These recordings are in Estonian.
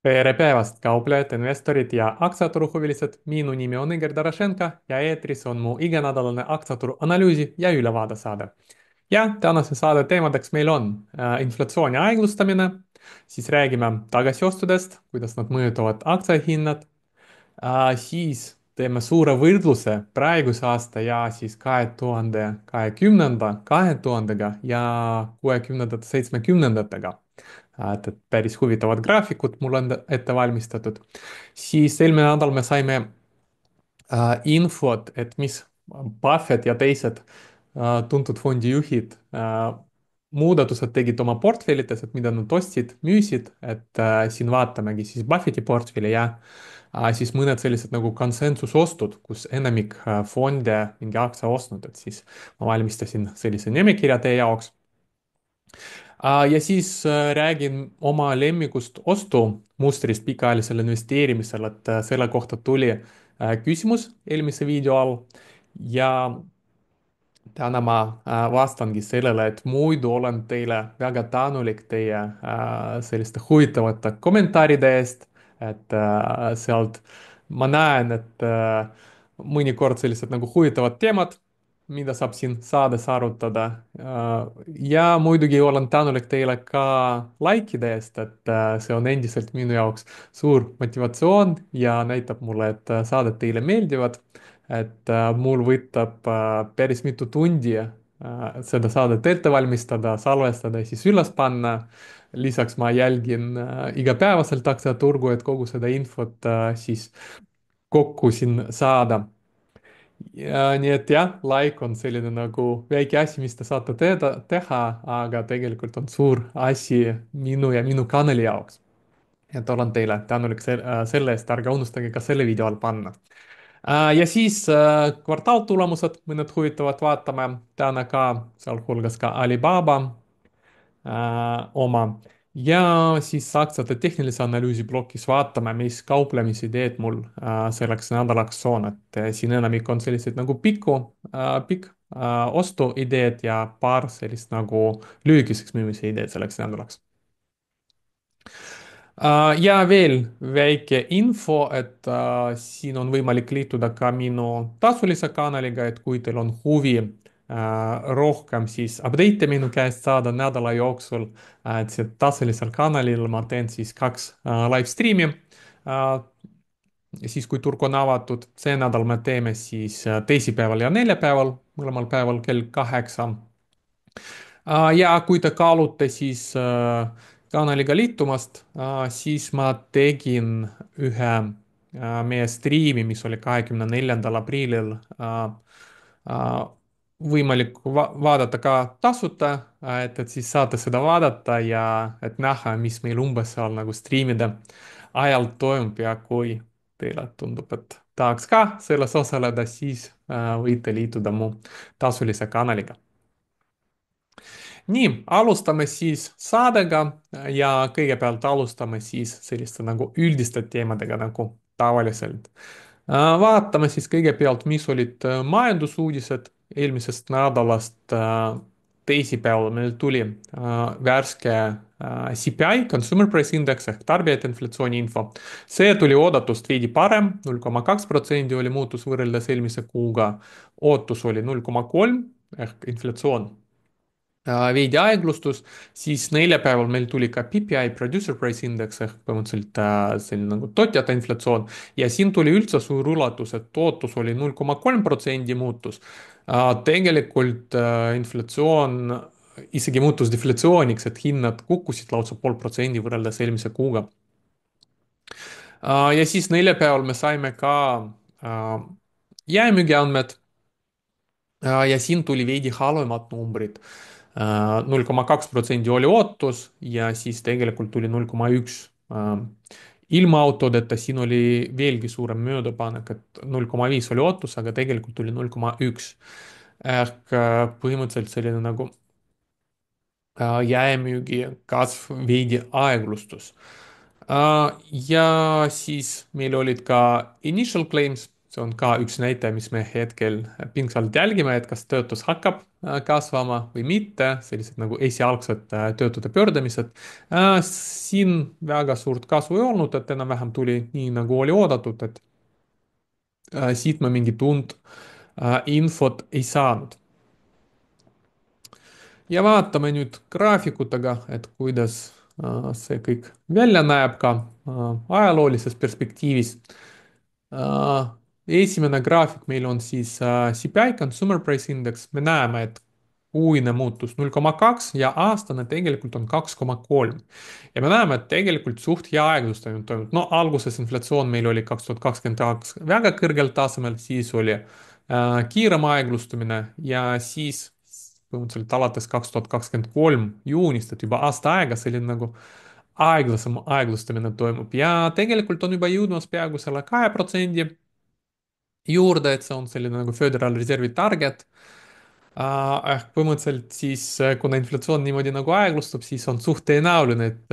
tere päevast, kauplejad, investorid ja aktsiaturuhuvilised. Minu nimi on Igor Dorošenko ja eetris on mu iganädalane aktsiaturu analüüsi ja ülevaade saade. Ja tänase saade teemadeks meil on inflatsiooni aeglustamine, siis räägime tagasiostudest, kuidas nad mõjutavad aktsiahinnad, siis teeme suure võrdluse praeguse aasta ja siis 2020, 2000 ja 60ndate, 70ndatega. Et päris huvitavad graafikud mul on ette valmistatud. Siis eelmine nädal me saime infot, et mis Buffett ja teised tuntud fondijuhid muudatused tegid oma portfellides, et mida nad ostsid, müüsid, et siin vaatamegi siis Buffetti portfelli ja siis mõned sellised nagu konsensusostud, kus enamik fonde mingi aktsia ostnud, et siis ma valmistasin sellise nimekirja teie jaoks. Ja siis räägin oma lemmikust ostumustrist pikaajalisel investeerimisel, et selle kohta tuli küsimus eelmise video all ja täna ma vastangi sellele, et muidu olen teile väga tänulik teie selliste huvitavate kommentaaride eest, et sealt ma näen, et mõnikord sellised nagu huvitavad teemad, mida saab siin saades arutada. Ja muidugi olen tänulik teile ka likeide eest, et see on endiselt minu jaoks suur motivatsioon ja näitab mulle, et saadet teile meeldivad, et mul võtab päris mitu tundi seda saadet ette valmistada, salvestada ja siis üles panna. Lisaks ma jälgin igapäevaselt aktsiaturgu, et kogu seda infot siis kokku siin saada. Ja, nii et jah, like on selline nagu väike asi, mis te saate teha, aga tegelikult on suur asi minu ja minu kanali jaoks. et olen teile tänulik selle eest, ärge unustage ka selle video all panna. Ja siis kvartaaltulemused, mõned huvitavad vaatame täna ka, sealhulgas ka Alibaba oma. Ja siis aktsiate tehnilise analüüsi plokis vaatame, mis kauplemisideed mul selleks nädalaks on, et siin enamik on sellised nagu pikk ostuideed ja paar sellist nagu lühikeseks müümise ideed selleks nädalaks. Ja veel väike info, et siin on võimalik liituda ka minu tasulise kanaliga, et kui teil on huvi rohkem siis update'e minu käest saada nädala jooksul, et see tasulisel kanalil ma teen siis kaks live stream'i. Siis kui turg on avatud, see nädal me teeme siis teisipäeval ja neljapäeval, mõlemal päeval kell 8. Ja kui te kaalute siis kanaliga liitumast, siis ma tegin ühe meie striimi, mis oli 24. aprillil võimalik vaadata ka tasuta, et siis saate seda vaadata ja et näha, mis meil umbes seal nagu striimide ajal toimub ja kui teile tundub, et tahaks ka selles osaleda, siis võite liituda mu tasulise kanaliga. Nii, alustame siis saadega ja kõigepealt alustame siis selliste nagu üldiste teemadega nagu tavaliselt. Vaatame siis kõigepealt, mis olid majandusuudised eelmisest nädalast. Teisipäeval meil tuli värske CPI, Consumer Price Index ehk tarbijate inflatsiooni info. See tuli oodatust veidi parem, 0,2% oli muutus võrreldes eelmise kuuga. Ootus oli 0,3 ehk inflatsioon veidi aeglustus, siis neljapäeval meil tuli ka PPI, Producer Price Index ehk põhimõtteliselt selline nagu tootjate inflatsioon ja siin tuli üldse suur ulatus, et ootus oli 0,3% muutus. Tegelikult inflatsioon isegi muutus deflatsiooniks, et hinnad kukkusid lausa 0,5% võrreldes eelmise kuuga. Ja siis neljapäeval me saime ka jaemüügiandmed ja siin tuli veidi halvemad numbrid. 0,2% oli ootus ja siis tegelikult tuli 0,1. Ilma autodeta siin oli veelgi suurem möödapanek, et 0,5 oli ootus, aga tegelikult tuli 0,1. Ehk põhimõtteliselt selline nagu jaemüügi kasv veidi aeglustus. Ja siis meil olid ka initial claims, see on ka üks näitaja, mis me hetkel pingsalt jälgime, et kas töötus hakkab kasvama või mitte, sellised nagu esialgsed töötute pöördumised. Siin väga suurt kasu ei olnud, et enam-vähem tuli nii, nagu oli oodatud, et siit me mingit uut infot ei saanud. Ja vaatame nüüd graafikutega, et kuidas see kõik välja näeb ka ajaloolises perspektiivis. Esimene graafik meil on siis CPI, Consumer Price Index. Me näeme, et kuine muutus 0,2 ja aastane tegelikult on 2,3. Ja me näeme, et tegelikult suht hea aeglustamine toimub. No alguses inflatsioon meil oli 2022 väga kõrgel tasemel, siis oli kiirem aeglustumine ja siis põhimõtteliselt alates 2023 juunist, et juba aasta aega selline nagu aeglasem aeglustamine toimub ja tegelikult on juba jõudmas peaaegu selle 2% juurde, et see on selline nagu Föderal Reservi target. Ehk põhimõtteliselt siis, kuna inflatsioon niimoodi nagu aeglustub, siis on suht tõenäoline, et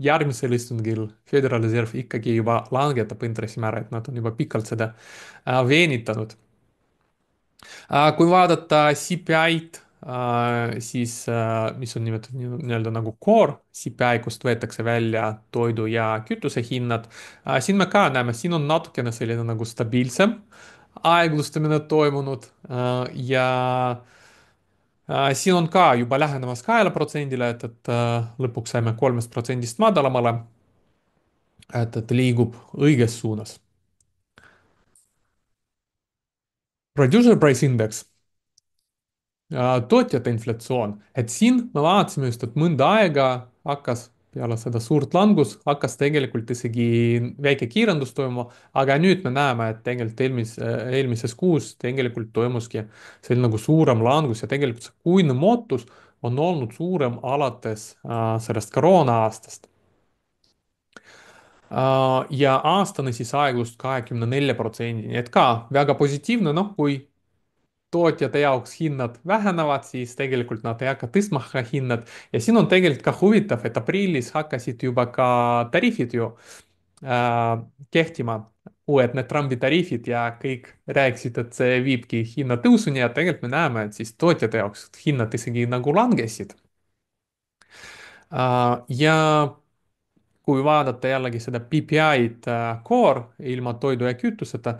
järgmisel istungil Föderal Reserv ikkagi juba langetab intressimäära, et nad on juba pikalt seda venitanud. Kui vaadata CPI-d, siis mis on nimetatud nii-öelda nagu core CPI, kust võetakse välja toidu ja kütuse hinnad, siin me ka näeme, siin on natukene selline nagu stabiilsem aeglustamine toimunud ja siin on ka juba lähenemas 2%-le, et lõpuks saime 3%-st madalamale, et liigub õiges suunas. Producer price index, tootjate inflatsioon, et siin me vaatasime just, et mõnda aega hakkas peale seda suurt langust, hakkas tegelikult isegi väike kiirendus toimuma, aga nüüd me näeme, et tegelikult eelmises kuus tegelikult toimuski selline nagu suurem langus ja tegelikult see kuine muutus on olnud suurem alates sellest koroona-aastast. Ja aastane siis aeglust 24%, nii et ka väga positiivne, noh, kui tootjate jaoks hinnad vähenevad, siis tegelikult nad ei hakka tõstma ka hinnad. Ja siin on tegelikult ka huvitav, et aprillis hakkasid juba ka tariifid ju kehtima, uued need Trumpi tariifid ja kõik rääkisid, et see viibki hinnatõusuni ja tegelikult me näeme, et siis tootjate jaoks hinnad isegi nagu langesid. Ja kui vaadata jällegi seda PPI-d core ilma toidu ja kütuseta,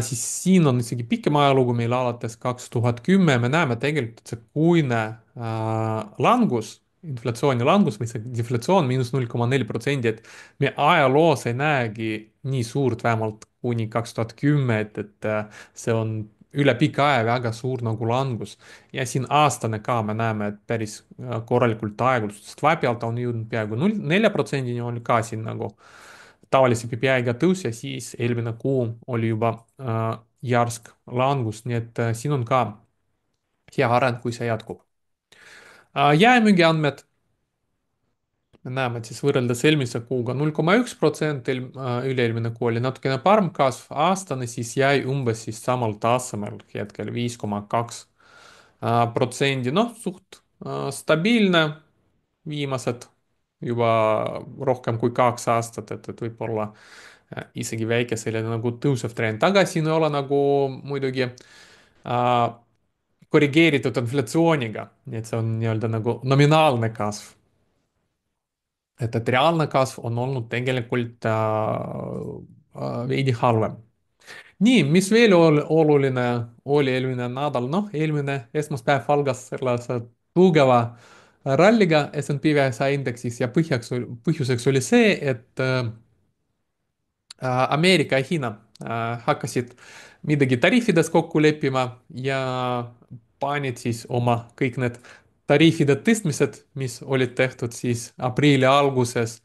siis siin on isegi pikem ajalugu meil alates 2010, me näeme tegelikult, et see kuine langus, inflatsiooni langus või see deflatsioon -0,4%, et me ajaloos ei näegi nii suurt, vähemalt kuni 2010, et see on üle pika aja väga suur nagu langus. Ja siin aastane ka me näeme, et päris korralikult aeglustust, sest vahepeal ta on jõudnud peaaegu 0,4%-ni, oli ka siin nagu tavalise PPI-ga tõus ja siis eelmine kuu oli juba järsk langus, nii et siin on ka hea areng, kui see jätkub. Jaemüügi andmed, me näeme, et siis võrreldes eelmise kuuga 0,1%, üle-eelmine kuu oli natukene parem kasv, aastane siis jäi umbes siis samal tasemel hetkel 5,2%, noh, suht stabiilne viimased juba rohkem kui 2 aastat, et võib-olla isegi väike selline nagu tõusev trend, aga siin ei ole nagu muidugi korrigeeritud inflatsiooniga, nii et see on nii-öelda nagu nominaalne kasv. Et reaalne kasv on olnud tegelikult veidi halvem. Nii, mis veel oluline oli eelmine nädal, noh, eelmine esmaspäev algas sellise tugeva ralliga S&P 500 indeksis ja põhjuseks oli see, et Ameerika ja Hiina hakkasid midagi tariifides kokku leppima ja panid siis oma kõik need tariifide tõstmised, mis olid tehtud siis aprilli alguses,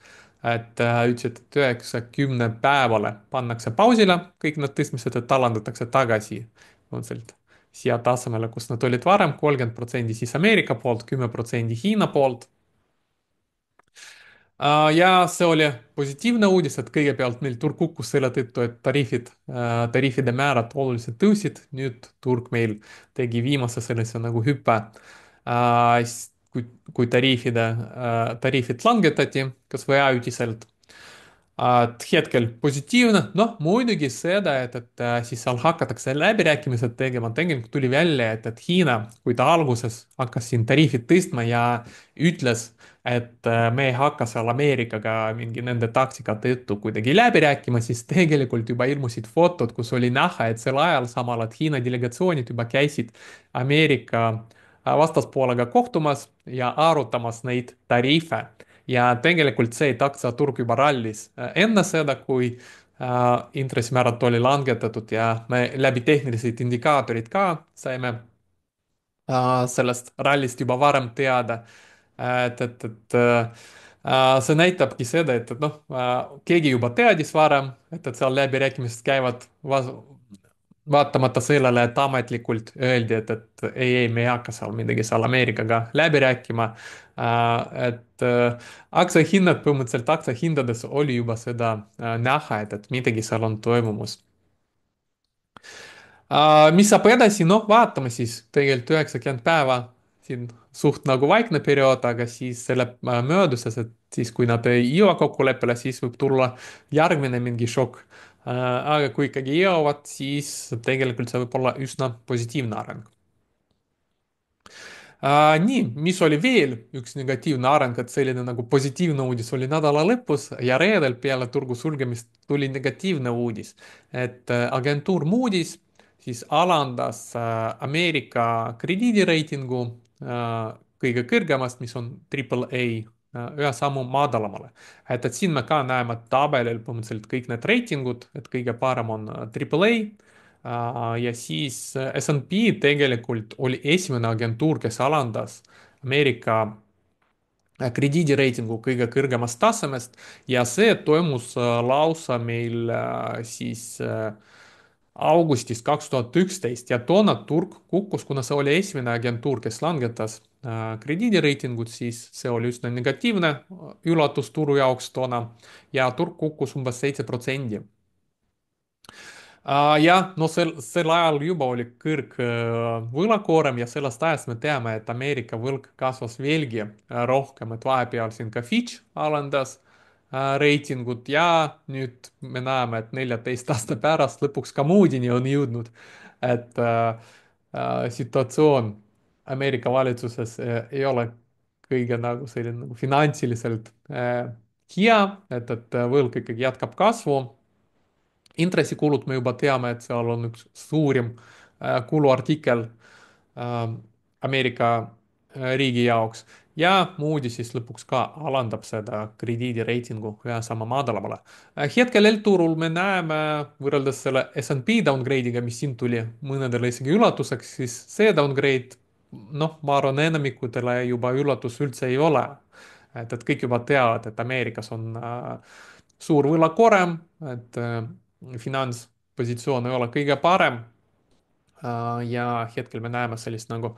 et ütlesid, et 9-10 päevale pannakse pausile kõik need tõstmised, et alandatakse tagasi otseselt siia tasemele, kus nad olid varem, 30% siis Ameerika poolt, 10% Hiina poolt. Ja see oli positiivne uudis, et kõigepealt meil turg kukkus selle tõttu, et tariifide määrad oluliselt tõusid, nüüd turg meil tegi viimase sellise nagu hüppe, kui tariifid langetati, kas või ajutiselt. Et hetkel positiivne, noh muidugi seda, et siis seal hakatakse läbirääkimised tegema, tegelikult tuli välja, et Hiina, kui ta alguses hakkas siin tariifid tõstma ja ütles, et me ei hakka seal Ameerikaga mingi nende taktika tõttu kuidagi läbi rääkima, siis tegelikult juba ilmusid fotod, kus oli näha, et sel ajal samal ajal Hiina delegatsioonid juba käisid Ameerika vastaspoolega kohtumas ja arutamas neid tariife ja tegelikult see aktsiaturg juba rallis enne seda, kui intressimäärad oli langetatud ja me läbi tehnilised indikaatorid ka saime sellest rallist juba varem teada. See näitabki seda, et noh, keegi juba teadis varem, et seal läbirääkimised käivad vaatamata sellele, et ametlikult öeldi, et ei, me ei hakka seal midagi seal Ameerikaga läbi rääkima. Aktsiahinnad, põhimõtteliselt aktsiahindades oli juba seda näha, et midagi seal on toimumas. Mis saab edasi, noh, vaatame siis tegelikult 90 päeva siin suht nagu vaikne periood, aga siis selle mööduses, et siis, kui nad ei jõua kokkuleppele, siis võib tulla järgmine mingi šokk. Aga kui ikkagi jõuavad, siis tegelikult see võib olla üsna positiivne areng. Nii, mis oli veel üks negatiivne areng, et selline nagu positiivne uudis oli nädala lõpus ja reedel peale turgu sulgemist tuli negatiivne uudis, et agentuur Moody's siis alandas Ameerika krediidireitingu kõige kõrgemast, mis on triple A, ühe sammu madalamale. Et siin me ka näeme tabelil põhimõtteliselt kõik need reitingud, et kõige parem on triple A ja siis S&P tegelikult oli esimene agentuur, kes alandas Ameerika krediidireitingu kõige kõrgemast tasemest ja see toimus lausa meil augustis 2011 ja toona turg kukkus, kuna see oli esimene agentuur, kes langetas krediidireitingut, siis see oli üsna negatiivne üllatus turu jaoks toona ja turg kukkus umbes 7%. Jah, no sel ajal juba oli võlakoorem ja sellest ajast me teame, et Ameerika võlg kasvas veelgi rohkem, et vahepeal siin ka Fitch alandas reitingut ja nüüd me näeme, et 14 aasta pärast lõpuks ka Moody'ni on jõudnud, et situatsioon Ameerika valitsuses ei ole kõige nagu selline nagu finantsiliselt hea, et võlg ikkagi jätkab kasvu intressikulud me juba teame, et seal on üks suurim kuluartikkel äh, Ameerika riigi jaoks ja Moody siis lõpuks ka alandab seda krediidireitingu ühe sama madalamale. Hetkel L-turul me näeme võrreldes selle S&P downgrade'iga, mis siin tuli mõnedele isegi üllatuseks, siis see downgrade, noh, ma arvan, enamikutele juba üllatus üldse ei ole. Et kõik juba teavad, et Ameerikas on suur võlakoorem, et finantspositsioon ei ole kõige parem. Ja hetkel me näeme sellist nagu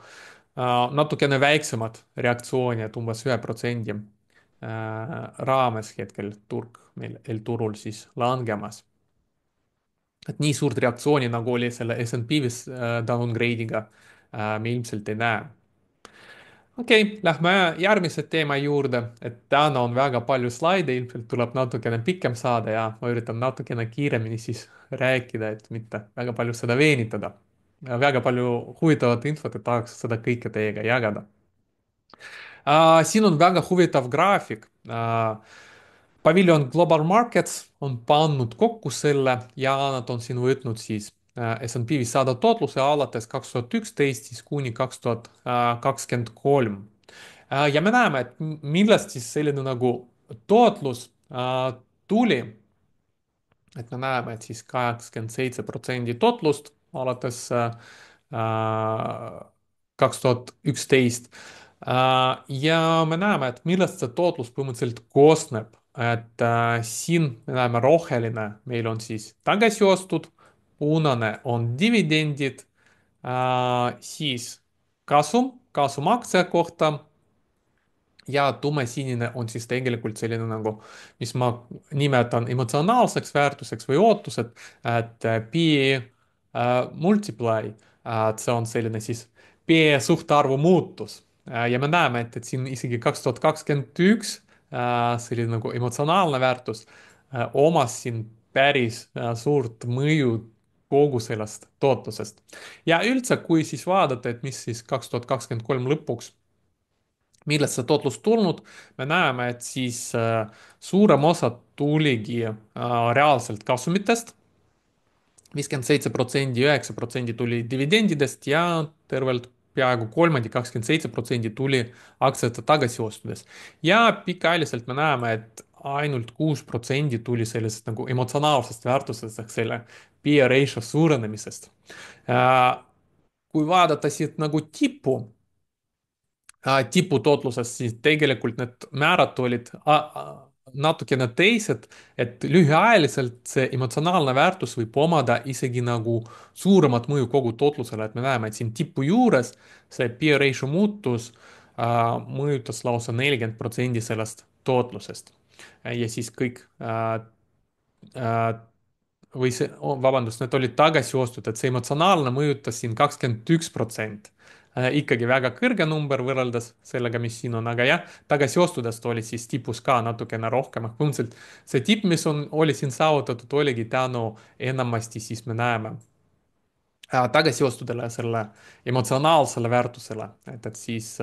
natukene väiksemat reaktsiooni, et umbes 1% raames hetkel turg meil L-turul siis langemas. Et nii suurt reaktsiooni, nagu oli selle S&P downgrade'iga, me ilmselt ei näe. Okei, lähme järgmise teema juurde, et täna on väga palju slaide, ilmselt tuleb natukene pikem saade ja ma üritan natukene kiiremini siis rääkida, et mitte väga palju seda venitada. väga palju huvitavat infot, et tahaks seda kõike teiega jagada. Siin on väga huvitav graafik. Pavilion Global Markets on pannud kokku selle ja nad on siin võtnud siis S&P 500 tootluse alates 2011 siis kuni 2023. Ja me näeme, et millest siis selline nagu tootlus tuli. Et me näeme, et siis 87% tootlust alates 2011. Ja me näeme, et millest see tootlus põhimõtteliselt koosneb. Et siin me näeme roheline, meil on siis tagasiostud, punane on dividendid, siis kasum aktsia kohta ja tumesinine on siis tegelikult selline nagu, mis ma nimetan emotsionaalseks väärtuseks või ootused, et PE multiply, et see on selline siis PE suhtarvu muutus. Ja me näeme, et siin isegi 2021 selline nagu emotsionaalne väärtus omas siin päris suurt mõju kogu sellest tootlusest. ja üldse, kui siis vaadata, et mis siis 2023 lõpuks, millest see tootlus tulnud, me näeme, et siis suurem osa tuligi reaalselt kasumitest, 57%, 9% tuli dividendidest ja tervelt peaaegu kolmandik, 27% tuli aktsiate tagasiostudest. ja pikaajaliselt me näeme, et ainult 6% tuli sellest nagu emotsionaalsest väärtusest ehk selle PE ratio suurenemisest. Kui vaadata siit nagu tiputootlusest, siis tegelikult need määrad olid natukene teised, et lühiajaliselt see emotsionaalne väärtus võib omada isegi nagu suuremat mõju kogu tootlusele, et me näeme, et siin tipu juures see peer ratio muutus mõjutas lausa 40% sellest tootlusest. ja siis kõik äh, või see oh,, vabandust, need olid tagasiostud, et see emotsionaalne mõjutas siin 21%. ikkagi väga kõrge number võrreldes sellega, mis siin on, aga jah, tagasiostudest oli siis tipus ka natukene rohkem, aga põhimõtteliselt see tipp, mis oli siin saavutatud, oligi tänu enamasti siis me näeme tagasiostudele, selle emotsionaalsele väärtusele, et siis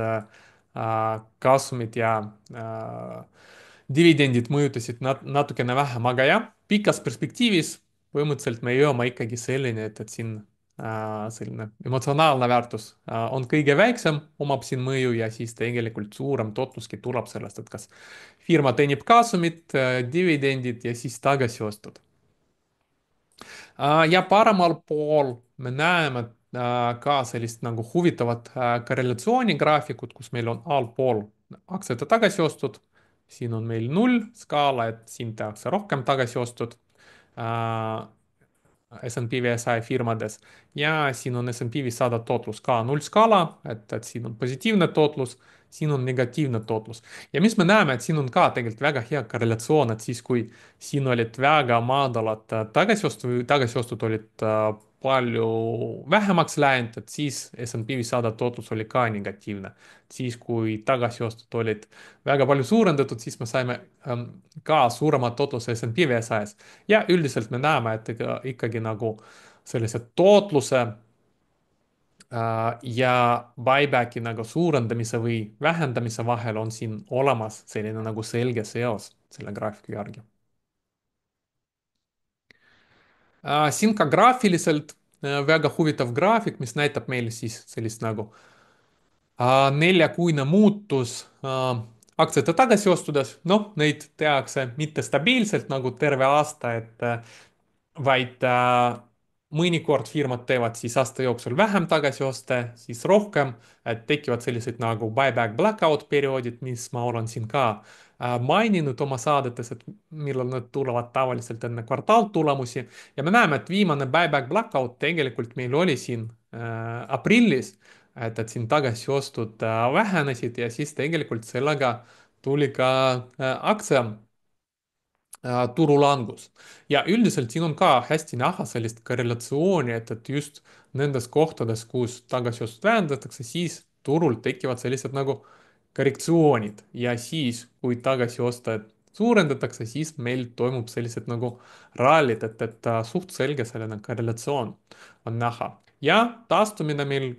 kasumid ja dividendid mõjutasid natukene vähem, aga jah, pikas perspektiivis põhimõtteliselt me jõuame ikkagi selleni, et siin selline emotsionaalne väärtus on kõige väiksem, omab siin mõju ja siis tegelikult suurem tootluski tuleb sellest, et kas firma teenib kasumit, dividendid ja siis tagasiostud. ja paremal pool me näeme ka sellist nagu huvitavat korrelatsioonigraafikut, kus meil on allpool aktsiate tagasiostud, siin on meil null skaala, et siin tehakse rohkem tagasiostud S&P 500 firmades ja siin on S&P 500 tootlus ka null skaala, et siin on positiivne tootlus, siin on negatiivne tootlus. ja mis me näeme, et siin on ka tegelikult väga hea korrelatsioon, et siis, kui siin olid väga madalad tagasiostud olid palju vähemaks läinud, et siis S&P 500 tootlus oli ka negatiivne. siis, kui tagasiostud olid väga palju suurendatud, siis me saime ka suuremat tootluse S&P 500-s. ja üldiselt me näeme, et ikkagi nagu sellise tootluse ja buyback'i nagu suurendamise või vähendamise vahel on siin olemas selline nagu selge seos selle graafiku järgi. siin ka graafiliselt väga huvitav graafik, mis näitab meile siis sellist nagu neljakuine muutus aktsiate tagasiostudes, noh, neid tehakse mitte stabiilselt nagu terve aasta, vaid mõnikord firmad teevad siis aasta jooksul vähem tagasioste, siis rohkem, et tekivad sellised nagu buyback blackout perioodid, mis ma olen siin ka maininud oma saadetes, et millal nad tulevad tavaliselt enne kvartaaltulemusi. ja me näeme, et viimane buyback blackout tegelikult meil oli siin aprillis, et siin tagasiostud vähenesid ja siis tegelikult sellega tuli ka aktsia turulangus. ja üldiselt siin on ka hästi näha sellist korrelatsiooni, et just nendes kohtades, kus tagasiostust vähendatakse, siis turul tekivad sellised nagu korrektsioonid ja siis, kui tagasiostajad suurendatakse, siis meil toimub sellised nagu rallid, et suht selge selline korrelatsioon on näha. ja taastumine meil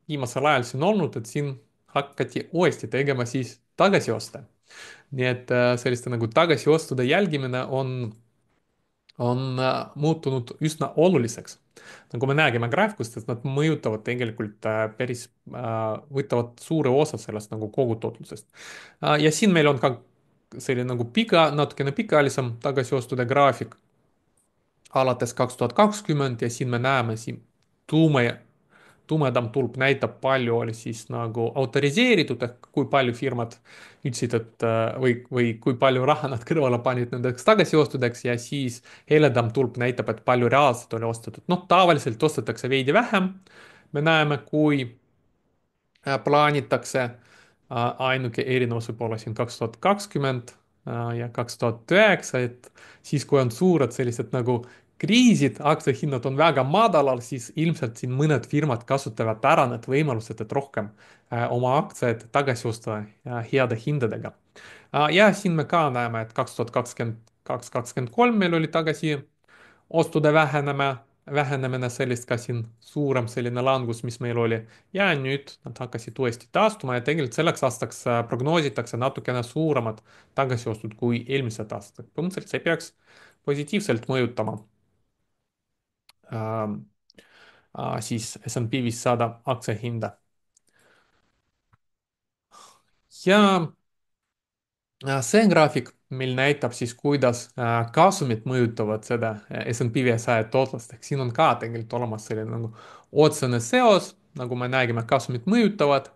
viimasel ajal siin olnud, et siin hakati uuesti tegema siis tagasioste. nii et selliste nagu tagasiostude jälgimine on muutunud üsna oluliseks. nagu me nägime graafikust, et nad mõjutavad tegelikult võtavad suure osa sellest nagu kogutootlusest. ja siin meil on ka selline nagu natukene pikaajalisem tagasiostude graafik alates 2020 ja siin me näeme siin tumedam tulp näitab, palju oli siis nagu autoriseeritud ehk kui palju firmad ütlesid, et või kui palju raha nad kõrvale panid nendeks tagasiostudeks ja siis heledam tulp näitab, et palju reaalselt oli ostetud. noh, tavaliselt ostetakse veidi vähem. me näeme, kui plaanitakse. ainuke erinevus võib olla siin 2020 ja 2009, et siis, kui on suured sellised nagu kriisid, aktsiahinnad on väga madalal, siis ilmselt siin mõned firmad kasutavad ära need võimalused, et rohkem oma aktsiaid tagasi osta heade hindadega. ja siin me ka näeme, et 2020 2023 meil oli tagasi ostude vähenemine, sellest ka siin suurem selline langus, mis meil oli. Ja nüüd nad hakkasid uuesti taastuma ja tegelikult selleks aastaks prognoositakse natukene suuremad tagasiostud kui eelmised aastad. põhimõtteliselt see peaks positiivselt mõjutama ähm, siis S&P 500 aktsia hinda. Ja see graafik meil näitab siis, kuidas kasumid mõjutavad seda S&P 500 tootlust, ehk siin on ka tegelikult olemas selline nagu otsene seos, nagu me nägime, kasumid mõjutavad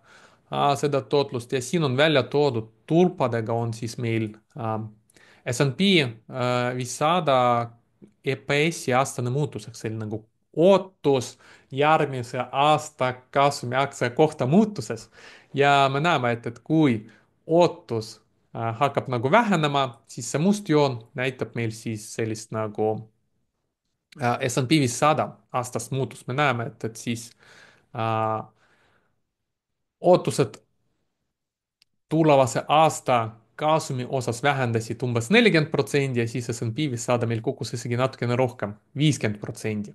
seda tootlust ja siin on välja toodud tulpadega on siis meil S&P 500 EPS-i aastane muutus, ehk selline nagu ootus järgmise aasta kasumi aktsia kohta muutuses. Ja me näeme, et kui ootus hakkab nagu vähenema, siis see must joon näitab meil siis sellist nagu S&P 500 aastast muutust. me näeme, et siis äh, ootused tulevase aasta kasumi osas vähendasid umbes 40% ja siis S&P 500 meil kukkus isegi natukene rohkem, 50%.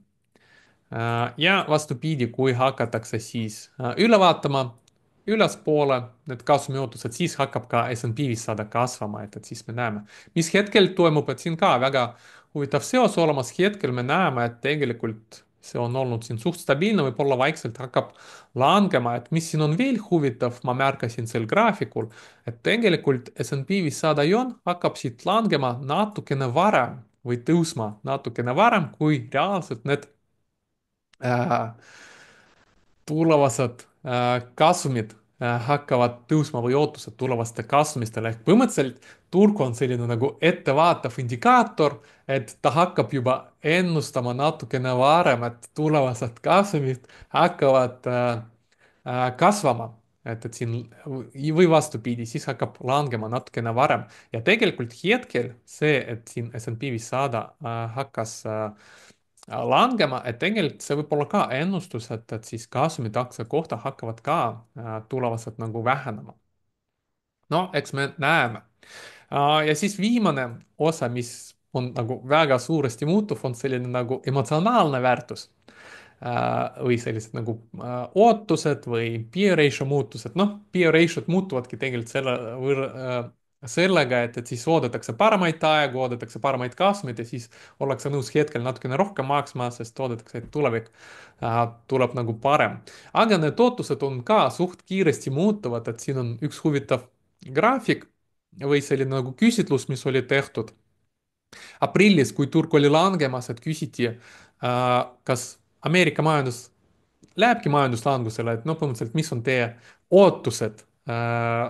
Ja vastupidi, kui hakatakse siis üle vaatama ülespoole need kasumiootustad, siis hakkab ka S&P 500 kasvama, et siis me näeme, mis hetkel toimub, et siin ka väga huvitav seos olemas, hetkel me näeme, et tegelikult see on olnud siin suht stabiilne, võib-olla vaikselt hakkab langema, et mis siin on veel huvitav, ma märkasin sel graafikul, et tegelikult S&P 500 joon hakkab siit langema natukene varem või tõusma natukene varem, kui reaalselt need äh, tulevased kasumid hakkavad tõusma või ootused tulevaste kasumistele ehk põhimõtteliselt turg on selline nagu ettevaatav indikaator, et ta hakkab juba ennustama natukene varem, et tulevased kasumid hakkavad kasvama. Et siin või vastupidi, siis hakkab langema natukene varem ja tegelikult hetkel see, et siin S&P 500 hakkas langema, et tegelikult see võib olla ka ennustus, et siis kasumid aktsia kohta hakkavad ka tulevased nagu vähenema. No eks me näeme. Ja siis viimane osa, mis on nagu väga suuresti muutuv, on selline nagu emotsionaalne väärtus või sellised nagu ootused või peer ratio muutused. Noh, peer ratio'd muutuvadki tegelikult sellega, et siis oodatakse paremaid aegu, oodatakse paremaid kasvumeid ja siis ollakse nõus hetkel natukene rohkem maksma, sest oodatakse, et tulevik tuleb nagu parem. aga need ootused on ka suht kiiresti muutuvad, et siin on üks huvitav graafik või selline nagu küsitlus, mis oli tehtud aprillis, kui turg oli langemas, et küsiti, kas Ameerika majandus lähebki majanduslangusele, et noh, põhimõtteliselt, mis on teie ootused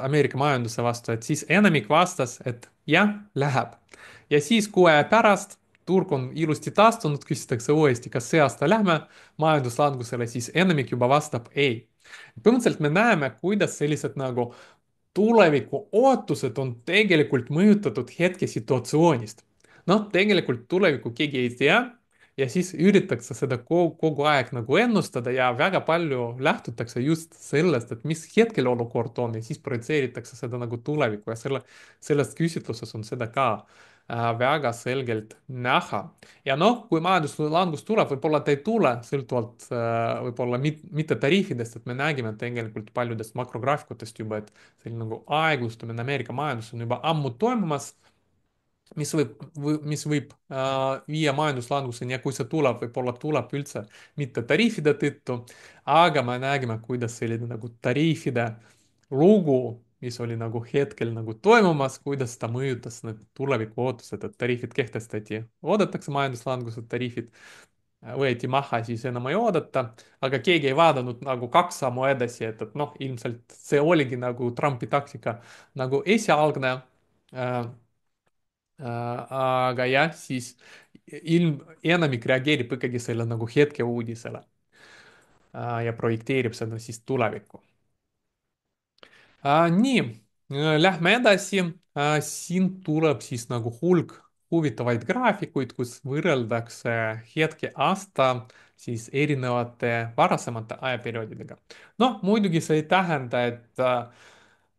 Ameerika majanduse vastu, et siis enamik vastas, et jah, läheb. ja siis 6 aja pärast turg on ilusti taastunud, küsitakse uuesti, kas see aasta lähme majanduslangusele, siis enamik juba vastab ei. põhimõtteliselt me näeme, kuidas sellised nagu tuleviku ootused on tegelikult mõjutatud hetkesituatsioonist. noh, tegelikult tulevikku keegi ei tea ja siis üritatakse seda kogu aeg nagu ennustada ja väga palju lähtutakse just sellest, et mis hetkel olukord on ja siis projitseeritakse seda nagu tulevikku ja selles küsitluses on seda ka väga selgelt näha. ja noh, kui majanduslangus tuleb, võib-olla ta ei tule, sõltuvalt võib-olla mitte tariifidest, et me nägime tegelikult paljudest makrograafikutest juba, et selline nagu aeglustumine Ameerika majanduses on juba ammu toimumas, mis võib viia majanduslanguseni ja kui see tuleb, võib-olla tuleb üldse mitte tariifide tõttu, aga me nägime, kuidas selline nagu tariifide lugu, mis oli nagu hetkel nagu toimumas, kuidas ta mõjutas need tuleviku ootused, et tariifid kehtestati, oodatakse majanduslangused, tariifid võeti maha, siis enam ei oodata, aga keegi ei vaadanud nagu 2 sammu edasi, et noh, ilmselt see oligi nagu Trumpi taktika nagu esialgne aga jah, siis enamik reageerib ikkagi selle nagu hetkeuudisele ja projekteerib seda siis tulevikku. Nii, lähme edasi. Siin tuleb siis nagu hulk huvitavaid graafikuid, kus võrreldakse hetke aasta siis erinevate varasemate ajaperioodidega. noh, muidugi see ei tähenda, et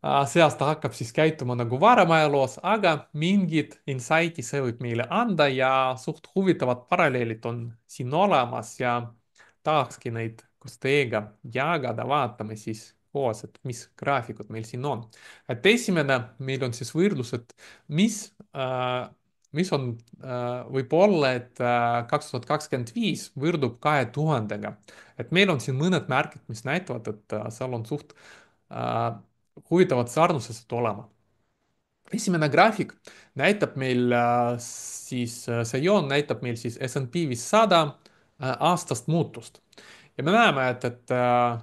see aasta hakkab siis käituma nagu varem ajaloos, aga mingid insight'i see võib meile anda ja suht huvitavad paralleelid on siin olemas ja tahakski neid koos teiega jagada, vaatame siis koos, et mis graafikud meil siin on. et esimene meil on siis võrdlus, et mis mis on, võib-olla, et 2025 võrdub 2000-ga. et meil on siin mõned märgid, mis näitavad, et seal on suht äh, huvitavad sarnasused olema. Esimene graafik näitab meil see joon näitab meil siis S&P 500 aastast muutust. ja me näeme, et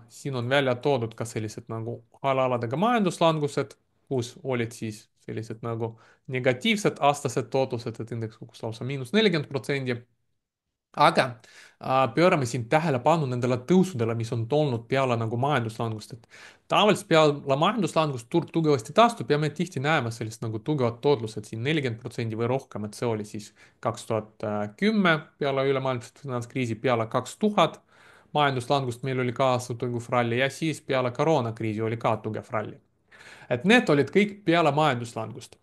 siin on välja toodud ka sellised nagu alaladega majanduslangused, kus olid siis sellised nagu negatiivsed aastased tootlused, et indeks kukkus lausa -40%. aga pöörame siin tähelepanu nendele tõusudele, mis on tulnud peale nagu majanduslangust, et tavaliselt peale majanduslangust turg tugevasti taastub ja me tihti näeme sellist nagu tugevat tootlust, siin 40% või rohkem, et see oli siis 2010 peale ülemaailmset finantskriisi, peale 2000 majanduslangust meil oli ka tugev ralli ja siis peale koroonakriisi oli ka tugev ralli. et need olid kõik peale majanduslangust.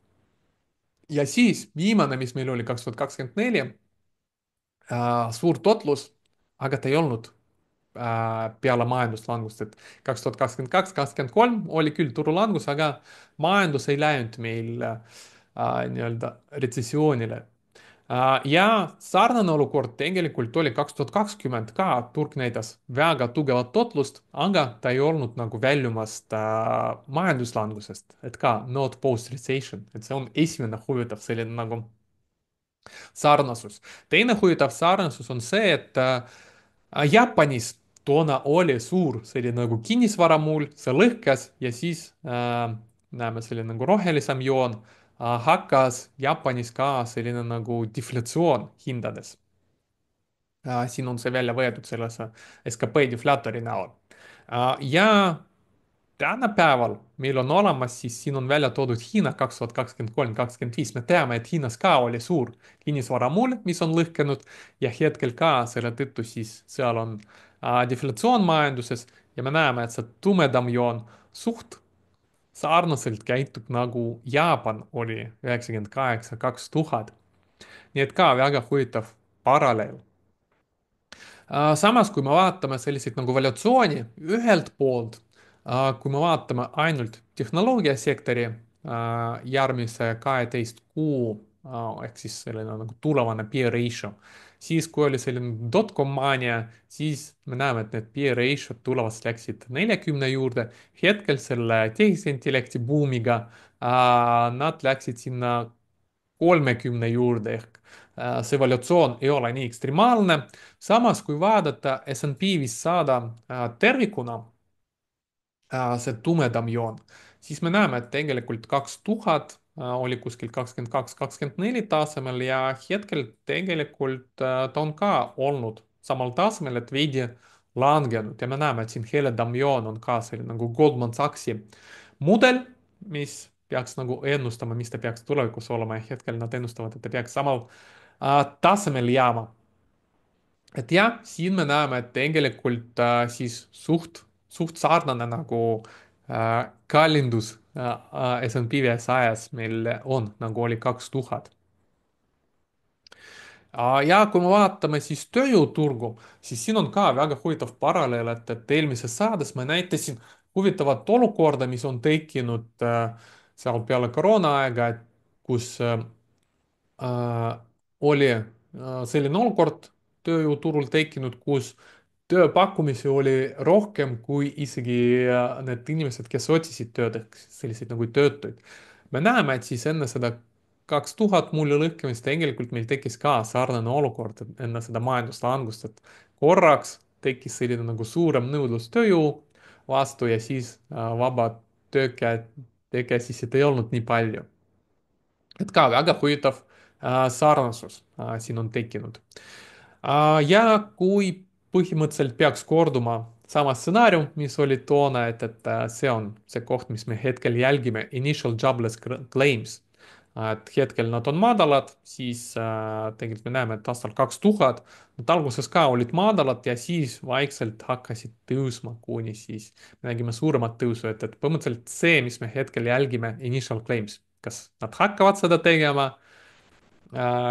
ja siis viimane, mis meil oli 2024 suur totlus, aga ta ei olnud peale majanduslangust, et 2022, 2023 oli küll turulangus, aga majandus ei läinud meil nii-öelda retsessioonile. Ja sarnane olukord tegelikult oli 2020 ka, turg näitas väga tugevat totlust, aga ta ei olnud nagu väljumast majanduslangusest, et ka not post recession, et see on esimene huvitav selline nagu sarnasus. teine huvitav sarnasus on see, et Jaapanis toona oli suur selline nagu kinnisvaramull, see lõhkes ja siis näeme selline nagu rohelisem joon, hakkas Jaapanis ka selline nagu deflatsioon hindades. siin on see välja võetud selles skp deflatori näol. ja tänapäeval meil on olemas, siis siin on välja toodud Hiina 2023, 2025, me teame, et Hiinas ka oli suur kinnisvaramull, mis on lõhkenud ja hetkel ka selle tõttu siis seal on deflatsioon majanduses ja me näeme, et see tumedam joon suht sarnaselt käitub nagu Jaapan oli 98, 2000. nii et ka väga huvitav paralleel. Samas, kui me vaatame selliseid nagu valuatsiooni ühelt poolt, kui me vaatame ainult tehnoloogiasektori järgmise 12 kuu ehk siis selline nagu tulevane peer ratio, siis kui oli selline dotcom maania, siis me näeme, et need peer ratio'd tulevast läksid 40 juurde. hetkel selle tehisintellekti buumiga nad läksid sinna 30 juurde ehk see valuatsioon ei ole nii ekstremaalne. samas, kui vaadata S&P 500 tervikuna, see tumedam joon, siis me näeme, et tegelikult 2000 oli kuskil 22, 24 tasemel ja hetkel tegelikult ta on ka olnud samal tasemel, et veidi langenud ja me näeme, et siin heledam joon on ka selline nagu Goldman Sachsi mudel, mis peaks nagu ennustama, mis ta peaks tulevikus olema ja hetkel nad ennustavad, et ta peaks samal tasemel jääma. et jah, siin me näeme, et tegelikult siis suht sarnane nagu kallindus S&P 500-s meil on, nagu oli 2000. Ja kui me vaatame siis tööjõuturgu, siis siin on ka väga huvitav paralleel, et eelmises saates ma näitasin huvitavat olukorda, mis on tekkinud seal peale koroonaaega, et kus oli selline olukord tööjõuturul tekkinud, kus tööpakkumisi oli rohkem kui isegi need inimesed, kes otsisid tööd, ehk selliseid nagu töötuid. me näeme, et siis enne seda 2000 mullu lõhkemist tegelikult meil tekkis ka sarnane olukord et enne seda majanduslangust, et korraks tekkis selline nagu suurem nõudlus tööjõu vastu ja siis vaba töökäsisid ei olnud nii palju. et ka väga huvitav sarnasus siin on tekkinud. Ja kui põhimõtteliselt peaks korduma sama stsenaarium, mis oli toona, et see on see koht, mis me hetkel jälgime, initial jobless claims. et hetkel nad on madalad, siis tegelikult me näeme, et aastal 2000 nad alguses ka olid madalad ja siis vaikselt hakkasid tõusma, kuni siis me nägime suuremat tõusu, et põhimõtteliselt see, mis me hetkel jälgime, initial claims, kas nad hakkavad seda tegema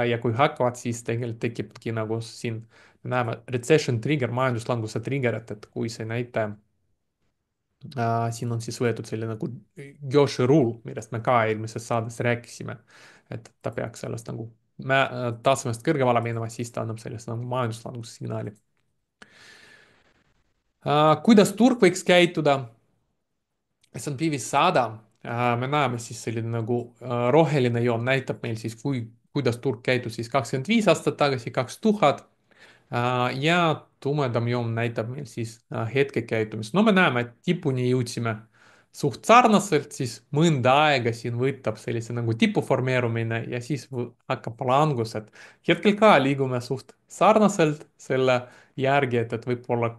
ja kui hakkavad, siis tegelikult tekibki nagu siin, me näeme recession trigger, majanduslanguse trigger, et kui see näitaja siin on siis võetud selline nagu Gaussian rule, millest me ka eelmises saates rääkisime, et ta peaks sellest nagu tasemest kõrgemale minema, siis ta annab sellist nagu majanduslanguse signaali. Kuidas turg võiks käituda? S&P 500, me näeme siis selline nagu roheline joon näitab meil siis, kuidas turg käitus siis 25 aastat tagasi, 2000. Ja tumedam joon näitab meil siis hetkekäitumist. No me näeme, et tipuni jõudsime suht sarnaselt, siis mõnda aega siin võtab sellise nagu tipu formeerumine ja siis hakkab langus, et hetkel ka liigume suht sarnaselt selle järgi, et võib-olla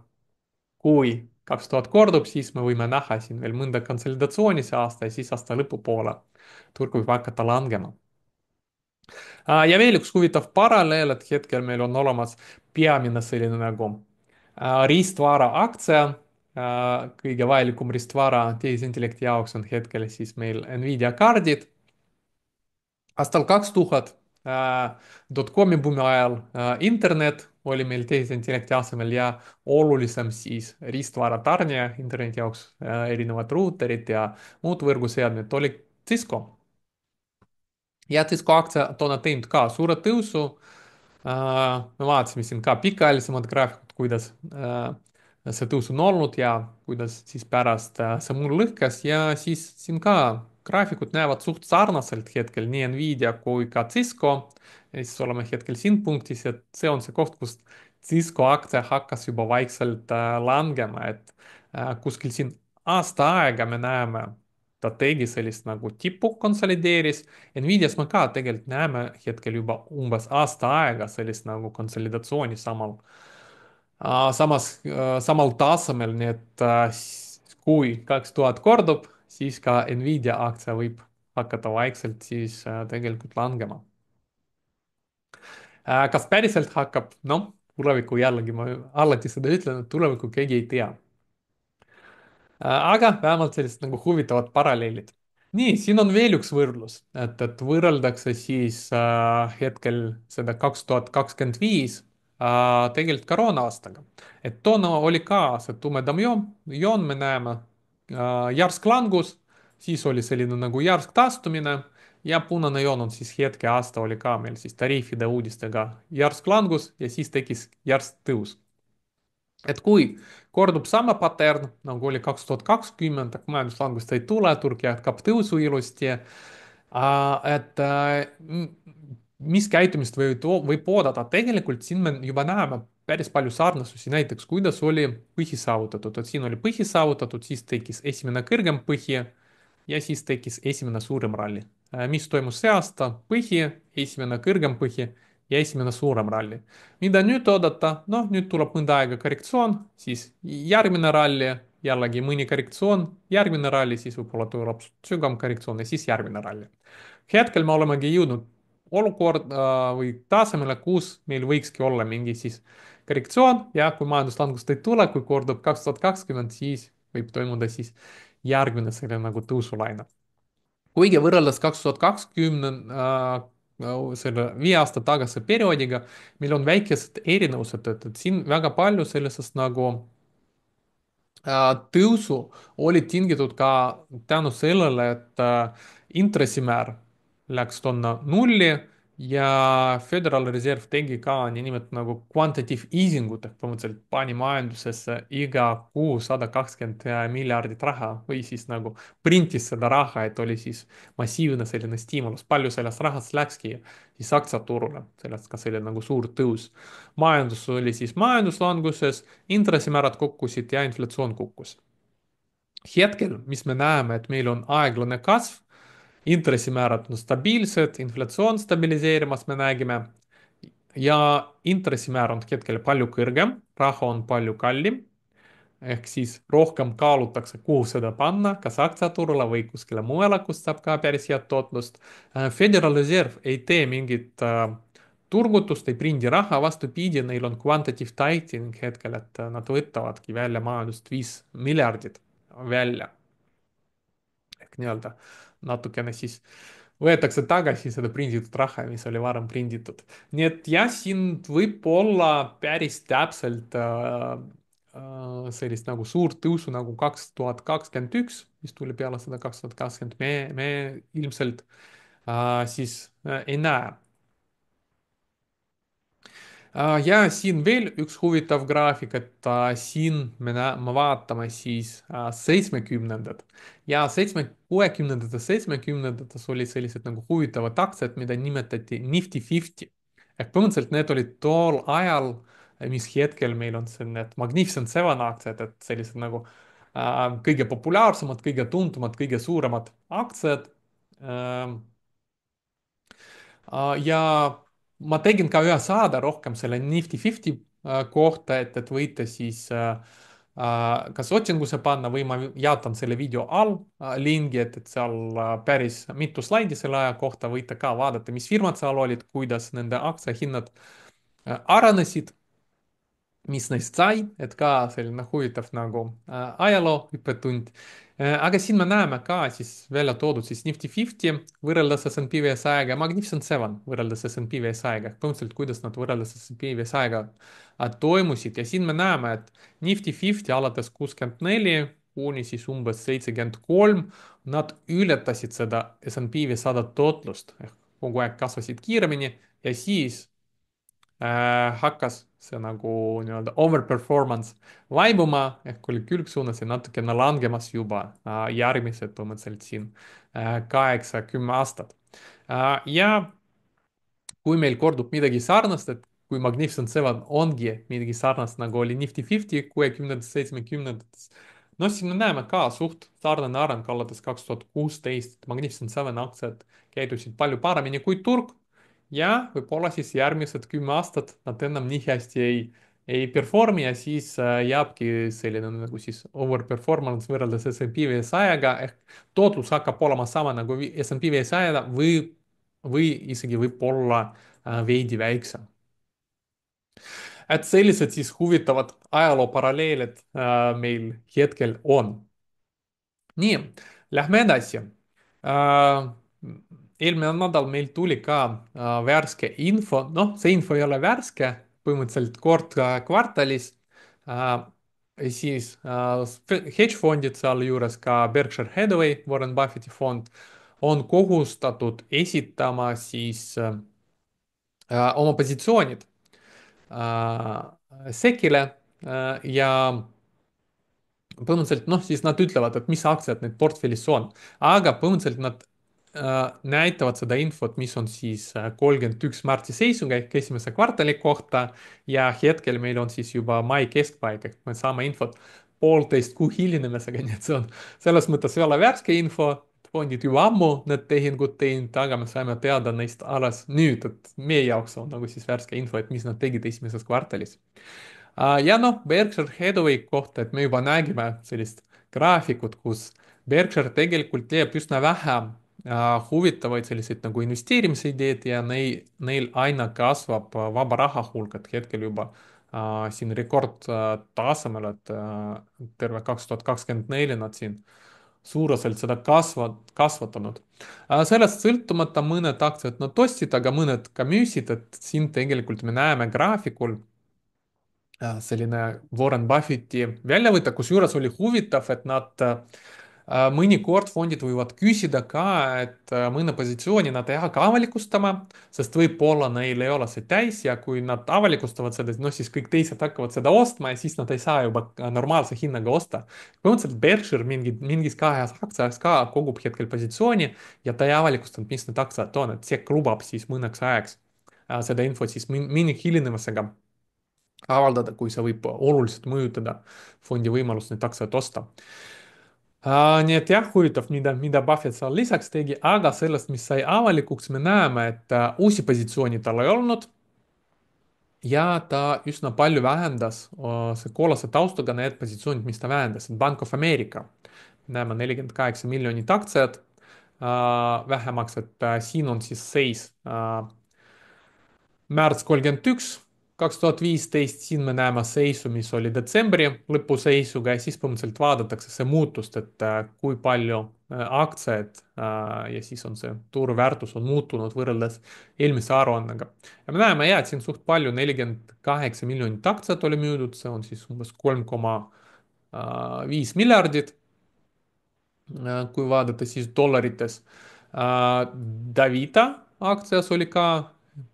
kui 2000 kordub, siis me võime näha siin veel mõnda konsolidatsiooni see aasta ja siis aasta lõpupoole turg võib hakata langema. Ja veel üks huvitav paralleel, et hetkel meil on olemas peamine selline nagu riistvara aktsia. Kõige vajalikum riistvara tehisintellekti jaoks on hetkel siis meil Nvidia kaardid. Aastal 2000 dotcomi buumi ajal internet oli meil tehisintellekti asemel ja olulisem siis riistvara tarnija interneti jaoks, erinevad ruuterid ja muud võrguseadmed oli Cisco. Ja Cisco aktsia toona teinud ka suure tõusu. Me vaatasime siin ka pikaajalisemad graafikud, kuidas see tõus on olnud ja kuidas siis pärast see mul lõhkes ja siis siin ka graafikud näevad suht sarnaselt hetkel nii Nvidia kui ka Cisco. Ja siis oleme hetkel siin punktis, et see on see koht, kus Cisco aktsia hakkas juba vaikselt langema, et kuskil siin aasta aega me näeme, ta tegi sellist nagu tippu konsolideeris. Nvidias me ka tegelikult näeme hetkel juba umbes aasta aega sellist nagu konsolidatsiooni samal tasemel, nii et kui 2000 kordub, siis ka Nvidia aktsia võib hakata vaikselt siis tegelikult langema. Kas päriselt hakkab? Noh, tulevikku jällegi ma alati seda ütlen, et tulevikku keegi ei tea. Aga vähemalt sellised nagu huvitavad paralleelid. nii, siin on veel üks võrdlus, et võrreldakse siis hetkel seda 2025 tegelikult koroona-aastaga. et toona oli ka see tumedam joon, me näeme järsk langus, siis oli selline nagu järsk taastumine ja punane joon on siis hetkeaasta oli ka meil siis tariifide uudistega järsk langus ja siis tekkis järsk tõus. Et kui kordub sama patern, nagu oli 2020, majanduslangust ei tule, turg jätkab tõusu ilusti, et mis käitumist võib oodata, tegelikult siin me juba näeme päris palju sarnasusi, näiteks kuidas oli põhi saavutatud, et siin oli põhi saavutatud, siis tekkis esimene kõrgem põhi ja siis tekkis esimene suurem ralli. mis toimus see aasta? Põhi, esimene kõrgem põhi ja esimene suurem ralli. mida nüüd oodata? noh, nüüd tuleb mõnda aega korrektsioon, siis järgmine ralli, jällegi mõni korrektsioon, järgmine ralli, siis võib-olla tuleb sügavam korrektsioon ja siis järgmine ralli. hetkel me olemegi jõudnud olukorda või tasemele, kus meil võikski olla mingi siis korrektsioon ja kui majanduslangust ei tule, kui kordub 2020, siis võib toimuda siis järgmine selline nagu tõusulaine. kuigi võrreldes 2020 selle 5 aasta tagase perioodiga, meil on väikesed erinevused, et siin väga palju sellisest nagu tõusu oli tingitud ka tänu sellele, et intressimäär läks toona nulli ja Federal Reserve tegi ka niinimetatud nagu quantitative easing ut ehk põhimõtteliselt pani majandusesse iga kuu 120 miljardit raha või siis nagu printis seda raha, et oli siis massiivne selline stiimulus, palju sellest rahast läkski siis aktsiaturule, sellest ka selline nagu suur tõus. majandus oli siis majanduslanguses, intressimäärad kukkusid ja inflatsioon kukkus. hetkel, mis me näeme, et meil on aeglane kasv, intressimäärad on stabiilsed, inflatsioon stabiliseerimas, me nägime, ja intressimäär on hetkel palju kõrgem, raha on palju kallim ehk siis rohkem kaalutakse, kuhu seda panna, kas aktsiaturule või kuskile mujale, kust saab ka päris head tootlust. Federal Reserve ei tee mingit turgutust, ei prindi raha, vastupidi, neil on quantitative tightening hetkel, et nad võtavadki välja majandust 5 miljardit välja ehk nii-öelda natukene siis võetakse tagasi seda prinditud raha, mis oli varem prinditud. nii et jah, siin võib olla päris täpselt sellist nagu suurt tõusu nagu 2021, mis tuli peale seda 2020, me ilmselt siis ei näe. Ja siin veel üks huvitav graafik, et siin me vaatame siis 70-ndat ja 60-ndates olid sellised nagu huvitavad aktsiad, mida nimetati Nifty 50. ehk põhimõtteliselt need olid tol ajal, mis hetkel meil on siin need Magnificent Seven aktsiad, et sellised nagu kõige populaarsemad, kõige tuntumad, kõige suuremad aktsiad ja ma tegin ka ühe saade rohkem selle Nifty 50 kohta, et võite siis kas otsingusse panna või ma jätan selle video all lingi, et seal päris mitu slaidi selle aja kohta võite ka vaadata, mis firmad seal olid, kuidas nende aktsiahinnad arenesid, mis neist sai, et ka selline huvitav nagu ajaloo õppetund. Aga siin me näeme ka siis välja toodud siis Nifty 50 võrreldes S&P 500-ga ja Magnificent Seven võrreldes S&P 500-ga, ehk põhimõtteliselt kuidas nad võrreldes S&P 500-ga toimusid ja siin me näeme, et Nifty 50 alates 64 kuni siis umbes 73, nad ületasid seda S&P 500 tootlust ehk kogu aeg kasvasid kiiremini ja siis hakkas see nagu nii-öelda overperformance vaibuma ehk oli külgsuunas ja natukene langemas juba järgmised põhimõtteliselt siin 8-10 aastat. Ja kui meil kordub midagi sarnast, et kui Magnificent Seven ongi midagi sarnast, nagu oli Nifty 50 60-ndates, 70-ndates, noh, siin me näeme ka suht sarnane areng alates 2016. Magnificent Seven aktsiad käitusid palju paremini kui turg ja võib-olla siis järgmised 10 aastat nad enam nii hästi ei performi ja siis jääbki selline nagu siis overperformance võrreldes S&P 500-ga ehk tootlus hakkab olema sama nagu S&P 500 või isegi võib-olla veidi väiksem. et sellised siis huvitavad ajaloo paralleelid meil hetkel on. nii, lähme edasi. Äh, eelmine nädal meil tuli ka värske info, noh, see info ei ole värske, põhimõtteliselt kord kvartalis siis hedgefondid, sealjuures ka Berkshire Hathaway, Warren Buffetti fond, on kohustatud esitama siis oma positsioonid SEC-ile ja põhimõtteliselt noh, siis nad ütlevad, et mis aktsiad need portfellis on, aga põhimõtteliselt nad näitavad seda infot, mis on siis 31 märtsi seisuga ehk esimese kvartali kohta ja hetkel meil on siis juba mai keskpaik ehk me saame infot 1,5 kuu hilinemisega, nii et see on selles mõttes ei ole värske info, fondid juba ammu need tehingud teinud, aga me saime teada neist alles nüüd, et meie jaoks on nagu siis värske info, et mis nad tegid esimeses kvartalis. Ja noh, Berkshire Hathaway kohta, et me juba nägime sellist graafikut, kus Berkshire tegelikult teeb üsna vähe huvitavaid selliseid nagu investeerimisideed ja neil aina kasvab vaba raha hulk, et hetkel juba siin rekordtasemel, et terve 2024 nad siin suuruselt seda kasvatanud. Sellest sõltumata mõned aktsiad nad ostsid, aga mõned ka müüsid, et siin tegelikult me näeme graafikul selline Warren Buffetti väljavõte, kusjuures oli huvitav, et nad mõnikord fondid võivad küsida ka, et mõne positsiooni nad ei hakka avalikustama, sest võib-olla neil ei ole see täis ja kui nad avalikustavad seda, noh siis kõik teised hakkavad seda ostma ja siis nad ei saa juba normaalse hinnaga osta. põhimõtteliselt Berkshire mingis kahes aktsias ka kogub hetkel positsiooni ja ta ei avalikustanud, mis need aktsiad on, et SEC lubab siis mõneks ajaks seda infot siis mini hilinemisega avaldada, kui see võib oluliselt mõjutada fondi võimalust neid aktsiaid osta. Nii et jah, huvitav, mida Buffett seal lisaks tegi, aga sellest, mis sai avalikuks, me näeme, et uusi positsioone tal ei olnud. ja ta üsna palju vähendas, see kollase taustaga need positsioonid, mis ta vähendas, Bank of America, näeme 48 miljonit aktsiat vähemaks, et siin on siis seis märts 31, 2015, siin me näeme seisu, mis oli detsembri lõpu seisuga ja siis põhimõtteliselt vaadatakse see muutust, et kui palju aktsiaid ja siis on see turuväärtus on muutunud võrreldes eelmise aruandega. ja me näeme jah, et siin suht palju, 48 miljonit aktsiat oli müüdud, see on siis umbes 3,5 miljardit, kui vaadata siis dollarites. Davida aktsias oli ka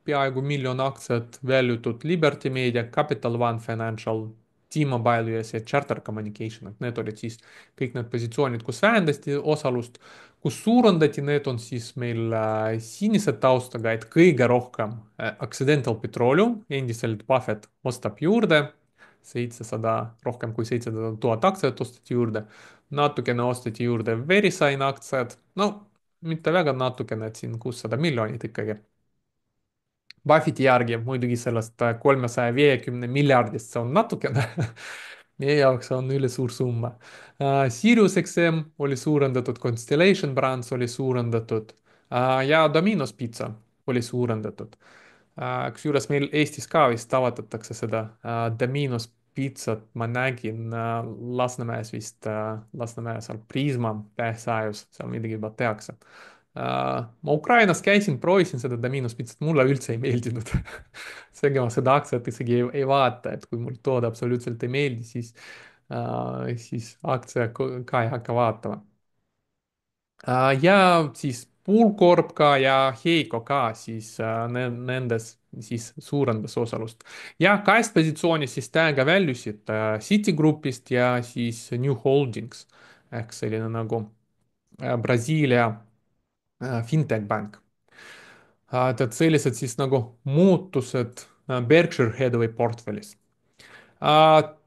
peaaegu miljon aktsiat väljutud, Liberty Media, Capital One Financial, T-Mobile US ja Charter Communication, et need olid siis kõik need positsioonid, kus vähendati osalust, kus suurendati, need on siis meil sinise taustaga, et kõige rohkem Occidental Petroleum, endiselt Buffett ostab juurde, 700, rohkem kui 700 000 aktsiat osteti juurde, natukene osteti juurde Verisign aktsiad, no mitte väga natukene, et siin 600 miljonit ikkagi. Buffetti järgi muidugi sellest 350 miljardist, see on natukene meie jaoks on ülisuur summa. Sirius XM oli suurendatud, Constellation Brands oli suurendatud ja Domino's Pizza oli suurendatud. Kusjuures meil Eestis ka vist avaldatakse seda Domino's Pizzat, ma nägin Lasnamäes vist, Lasnamäe seal Prisma tähtajus, seal midagi juba tehakse. Ma Ukrainas käisin, proovisin seda Domino's Pizzat, mulle üldse ei meeldinud seega ma seda aktsiat isegi ei vaata, et kui mul toode absoluutselt ei meeldi, siis aktsia ka ei hakka vaatama. Ja siis Poolcorp ka ja Heiko ka siis nendes siis suurendas osalust. Ja kahest positsioonist siis täiega väljusid Citigroupist ja siis New Holdings ehk selline nagu Brasiilia fintech bank. Tead sellised siis nagu muutused Berkshire Hathaway portfellis.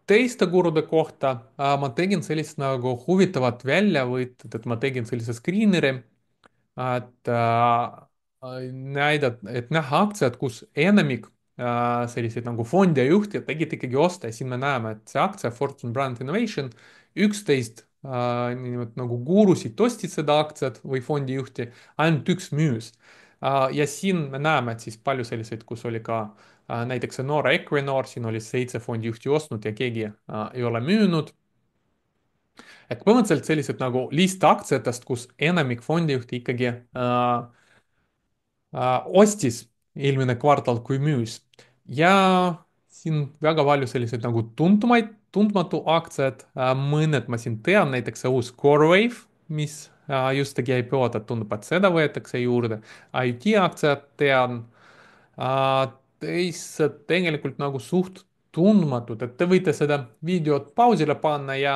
Teiste kulude kohta ma tegin sellist nagu huvitavat väljavõtet, et ma tegin sellise screener'i, et et näha aktsiad, kus enamik selliseid nagu fondi ja juhtijad tegid ikkagi oste ja siin me näeme, et see aktsia Fortune Brand Innovation, 11 niimoodi nagu gurusid ostsid seda aktsiat või fondijuhti, ainult üks müüs. Ja siin me näeme, et siis palju selliseid, kus oli ka näiteks see Norra Equinor, siin oli 7 fondijuhti ostnud ja keegi ei ole müünud. Et põhimõtteliselt sellised nagu listaktsiatest, kus enamik fondijuhti ikkagi ostis eelmine kvartal, kui müüs. ja siin väga palju selliseid nagu tundmatu aktsiad, mõned ma siin tean, näiteks see uus CoreWave, mis just tegi IPO-d, et tundub, et seda võetakse juurde. IoT aktsiat tean, teised tegelikult nagu suht tundmatud, et te võite seda videot pausile panna ja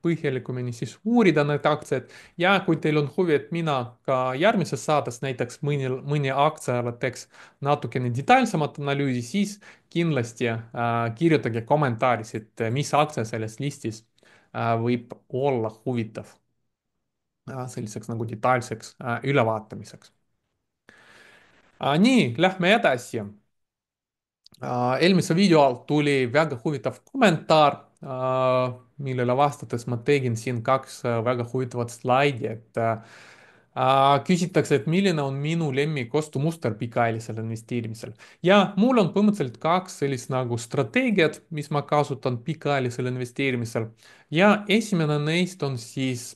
põhjalikumini siis uurida neid aktsiaid ja kui teil on huvi, et mina ka järgmises saates näiteks mõni aktsiale teeks natukene detailsemat analüüsi, siis kindlasti kirjutage kommentaaris, et mis aktsia selles listis võib olla huvitav selliseks nagu detailseks ülevaatamiseks. Nii, lähme edasi. Eelmise video all tuli väga huvitav kommentaar, millele vastates ma tegin siin kaks väga huvitavat slaidi, et küsitakse, et milline on minu lemmikostumuster pikaajalisel investeerimisel. ja mul on põhimõtteliselt kaks sellist nagu strateegiat, mis ma kasutan pikaajalisel investeerimisel ja esimene neist on siis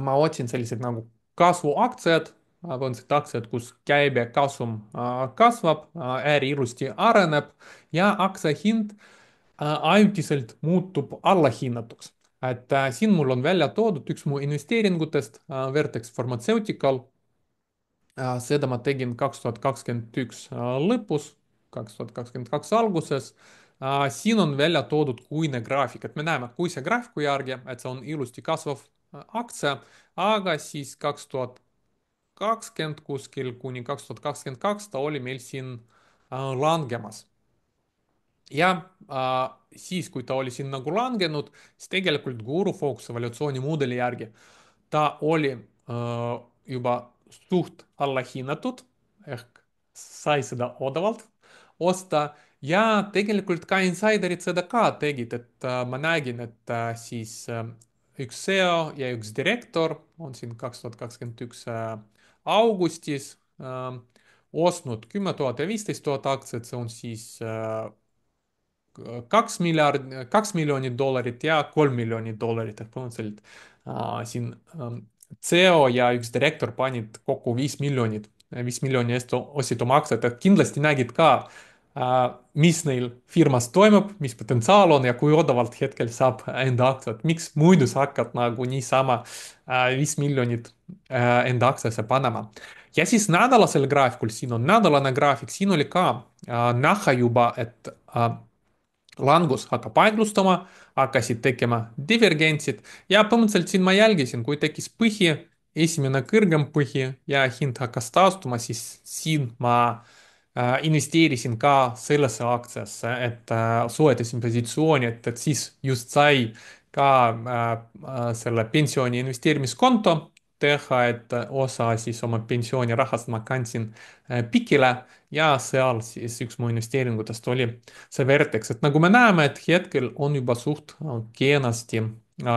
ma otsin sellised nagu kasvuaktsiad, põhimõtteliselt aktsiad, kus käibekasum kasvab, äri ilusti areneb ja aktsia hind ajutiselt muutub allahinnatuks. et siin mul on välja toodud üks mu investeeringutest, Vertex Pharmaceutical. Seda ma tegin 2021 lõpus, 2022 alguses. Siin on välja toodud kuine graafik, et me näeme kuise graafiku järgi, et see on ilusti kasvav aktsia, aga siis 2020 kuskil kuni 2022 ta oli meil siin langemas. ja siis, kui ta oli siin nagu langenud, siis tegelikult Guru Focus evolutsioonimudeli järgi ta oli juba suht allahinnatud ehk sai seda odavalt osta ja tegelikult ka insiderid seda ka tegid, et ma nägin, et üks CEO ja üks direktor on siin 2021 augustis ostnud 10 000 ja 15 000 aktsiat, see on siis 2 miljonit dollarit ja 3 miljonit dollarit ehk põhimõtteliselt siin CEO ja üks direktor panid kokku 5 miljonit, 5 miljoni eest ostsid oma aktsiat, et kindlasti nägid ka, mis neil firmas toimub, mis potentsiaal on ja kui odavalt hetkel saab enda aktsiat, miks muidu sa hakkad nagu niisama 5 miljonit enda aktsiasse panema. Ja siis nädalasel graafikul, siin on nädalane graafik, siin oli ka näha juba, et langus hakkab aeglustuma, hakkasid tekkima divergentsid ja põhimõtteliselt siin ma jälgisin, kui tekkis põhi, esimene kõrgem põhi ja hind hakkas taastuma, siis siin ma investeerisin ka sellesse aktsiasse, et soetasin positsiooni, et siis just sai ka selle pensioni investeerimiskonto teha, et osa siis oma pensionirahast ma kandsin Pikile ja seal siis üks mu investeeringutest oli see Vertex, et nagu me näeme, et hetkel on juba suht kenasti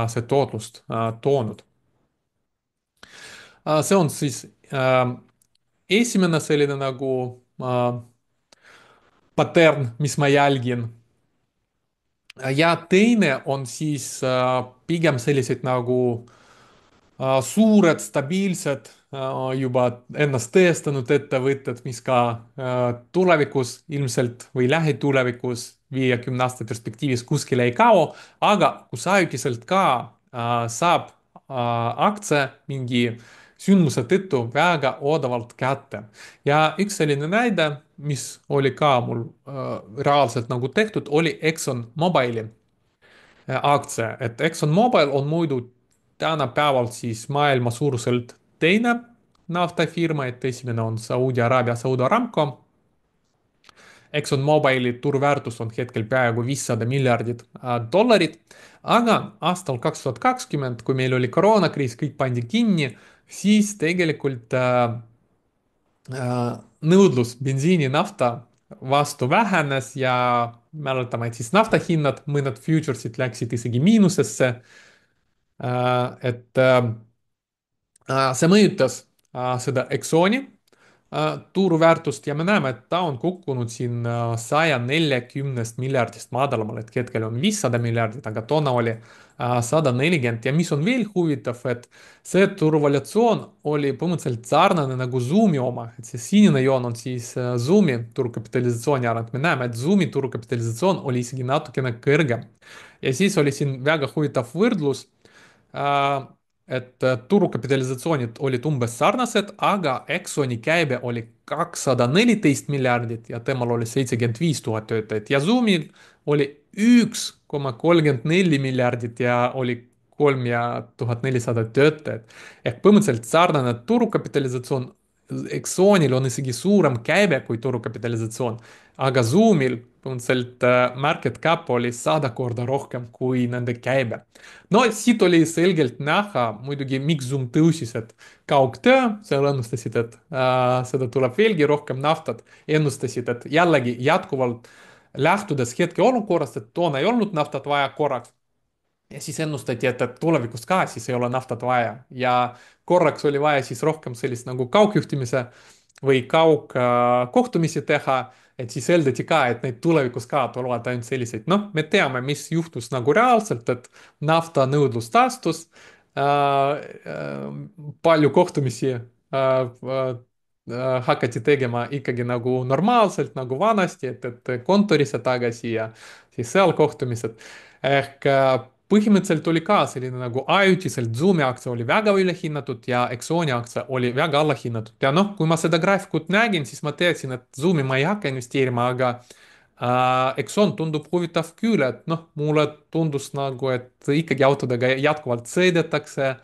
see tootlust toonud. See on siis esimene selline nagu patern, mis ma jälgin. Ja teine on siis pigem sellised nagu suured, stabiilsed, juba ennast tõestanud ettevõtted, mis ka tulevikus ilmselt või lähitulevikus 50 aasta perspektiivis kuskile ei kao, aga kus ajutiselt ka saab aktsia mingi sündmuse tõttu väga odavalt kätte. ja üks selline näide, mis oli ka mul reaalselt nagu tehtud, oli Exxon Mobile'i aktsia, et ExxonMobil on muidu tänapäeval siis maailma suuruselt teine naftafirma, et esimene on Saudi Araabia Saudi Aramco. ExxonMobili turuväärtus on hetkel peaaegu 500 miljardit dollarit, aga aastal 2020, kui meil oli koroonakriis, kõik pandi kinni, siis tegelikult nõudlus bensiini, nafta vastu vähenes ja mäletame, et siis nafta hinnad, mõned futures'id läksid isegi miinusesse. See mõjutas seda Exxoni turuväärtust ja me näeme, et ta on kukkunud siin 140 miljardist madalamale, et hetkel on 500 miljardit, aga toona oli 140 ja mis on veel huvitav, et see turuvaluatsioon oli põhimõtteliselt sarnane nagu Zoomi oma, et see sinine joon on siis Zoomi turukapitalisatsiooni areng, me näeme, et Zoomi turukapitalisatsioon oli isegi natukene kõrgem. ja siis oli siin väga huvitav võrdlus äh, et turukapitalisatsioonid olid umbes sarnased, aga Exxoni käive oli 214 miljardit ja temal oli 75 000 töötajat ja Zoomil oli 1,34 miljardit ja oli 3400 töötajat. ehk põhimõtteliselt sarnane turukapitalisatsioon. Exxonil on isegi suurem käive kui turukapitalisatsioon, aga Zoomil põhimõtteliselt market cap oli 100 korda rohkem kui nende käive. no siit oli selgelt näha muidugi, miks Zoom tõusis, et kaugtöö, seal ennustasid, et seda tuleb veelgi rohkem naftat, ennustasid, et jällegi jätkuvalt lähtudes hetkeolukorrast, et toona ei olnud naftat vaja korraks ja siis ennustati, et tulevikus ka siis ei ole naftat vaja ja korraks oli vaja siis rohkem sellist nagu kaugjuhtimise või kaugkohtumisi teha, et siis eeldati ka, et neid tulevikus ka tulevad ainult selliseid, noh, me teame, mis juhtus nagu reaalselt, et nafta nõudlus taastus palju kohtumisi hakati tegema ikkagi nagu normaalselt, nagu vanasti, et kontorisse tagasi ja siis seal kohtumised. ehk põhimõtteliselt oli ka selline nagu ajutiselt Zoomi aktsia oli väga ülehinnatud ja Exxoni aktsia oli väga allahinnatud. ja noh, kui ma seda graafikut nägin, siis ma teadsin, et Zoomi ma ei hakka investeerima, aga Exxon tundub huvitav küll, et noh, mulle tundus nagu, et ikkagi autodega jätkuvalt sõidetakse.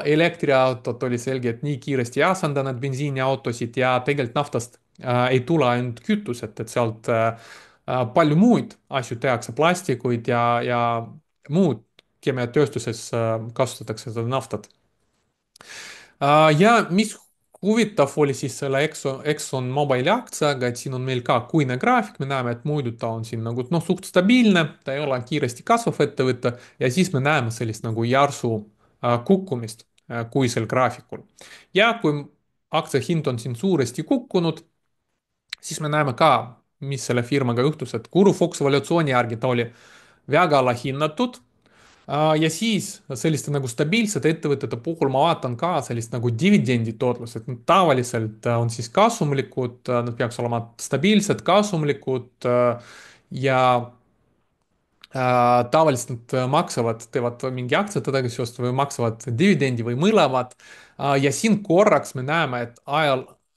Elektriautod oli selge, et nii kiiresti ei asenda nad bensiiniautosid ja tegelikult naftast ei tule ainult kütus, et sealt palju muid asju tehakse, plastikuid ja muud keemiatööstuses kasutatakse seda naftat. Ja mis huvitav oli siis selle Exxon Mobile'i aktsiaga, et siin on meil ka kuine graafik, me näeme, et muidu ta on siin nagu noh, suht stabiilne, ta ei ole kiiresti kasvav ettevõte ja siis me näeme sellist nagu järsu kukkumist kuisel graafikul. ja kui aktsia hind on siin suuresti kukkunud, siis me näeme ka, mis selle firmaga juhtus, et Guru Fox evaluatsiooni järgi ta oli väga alahinnatud. Ja siis selliste nagu stabiilsete ettevõtete puhul ma vaatan ka sellist nagu dividendi tootlust, et nad tavaliselt on siis kasumlikud, nad peaks olema stabiilsed, kasumlikud ja tavaliselt nad maksavad, teevad mingi aktsiate tagasiostu või maksavad dividendi või mõlemad. Ja siin korraks me näeme, et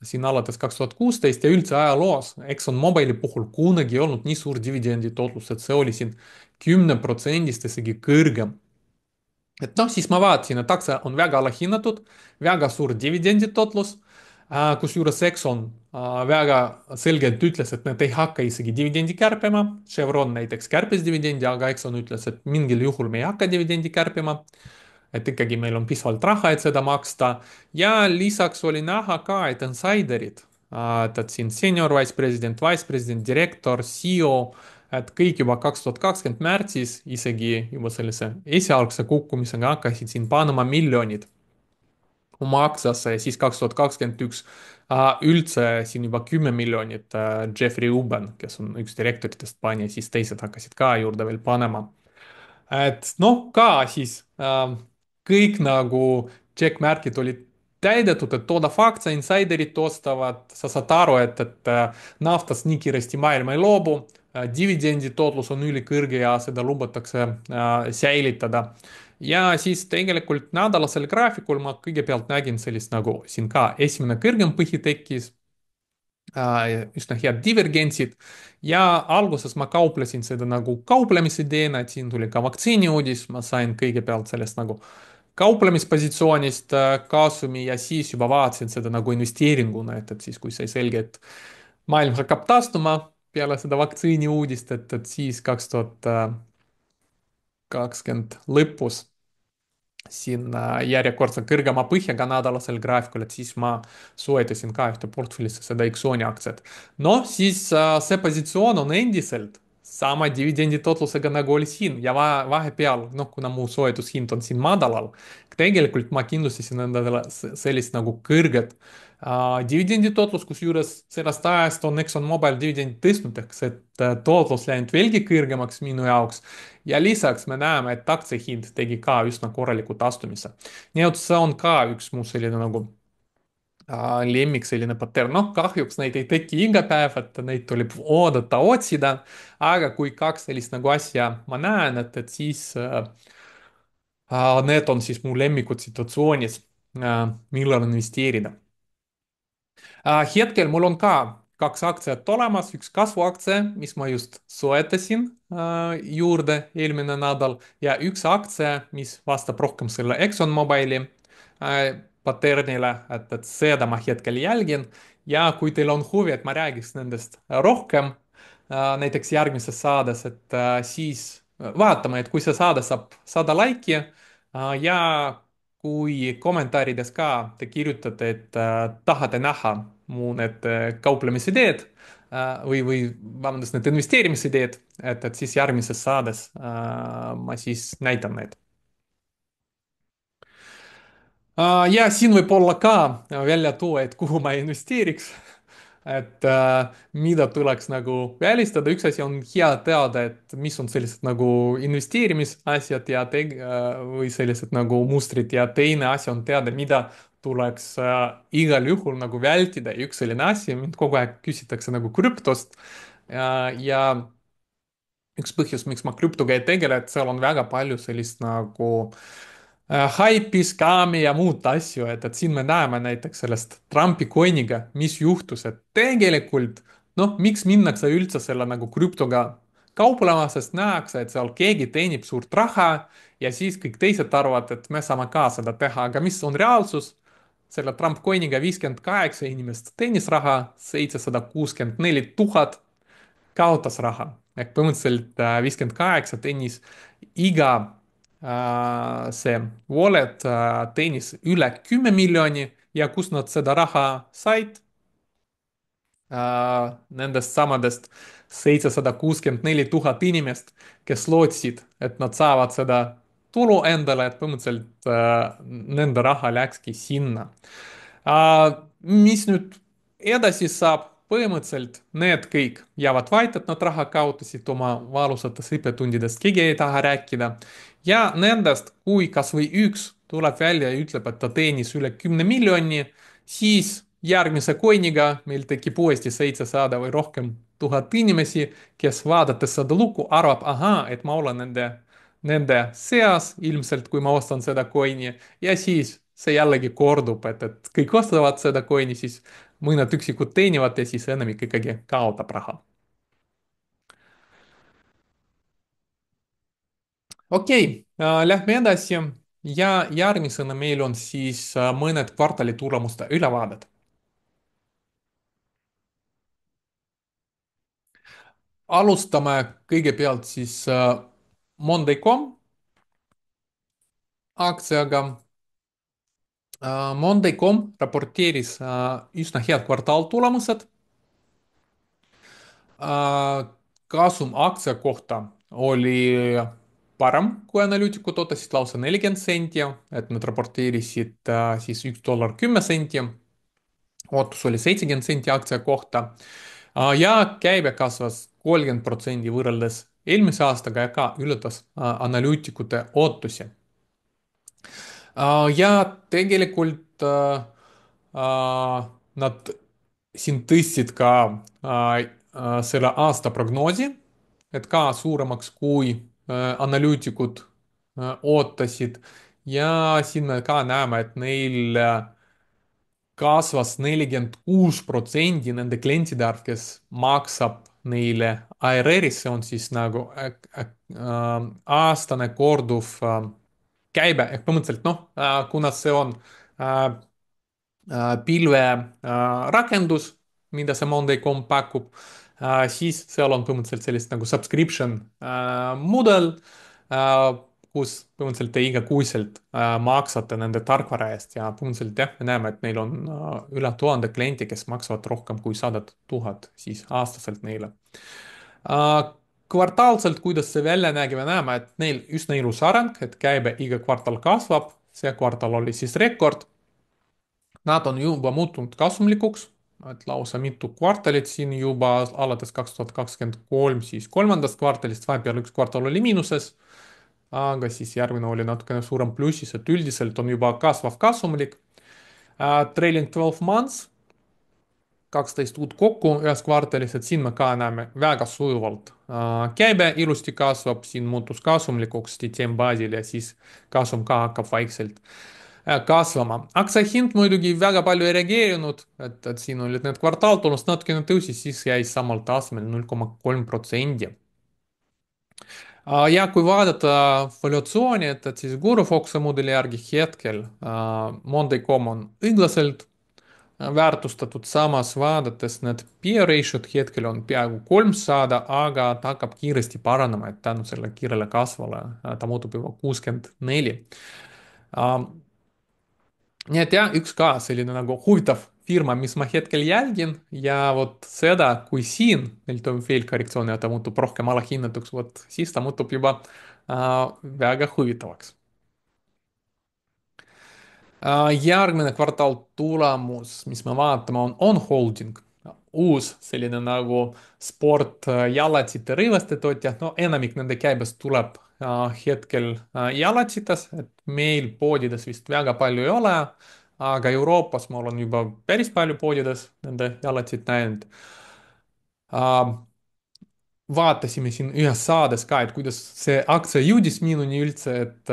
siin alates 2016 ja üldse ajaloos ExxonMobili puhul kunagi ei olnud nii suur dividendi tootlus, et see oli siin 10%-st isegi kõrgem. Et noh, siis ma vaatasin, et aktsia on väga alahinnatud, väga suur dividenditotlus, kusjuures Exxon väga selgelt ütles, et nad ei hakka isegi dividendi kärpima. Chevron näiteks kärpis dividendi, aga Exxon ütles, et mingil juhul me ei hakka dividendi kärpima. Et ikkagi meil on piisavalt raha, et seda maksta. ja lisaks oli näha ka, et insiderid, et siin senior vice president, direktor, CEO, et kõik juba 2020 märtsis isegi juba sellise esialgse kukkumisega hakkasid siin panema miljonid oma aktsiasse ja siis 2021 üldse siin juba 10 miljonit Jeffrey Ubben, kes on üks direktoritest, pani ja siis teised hakkasid ka juurde veel panema. Et noh, ka siis kõik nagu checkmärgid olid täidetud, et toodav aktsia, insiderid ostavad, sa saad aru, et naftast nii kiiresti maailma ei loobu, dividendi tootlus on ülikõrge ja seda lubatakse säilitada. ja siis tegelikult nädalasel graafikul ma kõigepealt nägin sellist nagu siin ka esimene kõrgem põhi tekkis, üsna head divergentsid ja alguses ma kauplesin seda nagu kauplemisidee,, et siin tuli ka vaktsiini uudis, ma sain kõigepealt sellest nagu kauplemispositsioonist kasumi ja siis juba vaatasin seda nagu investeeringuna, et siis kui sai selge, et maailm hakkab taastuma peale seda vaktsiini uudist, et siis 2020 lõpus siin järjekordse kõrgema põhjaga nädalasel graafikul, et siis ma soetasin ka ühte portfellisse seda Exxoni aktsiat. noh, siis see positsioon on endiselt sama dividenditootlusega nagu oli siin ja vahepeal, noh, kuna mu soetushind on siin madalal, tegelikult ma kindlustasin endale sellist nagu kõrget dividenditootlus, kusjuures sellest ajast on ExxonMobil dividendi tõstnud, ehk see tootlus läinud veelgi kõrgemaks minu jaoks ja lisaks me näeme, et aktsiahind tegi ka üsna korraliku taastumise. nii et see on ka üks mu selline nagu lemmik selline pattern, noh kahjuks neid ei teki iga päev, et neid tuleb oodata, otsida, aga kui kaks sellist nagu asja ma näen, et siis need on siis mu lemmikud situatsioonis, millal investeerida. Hetkel mul on ka kaks aktsiat olemas, üks kasvuaktsia, mis ma just soetasin juurde eelmine nädal ja üks aktsia, mis vastab rohkem selle ExxonMobili paternile, et seda ma hetkel jälgin ja kui teil on huvi, et ma räägiks nendest rohkem näiteks järgmises saades, et siis vaatame, et kui see saade saab 100 laiki ja kui kommentaarides ka te kirjutate, et tahate näha mu need kauplemisidee või vabandust, need investeerimisideed, et siis järgmises saades ma siis näitan need. Ja siin võib olla ka välja tuua, et kuhu ma investeeriks. et mida tuleks nagu välistada, üks asi on hea teada, et mis on sellised nagu investeerimisasjad ja või sellised nagu mustrid ja teine asi on teada, mida tuleks igal juhul nagu vältida ja üks selline asi, mind kogu aeg küsitakse nagu krüptost ja üks põhjus, miks ma krüptoga ei tegele, et seal on väga palju sellist nagu haipi, skaami ja muud asju, et siin me näeme näiteks sellest Trumpi coin'iga, mis juhtus, et tegelikult noh, miks minnakse üldse selle nagu krüptoga kauplema, sest nähakse, et seal keegi teenib suurt raha ja siis kõik teised arvavad, et me saame ka seda teha, aga mis on reaalsus? selle Trump coin'iga 58 inimest teenis raha, 764 000 kaotas raha ehk põhimõtteliselt 58 teenis iga see wallet teenis üle 10 miljoni ja kust nad seda raha said. Nendest samadest 764 000 inimest, kes lootsid, et nad saavad seda tulu endale, et põhimõtteliselt nende raha läkski sinna. Mis nüüd edasi saab? Põhimõtteliselt need kõik jäävad vait, et nad raha kaotasid oma valusatest õppetundidest, keegi ei taha rääkida. Ja nendest, kui kas või üks tuleb välja ja ütleb, et ta teenis üle 10 miljoni, siis järgmise coin'iga meil tekib uuesti 700 või rohkem tuhat inimesi, kes vaadates seda lugu arvab, ahaa, et ma olen nende seas ilmselt, kui ma ostan seda coin'i ja siis see jällegi kordub, et kõik ostavad seda coin'i, siis mõned üksikud teenivad ja siis enamik ikkagi kaotab raha. Okei, lähme edasi ja järgmisena meil on siis mõned kvartali tulemuste ülevaadet. Alustame kõigepealt siis Monday.com aktsiaga. Monday.com raporteeris üsna head kvartaaltulemused. Kasum aktsia kohta oli parem, kui analüütikud ootasid, lausa 40 senti, et nad raporteerisid siis $1.10. Ootus oli 70 senti aktsia kohta. Ja käive kasvas 30% võrreldes eelmise aastaga ja ka ületas analüütikute ootusi. Ja tegelikult nad siin tõstsid ka selle aasta prognoosi, et ka suuremaks kui analüütikud ootasid. Ja siin me ka näeme, et neil kasvas 46% nende klientide arv, kes maksab neile ARR-is, see on siis nagu aastane korduv käibe ehk põhimõtteliselt noh, kuna see on äh, pilverakendus, mida see Monday.com pakub, siis seal on põhimõtteliselt sellist nagu subscription mudel, kus põhimõtteliselt te igakuiselt maksate nende tarkvara eest ja põhimõtteliselt jah, me näeme, et neil on üle 1000 klienti, kes maksavad rohkem kui 100 000 siis aastaselt neile. Kvartaalselt, kuidas see välja nägi, me näeme, et neil üsna ilus areng, et käibe iga kvartal kasvab, see kvartal oli siis rekord. Nad on juba muutunud kasumlikuks, et lausa mitu kvartalit siin juba alates 2023, siis kolmandast kvartalist, vahepeal üks kvartal oli miinuses, aga siis järgmine oli natukene suurem plussis, et üldiselt on juba kasvav kasumlik. Trailing 12 months 12 uut kokku ühes kvartalis, et siin me ka näeme väga sujuvalt. Käibe ilusti kasvab, siin muutus kasumlikuks DTM baasil ja siis kasum ka hakkab vaikselt kasvama. Aktsia hind muidugi väga palju ei reageerinud, et siin olid need kvartaaltunnused natukene tõusis, siis jäi samal tasemel 0,3%. Ja kui vaadata valuatsiooni, et siis Guru Foxi mudeli järgi hetkel Monday.com on õiglaselt väärtustatud, samas vaadates need peer ratio'd hetkel on peaaegu 300, aga ta hakkab kiiresti paranema, et tänu sellele kiirele kasvule ta muutub juba 64. Nii et jah, üks ka selline nagu huvitav firma, mis ma hetkel jälgin ja vot seda, kui siin meil toimub veel korrektsioon ja ta muutub rohkem alahinnatuks, vot siis ta muutub juba väga huvitavaks. Järgmine kvartal tulemus, mis me vaatame, on Holding. Uus selline nagu sportjalatsite rõivaste tootja, no enamik nende käibest tuleb hetkel jalatsites, et meil poodides vist väga palju ei ole, aga Euroopas ma olen juba päris palju poodides nende jalatsit näinud. Vaatasime siin ühes saades ka, et kuidas see aktsia jõudis minuni üldse, et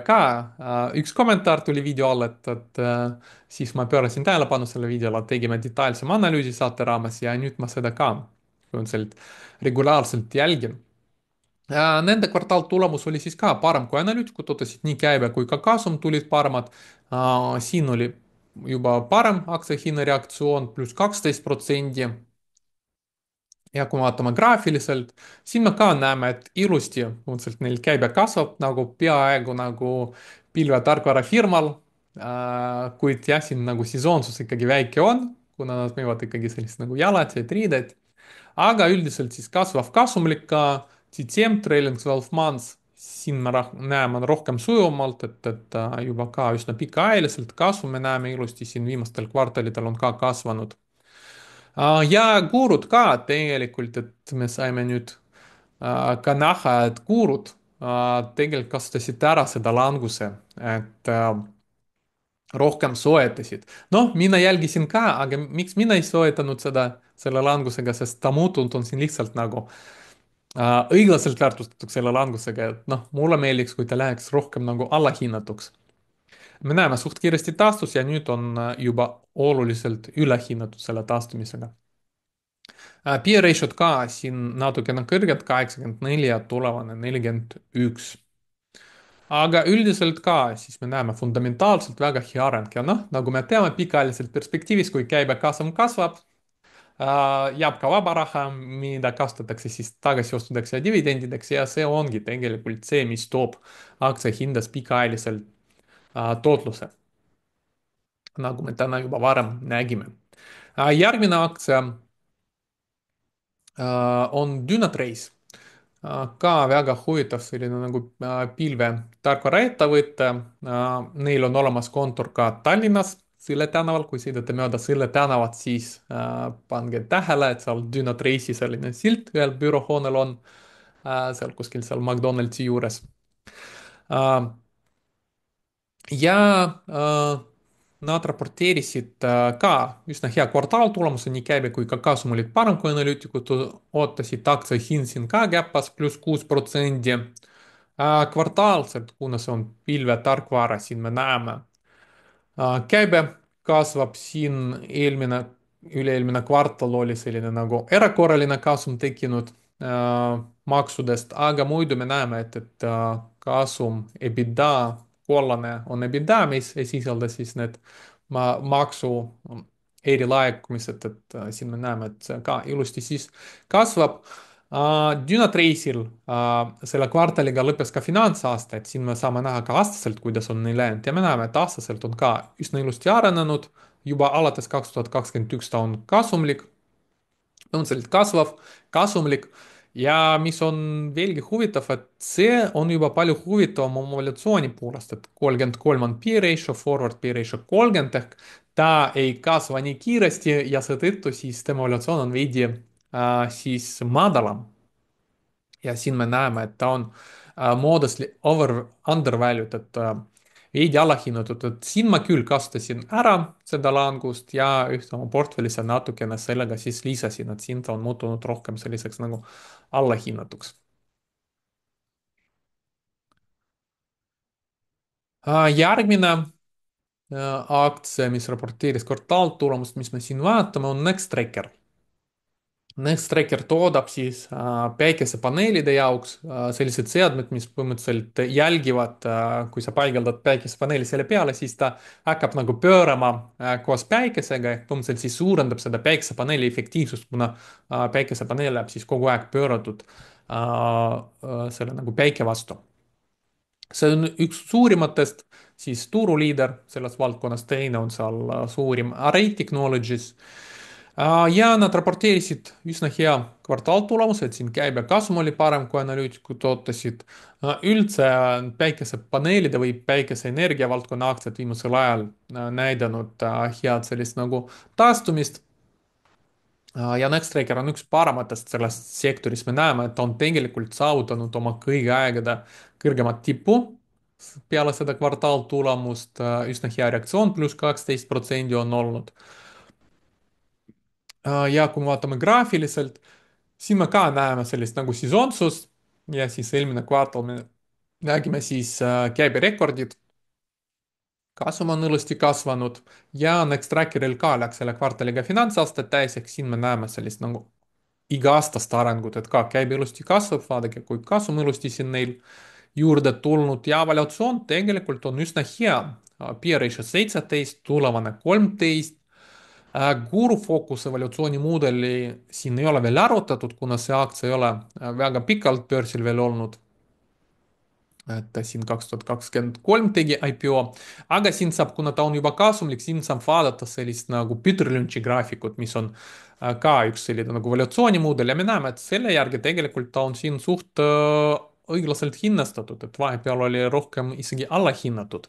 ka üks kommentaar tuli video alla, et siis ma pöörasin tähelepanu sellele videole, tegime detailsema analüüsi saate raames ja nüüd ma seda ka põhimõtteliselt regulaarselt jälgin. Nende kvartaaltulemus oli siis ka parem kui analüütikud ootasid, nii käive kui ka kasum tulid paremad. Siin oli juba parem aktsia hinna reaktsioon +12%. Ja kui me vaatame graafiliselt, siin me ka näeme, et ilusti põhimõtteliselt neil käibe kasvab nagu peaaegu nagu pilvetarkvarafirmal. kuid jah, siin nagu sesoonsus ikkagi väike on, kuna nad müüvad ikkagi sellist nagu jalatseid, riideid. aga üldiselt siis kasvav kasumlik ka, CTM trailing 12 months, siin me näeme rohkem sujuvamalt, et juba ka üsna pikaajaliselt kasvu me näeme ilusti siin viimastel kvartalitel on ka kasvanud. Ja kuurud ka tegelikult, et me saime nüüd ka näha, et kuurud tegelikult kasutasid ära seda languse, et rohkem soetasid. noh, mina jälgisin ka, aga miks mina ei soetanud seda selle langusega, sest ta muutunud on siin lihtsalt nagu õiglaselt väärtustatud selle langusega, et noh, mulle meeldiks, kui ta läheks rohkem nagu allahinnatuks. me näeme suht kiiresti taastus ja nüüd on juba oluliselt ülehinnatud selle taastumisega. P-ratio'd ka siin natukene kõrged, 84 ja tulevane 41. aga üldiselt ka, siis me näeme fundamentaalselt väga hea areng ja noh, nagu me teame, pikaajaliselt perspektiivis, kui käibekasv kasvab, jääb ka vaba raha, mida kasutatakse siis tagasiostudeks ja dividendideks ja see ongi tegelikult see, mis toob aktsia hindas pikaajaliselt tootluse, nagu me täna juba varem nägime. järgmine aktsia on Dynatrace. ka väga huvitav selline nagu pilve tarkvaraettevõte. Neil on olemas kontor ka Tallinnas Sille tänaval, kui sõidate mööda Sille tänavat, siis pange tähele, et seal Dynatrace'i selline silt ühel büroohoonel on, seal kuskil seal McDonaldsi juures. ja nad raporteerisid ka üsna hea kvartaaltulemuse, nii käibe kui ka kasum olid parem, kui analüütikud ootasid, aktsia hind siin ka käpas +6%. Kvartaalselt, kuna see on pilvetarkvara, siin me näeme käibe kasvab siin üle-eelmine kvartal oli selline nagu erakorraline kasum tekkinud maksudest, aga muidu me näeme, et kasum, EBITDA, kollane on EBITDA, mis ei sisalda siis need maksu erilaekumised, et siin me näeme, et see ka ilusti siis kasvab. Dynatrace'il selle kvartaliga lõppes ka finantsaasta, et siin me saame näha ka aastaselt, kuidas on neil läinud ja me näeme, et aastaselt on ka üsna ilusti arenenud, juba alates 2021 ta on kasumlik, õudselt kasvav, kasumlik ja mis on veelgi huvitav, et see on juba palju huvitavam evolutsiooni poolest, et 33 on P-ratio, forward P-ratio 30 ehk ta ei kasva nii kiiresti ja seetõttu siis tema evolutsioon on veidi siis madalam ja siin me näeme, et ta on undervalued, et veidi allahinnatud, et siin ma küll kasutasin ära seda langust ja ühte oma portfellisse natukene sellega siis lisasin, et siin ta on muutunud rohkem selliseks nagu allahinnatuks. järgmine aktsia, mis raporteeris kvartaaltulemust, mis me siin vaatame, on Nextracker. Nextracker toodab siis päikesepaneelide jaoks sellised seadmed, mis põhimõtteliselt jälgivad, kui sa paigaldad päikesepaneeli selle peale, siis ta hakkab nagu pöörama koos päikesega ehk põhimõtteliselt siis suurendab seda päikesepaneeli efektiivsust, kuna päikesepaneel läheb siis kogu aeg pööratud selle nagu päike vastu. see on üks suurimatest siis turuliider selles valdkonnas, teine on seal suurim Array Technologies. ja nad raporteerisid üsna hea kvartaaltulemuse, et siin käibekasum oli parem, kui analüütikud ootasid. üldse päikesepaneelide või päikeseenergia valdkonna aktsiad viimasel ajal näidanud head sellist nagu taastumist. ja Nextracker on üks parematest sellest sektorist, me näeme, et ta on tegelikult saavutanud oma kõigi aegade kõrgemat tippu peale seda kvartaaltulemust, üsna hea reaktsioon, +12% on olnud. ja kui me vaatame graafiliselt, siin me ka näeme sellist nagu sesoonsust ja siis eelmine kvartal me nägime siis käiberekordid, kasum on ilusti kasvanud ja Nextrackeril ka läks selle kvartaliga finantsaasta täis, ehk siin me näeme sellist nagu iga-aastast arengut, et ka käibe ilusti kasvab, vaadake, kui kasum ilusti siin neil juurde tulnud ja evolutsioon tegelikult on üsna hea. P-ratio 17, tulevane 13. Guru Focus evolutsioonimudeli siin ei ole veel arutatud, kuna see aktsia ei ole väga pikalt börsil veel olnud. et ta siin 2023 tegi IPO, aga siin saab, kuna ta on juba kasumlik, siin saab vaadata sellist nagu Peter Lynch'i graafikut, mis on ka üks selline nagu evolutsioonimudel ja me näeme, et selle järgi tegelikult ta on siin suht õiglaselt hinnastatud, et vahepeal oli rohkem isegi allahinnatud.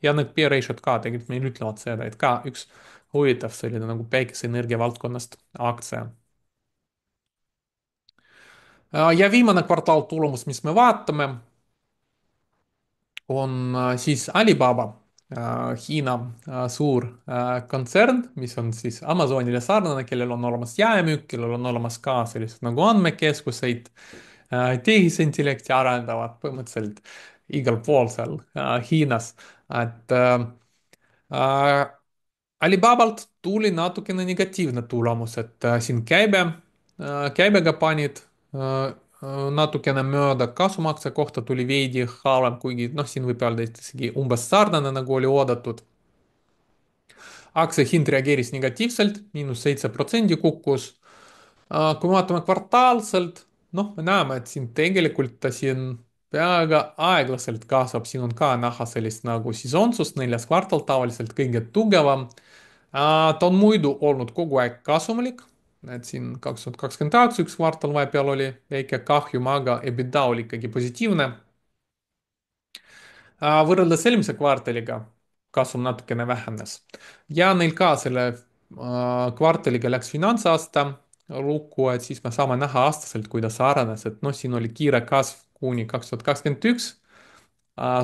ja need P-ratio'd ka tegelikult meil ütlevad seda, et ka üks huvitav selline nagu päikeseenergia valdkonnast aktsia. Ja viimane kvartaal tulemus, mis me vaatame on siis Alibaba, Hiina suur kontsern, mis on siis Amazonile sarnane, kellel on olemas jaemüük, kellel on olemas ka sellised nagu andmekeskuseid, tehisintellekti arendavad põhimõtteliselt igal pool seal Hiinas. et äh, Alibabalt tuli natukene negatiivne tulemus, et siin käibega panid natukene mööda, kasumakse kohta tuli veidi halvem, kuigi noh, siin võib öelda, et isegi umbes sarnane, nagu oli oodatud. aktsia hind reageeris negatiivselt, –7% kukkus. kui me vaatame kvartaalselt, noh, me näeme, et siin tegelikult ta siin peaaegu aeglaselt kasvab, siin on ka näha sellist nagu sesoonsust, neljas kvartal tavaliselt kõige tugevam. ta on muidu olnud kogu aeg kasumlik, et siin 2022 üks kvartal vahepeal oli väike kahjum, aga EBITDA oli ikkagi positiivne. võrreldes eelmise kvartaliga kasum natukene vähenes ja neil ka selle kvartaliga läks finantsaasta lukku, et siis me saame näha aastaselt, kuidas arenes, et noh, siin oli kiire kasv kuni 2021.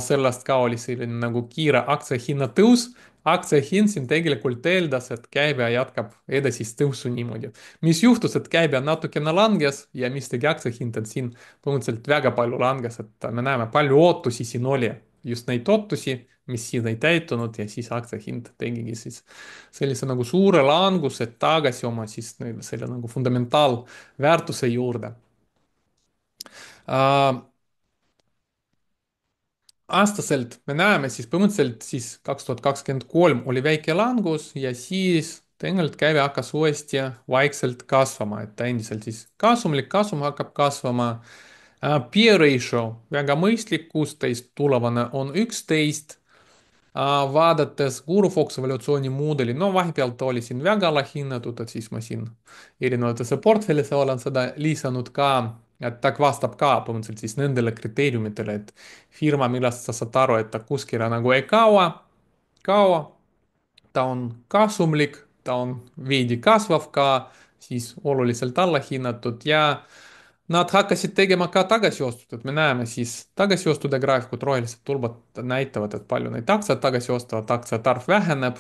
sellest ka oli selline nagu kiire aktsiahinna tõus. aktsiahind siin tegelikult eeldas, et käibe jätkab edasist tõusu niimoodi. mis juhtus, et käibe natukene langes ja mis tegi aktsiahind, et siin põhimõtteliselt väga palju langes, et me näeme, palju ootusi siin oli, just neid ootusi, mis siin ei täitunud ja siis aktsiahind tegigi siis sellise nagu suure languse tagasi oma siis selle nagu fundamentaalväärtuse juurde. Aastaselt me näeme siis põhimõtteliselt siis 2023 oli väike langus ja siis tegelikult käive hakkas uuesti vaikselt kasvama, et ta endiselt siis kasumlik, kasum hakkab kasvama. Peer ratio väga mõistlik, 16, tulevane on 11. vaadates Gurufox evolutsioonimudeli, no vahepeal ta oli siin väga alahinnatud, et siis ma siin erinevatesse portfellisse olen seda lisanud ka, et ta vastab ka põhimõtteliselt siis nendele kriteeriumitele, et firma, millest sa saad aru, et ta kuskile nagu ei kaua, ta on kasumlik, ta on veidi kasvav ka, siis oluliselt allahinnatud ja nad hakkasid tegema ka tagasiostud, et me näeme siis tagasiostude graafikud, rohelised tulbad näitavad, et palju neid aktsiaid tagasi ostavad, aktsiate arv väheneb,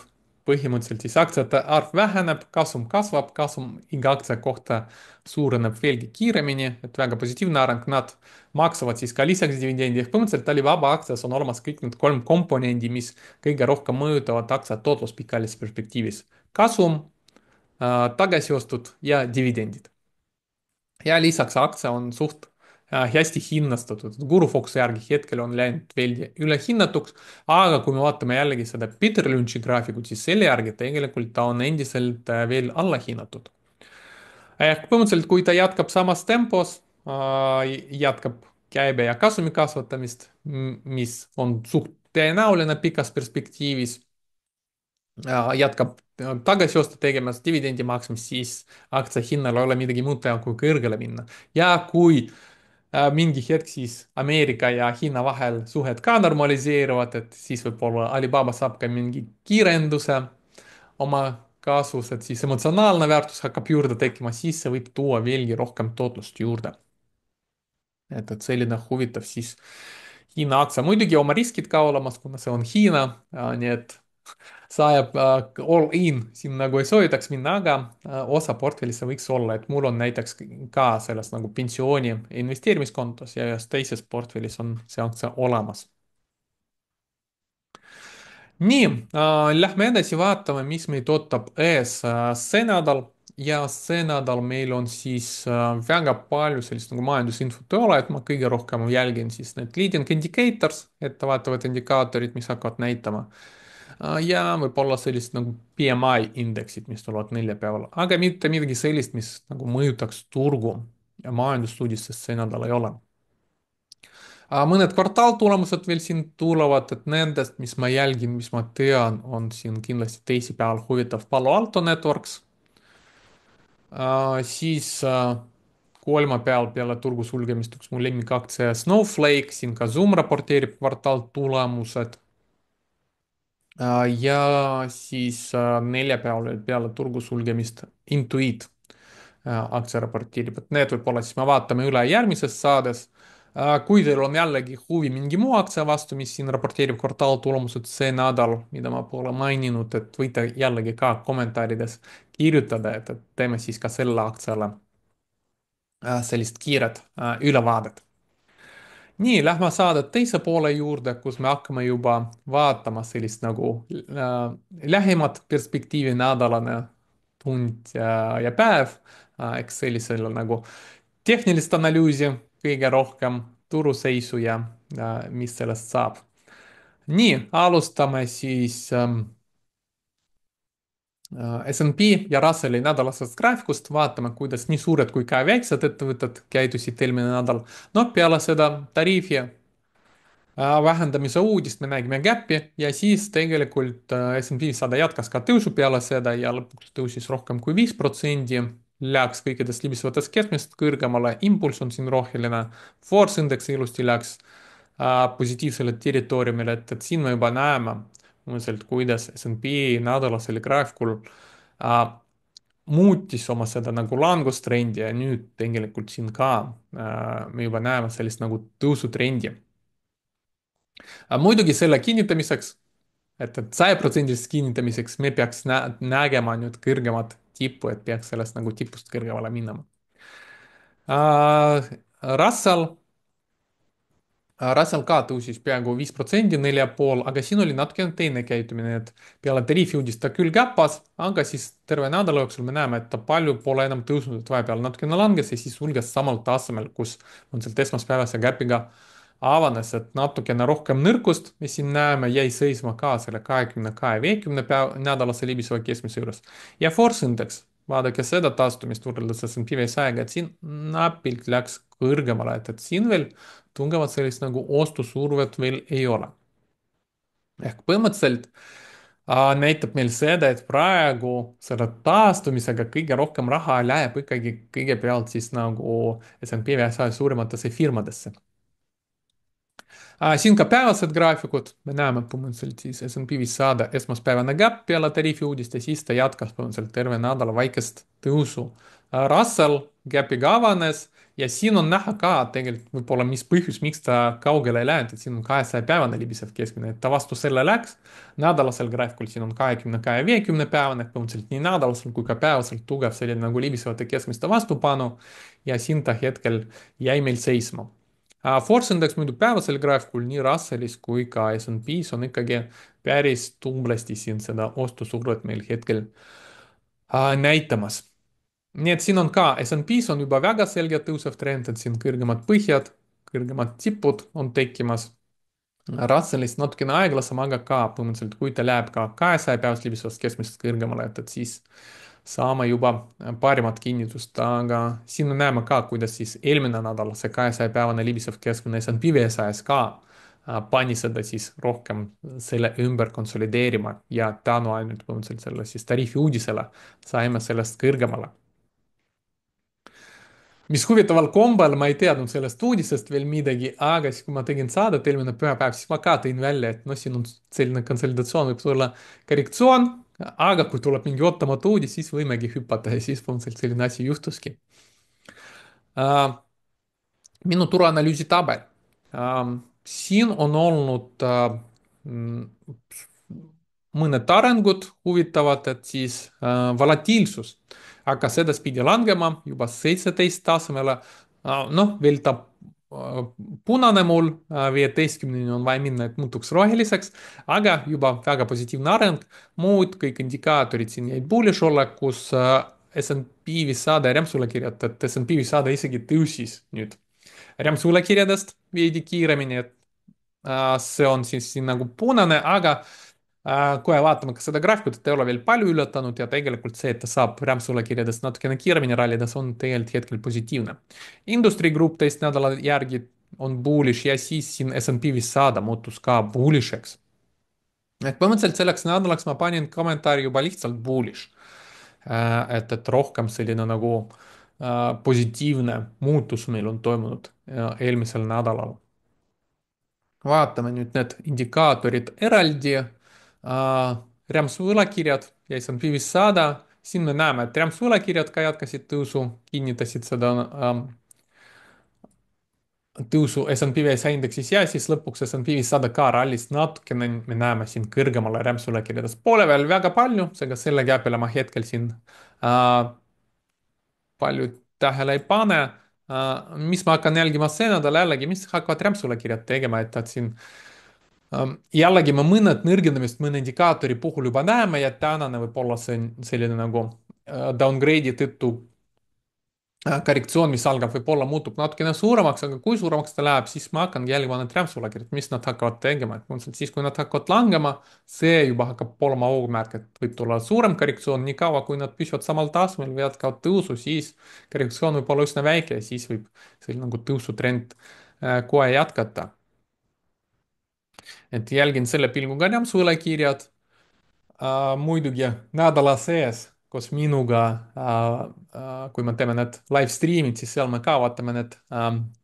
põhimõtteliselt siis aktsiate arv väheneb, kasum kasvab, kasum iga aktsia kohta suureneb veelgi kiiremini, et väga positiivne areng, nad maksavad siis ka lisaks dividendi, ehk põhimõtteliselt Alibaba aktsias on olemas kõik need kolm komponendi, mis kõige rohkem mõjutavad aktsia tootlust pikaajalises perspektiivis. kasum, tagasiostud ja dividendid ja lisaks aktsia on suht hästi hinnastatud. Gurufoksi järgi hetkel on läinud veelgi ülehinnatuks, aga kui me vaatame jällegi seda Peter Lynch'i graafikut, siis selle järgi tegelikult ta on endiselt veel allahinnatud. ehk põhimõtteliselt, kui ta jätkab samas tempos, jätkab käibe ja kasumi kasvatamist, mis on suht tõenäoline pikas perspektiivis, jätkab tagasiostu tegemas, dividendi maksmist, siis aktsia hinnal ei ole midagi muud teha, kui kõrgele minna. ja kui mingi hetk siis Ameerika ja Hiina vahel suhed ka normaliseeruvad, et siis võib-olla Alibaba saab ka mingi kiirenduse oma kasus, et siis emotsionaalne väärtus hakkab juurde tekkima, siis see võib tuua veelgi rohkem tootlust juurde. et selline huvitav siis Hiina aktsia, muidugi oma riskid ka olemas, kuna see on Hiina, nii et sajab all in siin nagu ei soovitaks minna, aga osa portfellist see võiks olla, et mul on näiteks ka selles nagu pensiooni investeerimiskontos ja ühes teises portfellis on see aktsia olemas. nii lähme edasi, vaatame, mis meid ootab ees see nädal ja see nädal meil on siis väga palju sellist nagu majandusinfot ei ole, et ma kõige rohkem jälgin siis need leading indicators, ettevaatavad indikaatorid, mis hakkavad näitama ja võib-olla sellist nagu PMI indeksit, mis tulevad neljapäeval, aga mitte midagi sellist, mis nagu mõjutaks turgu ja majandusuudistest see nädal ei ole. Mõned kvartaaltulemused veel siin tulevad, et nendest, mis ma jälgin, mis ma tean, on siin kindlasti teisipäeval huvitav Palo Alto Networks. Siis kolmapäeval peale turgu sulgemist üks mu lemmikaktsia Snowflake, siin ka Zoom raporteerib kvartaaltulemused. Ja siis neljapäeval veel peale turgu sulgemist Intuit aktsia raporteerib, et need võib-olla siis me vaatame üle järgmises saades. Kui teil on jällegi huvi mingi muu aktsia vastu, mis siin raporteerib kvartaaltulemused see nädal, mida ma pole maininud, et võite jällegi ka kommentaarides kirjutada, et teeme siis ka selle aktsiale sellist kiiret ülevaadet. Nii, lähme saade teise poole juurde, kus me hakkame juba vaatama sellist nagu lähemat perspektiivi, nädalane tund ja päev, eks sellisel nagu tehnilist analüüsi kõige rohkem, turuseisu ja mis sellest saab. nii, alustame siis S&P ja Russelli nädalasest graafikust, vaatame, kuidas nii suured kui ka väiksed ettevõtted käitusid eelmine nädal. noh, peale seda tariifi vähendamise uudist me nägime gap'i ja siis tegelikult S&P 500 jätkas ka tõusu peale seda ja lõpuks tõusis rohkem kui 5%, läks kõikidest libisevatest keskmist kõrgemale, impulss on siin roheline, Force Index ilusti läks positiivsele territooriumile, et siin me juba näeme, kuidas S&P nädalasel graafikul äh, muutis oma seda nagu langustrendi ja nüüd tegelikult siin ka me juba näeme sellist nagu tõusutrendi. Aga muidugi selle kinnitamiseks, et 100%-liseks kinnitamiseks me peaks nägema nüüd kõrgemat tippu, et peaks sellest nagu tipust kõrgemale minema. Russell Russell ka tõusis peaaegu 5%, 4,5%, aga siin oli natukene teine käitumine, et peale tariifiuudist ta küll käpas, aga siis terve nädala jooksul me näeme, et ta palju pole enam tõusnud, et vahepeal natukene langes ja siis sulges samal tasemel, kus on sealt esmaspäevase käpiga avanes, et natukene rohkem nõrkust me siin näeme, jäi seisma ka selle 22 ja 50 nädalase libiseva keskmise juures. ja Force Index, vaadake seda taastumist võrreldes S&P 500-ga, et siin napilt läks kõrgemale, et siin veel tungevat sellist nagu ostusurvet veel ei ole. ehk põhimõtteliselt näitab meil seda, et praegu selle taastumisega kõige rohkem raha läheb ikkagi kõigepealt siis nagu S&P 500 suurimatesse firmadesse. Siin ka päevased graafikud, me näeme põhimõtteliselt siis S&P 500 esmaspäevane gap peale tariifiuudist ja siis ta jätkas põhimõtteliselt terve nädala väikest tõusu. Russell gapiga avanes ja siin on näha ka tegelikult võib-olla, mis põhjus, miks ta kaugele ei läinud, et siin on 200-päevane libisev keskmine, et ta vastu selle läks. nädalasel graafikul siin on 22 ja 50 päevane, põhimõtteliselt nii nädalasel kui ka päevaselt tugev selline nagu libisevate keskmiste vastupanu ja siin ta hetkel jäi meil seisma. Force Index muidu päevasel graafikul nii Russellis kui ka S&P-s on ikkagi päris tublisti siin seda ostusurvet meil hetkel näitamas. nii et siin on ka S&P-s on juba väga selge tõusev trend, et siin kõrgemad põhjad, kõrgemad tipud on tekkimas. Russellis natukene aeglasem, aga ka põhimõtteliselt, kui ta läheb ka 200 päevast libisevast keskmisest kõrgemale, et siis saame juba parimat kinnitust, aga siin me näeme ka, kuidas siis eelmine nädal see 200-päevane libisev keskmine S&P 500-s ka pani seda siis rohkem selle ümber konsolideerima ja tänu ainult põhimõtteliselt selle siis tariifi uudisele saime sellest kõrgemale. mis huvitaval kombel ma ei teadnud sellest uudisest veel midagi, aga siis, kui ma tegin saadet eelmine pühapäev, siis ma ka tõin välja, et noh, siin on selline konsolidatsioon, võib tulla korrektsioon, aga kui tuleb mingi ootamatu uudis, siis võimegi hüpata ja siis põhimõtteliselt selline asi juhtuski. minu turuanalüüsi tabel. siin on olnud mõned arengud huvitavad, et siis volatiilsus hakkas edaspidi langema juba 17 tasemele. noh, veel ta punane mul, 15-ni on vaja minna, et muutuks roheliseks, aga juba väga positiivne areng. muud kõik indikaatorid siin jäid bullish olla, kus S&P 500 rämpsulekirjad, et S&P 500 isegi tõusis nüüd rämpsulekirjadest veidi kiiremini, et see on siis siin nagu punane, aga kohe vaatame, kas seda graafikut ei ole veel palju ületanud ja tegelikult see, et ta saab rämpsulekirjadest natukene kiiremini rallida, see on tegelikult hetkel positiivne. Industry Group teist nädala järgi on bullish ja siis siin S&P 500 muutus ka bullish'eks. et põhimõtteliselt selleks nädalaks ma panin kommentaari juba lihtsalt bullish. et rohkem selline nagu positiivne muutus meil on toimunud eelmisel nädalal. vaatame nüüd need indikaatorid eraldi. rämpsvõlakirjad ja S&P 500, siin me näeme, et rämpsvõlakirjad ka jätkasid tõusu, kinnitasid seda tõusu S&P 500 indeksis ja siis lõpuks S&P 500 ka rallis natukene, me näeme siin kõrgemale rämpsvõlakirjadest. Pole veel väga palju, seega selle käe peale ma hetkel siin palju tähele ei pane. mis ma hakkan jälgima see nädal jällegi, mis hakkavad rämpsvõlakirjad tegema, et siin jällegi me mõned nõrgendamist mõne indikaatori puhul juba näeme ja tänane võib-olla see on selline nagu downgrade'i tõttu korrektsioon, mis algab, võib-olla muutub natukene suuremaks, aga kui suuremaks ta läheb, siis ma hakkangi jälgima need rämpsvõlakirjad, mis nad hakkavad tegema, et põhimõtteliselt siis, kui nad hakkavad langema, see juba hakkab olema oomärk, et võib tulla suurem korrektsioon, niikaua kui nad püsivad samal tasemel või jätkavad tõusu, siis korrektsioon võib olla üsna väike ja siis võib selline nagu tõusutrend kohe jätkata. et jälgin selle pilguga rämpsvõlakirjad. muidugi nädala sees koos minuga, kui me teeme need live stream'id, siis seal me ka vaatame need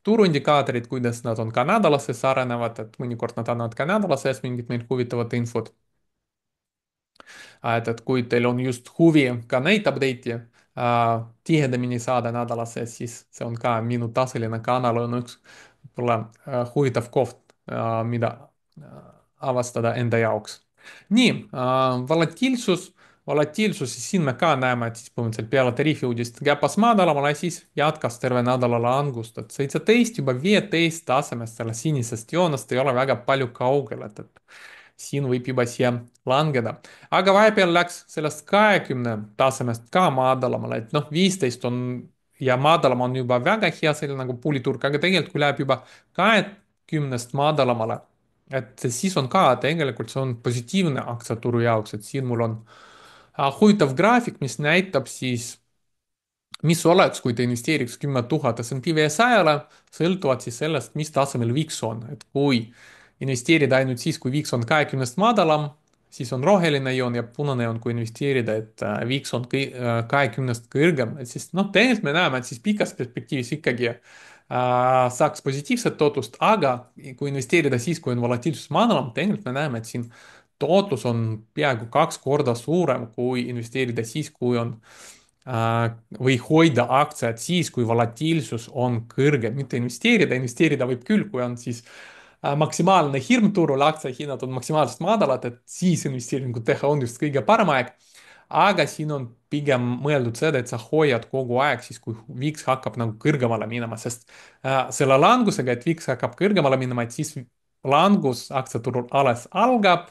turuindikaatorid, kuidas nad on ka nädala sees arenevad, et mõnikord nad annavad ka nädala sees mingit meil huvitavat infot. et kui teil on just huvi ka neid update'i tihedamini saada nädala sees, siis see on ka minu tasuline kanal, on üks võib-olla huvitav koht, mida avastada enda jaoks. nii, volatiilsus, siin me ka näeme, et siis põhimõtteliselt peale tariifiuudist käpas madalamale ja siis jätkas terve nädala langust, et 17 juba 15 tasemest sellest sinisest joonest ei ole väga palju kaugel, et siin võib juba siia langeda. aga vahepeal läks sellest 20 tasemest ka madalamale, et noh, 15 on ja madalam on juba väga hea selline nagu puliturg, aga tegelikult kui läheb juba 20-st madalamale, et siis on ka tegelikult see on positiivne aktsiaturu jaoks, et siin mul on huvitav graafik, mis näitab siis, mis oleks, kui ta investeeriks 10 000 S&P 500-le, sõltuvalt siis sellest, mis tasemel VIX on, et kui investeerida ainult siis, kui VIX on 20-st madalam, siis on roheline joon ja punane joon, kui investeerida, et VIX on 20-st kõrgem, et siis noh, tegelikult me näeme, et siis pikas perspektiivis ikkagi saaks positiivset tootlust, aga kui investeerida siis, kui on volatiilsus madalam, tegelikult me näeme, et siin tootlus on peaaegu 2 korda suurem, kui investeerida siis, kui on või hoida aktsiat siis, kui volatiilsus on kõrge, mitte investeerida, investeerida võib küll, kui on siis maksimaalne hirm turul, aktsiahinnad on maksimaalselt madalad, et siis investeeringut teha on just kõige parem aeg. aga siin on pigem mõeldud seda, et sa hoiad kogu aeg siis, kui VIX hakkab nagu kõrgemale minema, sest selle langusega, et VIX hakkab kõrgemale minema, et siis langus aktsiaturul alles algab,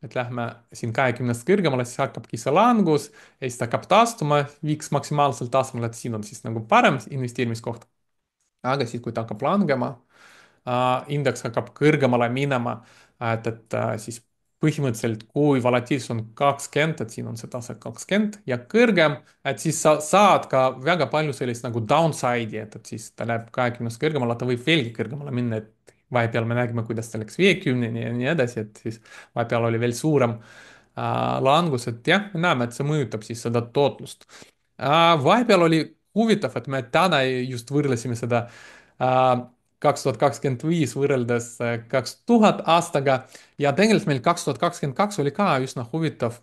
et lähme siin 20-st kõrgemale, siis hakkabki see langus ja siis ta hakkab taastuma, viiks maksimaalselt tasemele, et siin on siis nagu parem investeerimiskoht. aga siis, kui ta hakkab langema, indeks hakkab kõrgemale minema, et siis põhimõtteliselt, kui volatiilsus on 20, et siin on see tase 20 ja kõrgem, et siis sa saad ka väga palju sellist nagu downside'i, et siis ta läheb 20-st kõrgemale, ta võib veelgi kõrgemale minna, et vahepeal me nägime, kuidas ta läks 50-ni ja nii edasi, et siis vahepeal oli veel suurem langus, et jah, me näeme, et see mõjutab siis seda tootlust. vahepeal oli huvitav, et me täna just võrdlesime seda 2025 võrreldes 2000 aastaga ja tegelikult meil 2022 oli ka üsna huvitav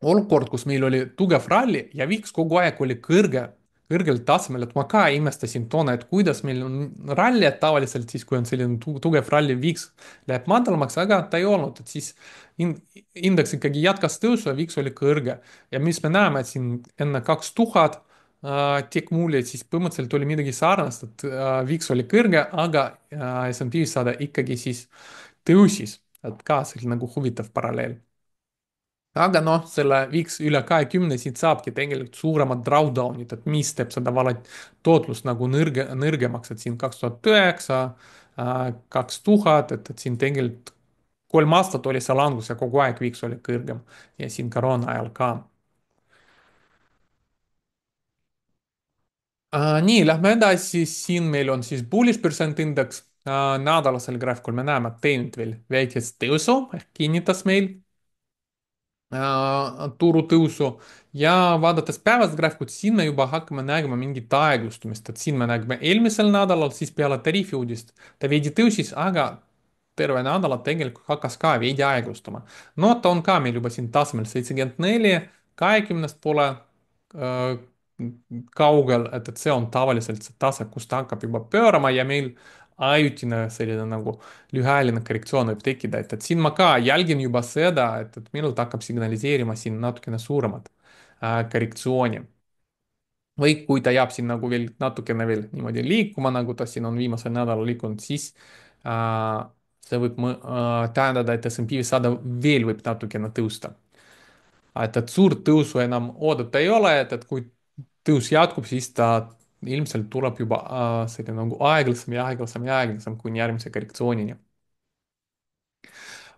olukord, kus meil oli tugev ralli ja VIX kogu aeg oli kõrgel tasemel, et ma ka imestasin toona, et kuidas meil on ralli, et tavaliselt siis, kui on selline tugev ralli, VIX läheb madalamaks, aga ta ei olnud, et siis indeks ikkagi jätkas tõusu ja VIX oli kõrge. ja mis me näeme, et siin enne 2000 tegi mulje, et siis põhimõtteliselt oli midagi sarnast, et VIX oli kõrge, aga S&P 500 ikkagi siis tõusis, et ka selline nagu huvitav paralleel. aga noh, selle VIX üle 20 siit saabki tegelikult suuremad drawdown'id, et mis teeb seda tootlust nagu nõrgemaks, et siin 2009, 2000, et siin tegelikult 3 aastat oli see langus ja kogu aeg VIX oli kõrgem ja siin koroona ajal ka. Nii, lähme edasi, siin meil on siis bullish percent indeks. Nädalasel graafikul me näeme, et teinud veel väikest tõusu ehk kinnitas meil turutõusu ja vaadates päevast graafikut, siin me juba hakkame nägema mingit aeglustumist, et siin me nägime eelmisel nädalal, siis peale tariifi uudist ta veidi tõusis, aga terve nädala tegelikult hakkas ka veidi aeglustuma. no ta on ka meil juba siin tasemel 74, 20 pole äh, kaugel, et see on tavaliselt see tase, kus ta hakkab juba pöörama ja meil ajutine selline nagu lühiajaline korrektsioon võib tekkida, et siin ma ka jälgin juba seda, et millal ta hakkab signaliseerima siin natukene suuremat korrektsiooni. või kui ta jääb siin nagu veel natukene veel niimoodi liikuma, nagu ta siin on viimasel nädalal liikunud, siis äh, see võib tähendada, et S&P 500 veel võib natukene tõusta. et suurt tõusu enam oodata ei ole, et kui tõus jätkub, siis ta ilmselt tuleb juba selline nagu aeglasem ja aeglasem ja aeglasem kuni järgmise korrektsioonini.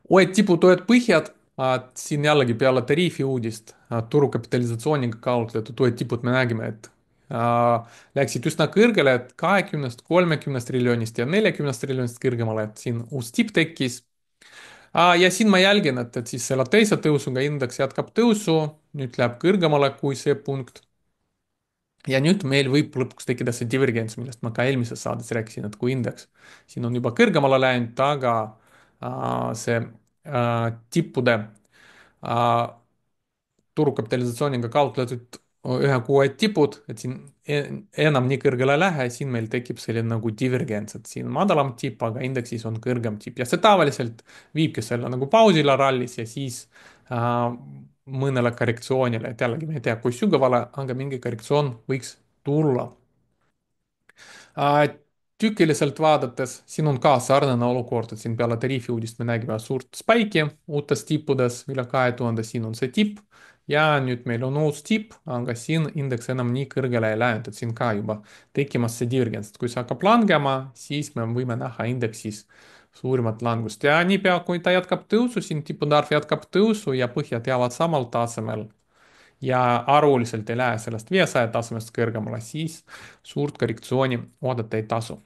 uued tiputujad põhjad, siin jällegi peale tariifi uudist, turukapitalisatsiooniga kaalutletud uued tipud me nägime, et läksid üsna kõrgele, et 20, 30 triljonist ja 40 triljonist kõrgemale, et siin uus tipp tekkis. Ja siin ma jälgin, et siis selle teise tõusuga indeks jätkab tõusu, nüüd läheb kõrgemale kui see punkt. ja nüüd meil võib lõpuks tekkida see divergents, millest ma ka eelmises saates rääkisin, et kui indeks siin on juba kõrgemale läinud, aga see tippude äh, turukapitalisatsiooniga kaotletud ühe kuu tipud, et siin enam nii kõrgele ei lähe, siin meil tekib selline nagu divergents, et siin madalam tipp, aga indeksis on kõrgem tipp ja see tavaliselt viibki selle nagu pausile rallis ja siis äh, mõnele korrektsioonile, et jällegi me ei tea, kui sügavale, aga mingi korrektsioon võiks tulla. Tükiliselt vaadates, siin on ka sarnane olukord, et siin peale tariifi uudist me nägime suurt spaiki uutes tippudes üle 2000, siin on see tipp ja nüüd meil on uus tipp, aga siin indeks enam nii kõrgele ei läinud, et siin ka juba tekkimas see divergents, et kui see hakkab langema, siis me võime näha indeksis suurimat langust ja niipea, kui ta jätkab tõusu, siin tippude arv jätkab tõusu ja põhjad jäävad samal tasemel ja arvuliselt ei lähe sellest 500 tasemest kõrgemale, siis suurt korrektsiooni oodata ei tasu.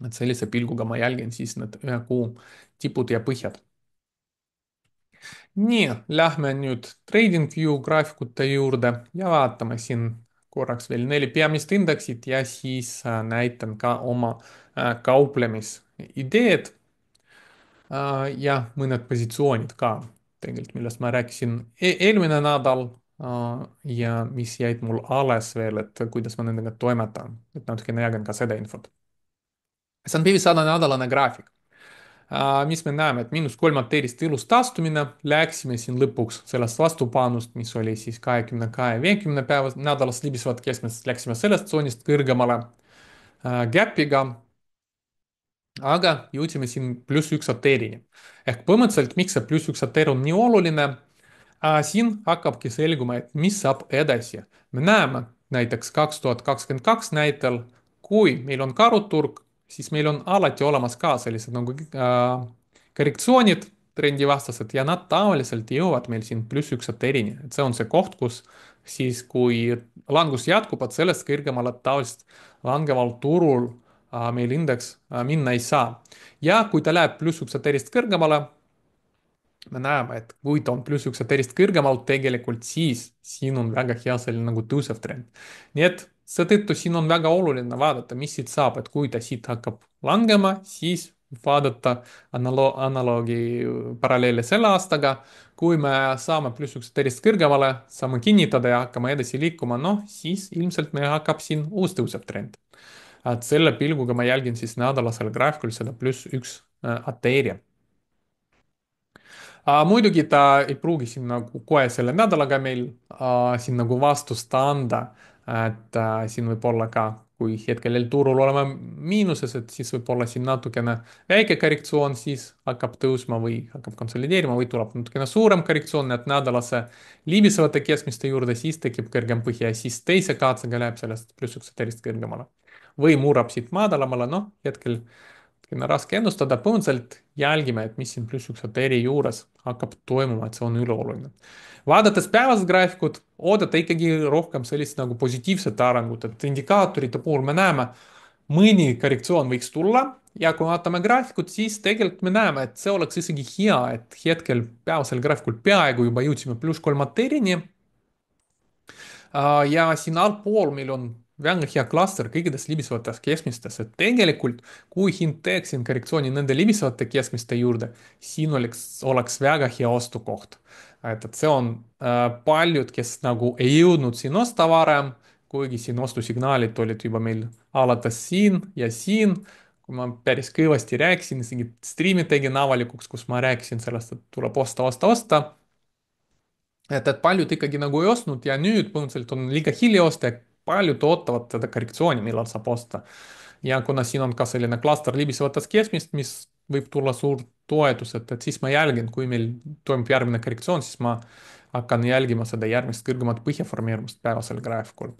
et sellise pilguga ma jälgin siis need ühe kuu tipud ja põhjad. nii, lähme nüüd TradingView graafikute juurde ja vaatame siin korraks veel 4 peamist indeksit ja siis näitan ka oma kauplemisideed ja mõned positsioonid ka tegelikult, millest ma rääkisin eelmine nädal ja mis jäid mul alles veel, et kuidas ma nendega toimetan, et natukene jagan ka seda infot. see on PV100 nädalane graafik. mis me näeme, et -3 ilus taastumine, läksime siin lõpuks sellest vastupanust, mis oli siis 22 ja 50 päeva nädalas libisevat keskmist, läksime sellest tsoonist kõrgemale gap'iga, aga jõudsime siin +1 ATR-ini. ehk põhimõtteliselt, miks see +1 ATR on nii oluline, siin hakkabki selguma, et mis saab edasi. me näeme näiteks 2022 näitel, kui meil on karuturg, siis meil on alati olemas ka sellised nagu korrektsioonid, trendivastased ja nad tavaliselt jõuavad meil siin +1 ATR-ini, et see on see koht, kus siis, kui langus jätkub, et sellest kõrgemale tavaliselt langeval turul meil indeks minna ei saa. ja kui ta läheb +1 ATR-ist kõrgemale, me näeme, et kui ta on +1 ATR-ist kõrgemal tegelikult, siis siin on väga hea selline nagu tõusev trend. nii et seetõttu siin on väga oluline vaadata, mis siit saab, et kui ta siit hakkab langema, siis vaadata analoogi paralleele selle aastaga. kui me saame +1 ATR-ist kõrgemale, saame kinnitada ja hakkame edasi liikuma, noh, siis ilmselt meil hakkab siin uus tõusev trend. et selle pilguga ma jälgin siis nädalasel graafikul seda +1 ATR-i. muidugi ta ei pruugi siin nagu kohe selle nädalaga meil siin nagu vastust anda, et siin võib olla ka, kui hetkel turul oleme miinuses, et siis võib olla siin natukene väike korrektsioon, siis hakkab tõusma või hakkab konsolideerima või tuleb natukene suurem korrektsioon, et nädalase libisevate keskmiste juurde, siis tekib kõrgem põhja ja siis teise katsega läheb sellest +1 ATR-ist kõrgemale. või murrab siit madalamale, noh, hetkel natukene raske ennustada, põhimõtteliselt jälgime, et mis siin pluss üks eri juures hakkab toimuma, et see on üleoluline. Vaadates päevast graafikut, oodata ikkagi rohkem sellist nagu positiivset arengut, et indikaatorite puhul me näeme, mõni korrektsioon võiks tulla ja kui vaatame graafikut, siis tegelikult me näeme, et see oleks isegi hea, et hetkel päevasel graafikul peaaegu juba jõudsime pluss kolmateerini. Ja siin allpool meil on väga hea klaster kõikides libisevates keskmistes, et tegelikult kui hind teeks siin korrektsiooni nende libisevate keskmiste juurde, siin oleks väga hea ostukoht. Et see on paljud, kes nagu ei jõudnud siin osta varem, kuigi siin ostusignaalid olid juba meil alates siin ja siin, kui ma päris kõvasti rääkisin, isegi striimi tegin avalikuks, kus ma rääkisin sellest, et tuleb osta, osta, osta et paljud ikkagi nagu ei ostnud ja nüüd põhimõtteliselt on liiga hilja osta ja paljud ootavad seda korrektsiooni, millal saab osta. ja kuna siin on ka selline klaster libisevatest keskmist, mis võib tulla suur toetus, et siis ma jälgin, kui meil toimub järgmine korrektsioon, siis ma hakkan jälgima seda järgmist kõrgemat põhjaformeerumist päevasel graafikul.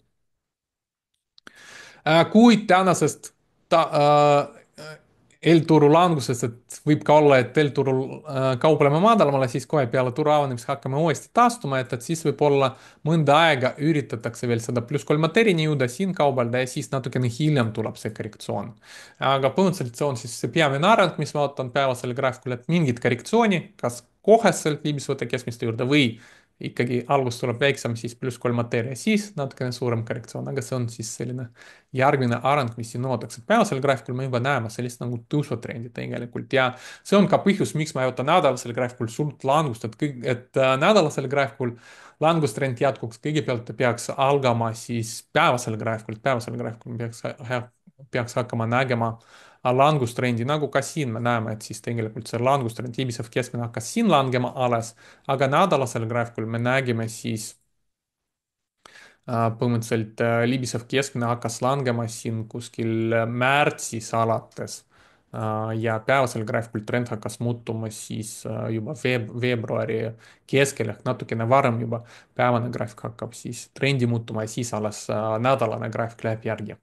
Kuid tänasest eelturu langusest, et võib ka olla, et eelturul kaupleme madalamale, siis kohe peale turu avanemist hakkame uuesti taastuma, et siis võib-olla mõnda aega üritatakse veel seda pluss kolmaterini jõuda, siin kaubelda ja siis natukene hiljem tuleb see korrektsioon. aga põhimõtteliselt see on siis see peamine areng, mis ma ootan päevasel graafikul, et mingit korrektsiooni, kas koheselt liibisvõtte keskmiste juurde või ikkagi algus tuleb väiksem, siis pluss kolmateeri ja siis natukene suurem korrektsioon, aga see on siis selline järgmine areng, mis siin oodatakse. Päevasel graafikul me juba näeme sellist nagu tõusutrendi tegelikult ja see on ka põhjus, miks ma ei oota nädalasel graafikul suurt langust, et nädalasel graafikul langustrend jätkuks, kõigepealt peaks algama siis päevasel graafikul peaks hakkama nägema langustrendi, nagu ka siin me näeme, et siis tegelikult see langustrend, libisev keskmine hakkas siin langema alles, aga nädalasel graafikul me nägime siis põhimõtteliselt libisev keskmine hakkas langema siin kuskil märtsis alates. Ja päevasel graafikul trend hakkas muutuma siis juba veebruari keskel ehk natukene varem juba päevane graafik hakkab siis trendi muutuma ja siis alles nädalane graafik läheb järgi.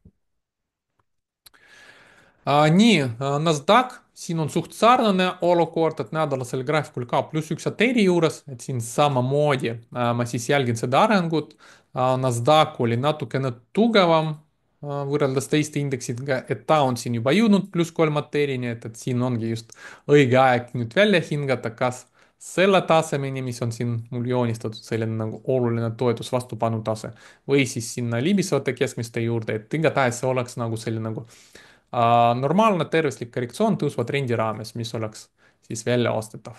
Nii, NASDAQ, siin on suht sarnane olukord, et nädalasel graafikul ka pluss üks ATR-i juures, et siin samamoodi ma siis jälgin seda arengut. NASDAQ oli natukene tugevam võrreldes teiste indeksidega, et ta on siin juba jõudnud pluss kolm ATR-ini, et siin ongi just õige aeg nüüd välja hingata, kas selle tasemeni, mis on siin mul joonistatud, selline nagu oluline toetus vastupanu tase või siis sinna libisevate keskmiste juurde, et igatahes see oleks nagu selline nagu normaalne tervislik korrektsioon tõusva trendi raames, mis oleks siis väljaostetav.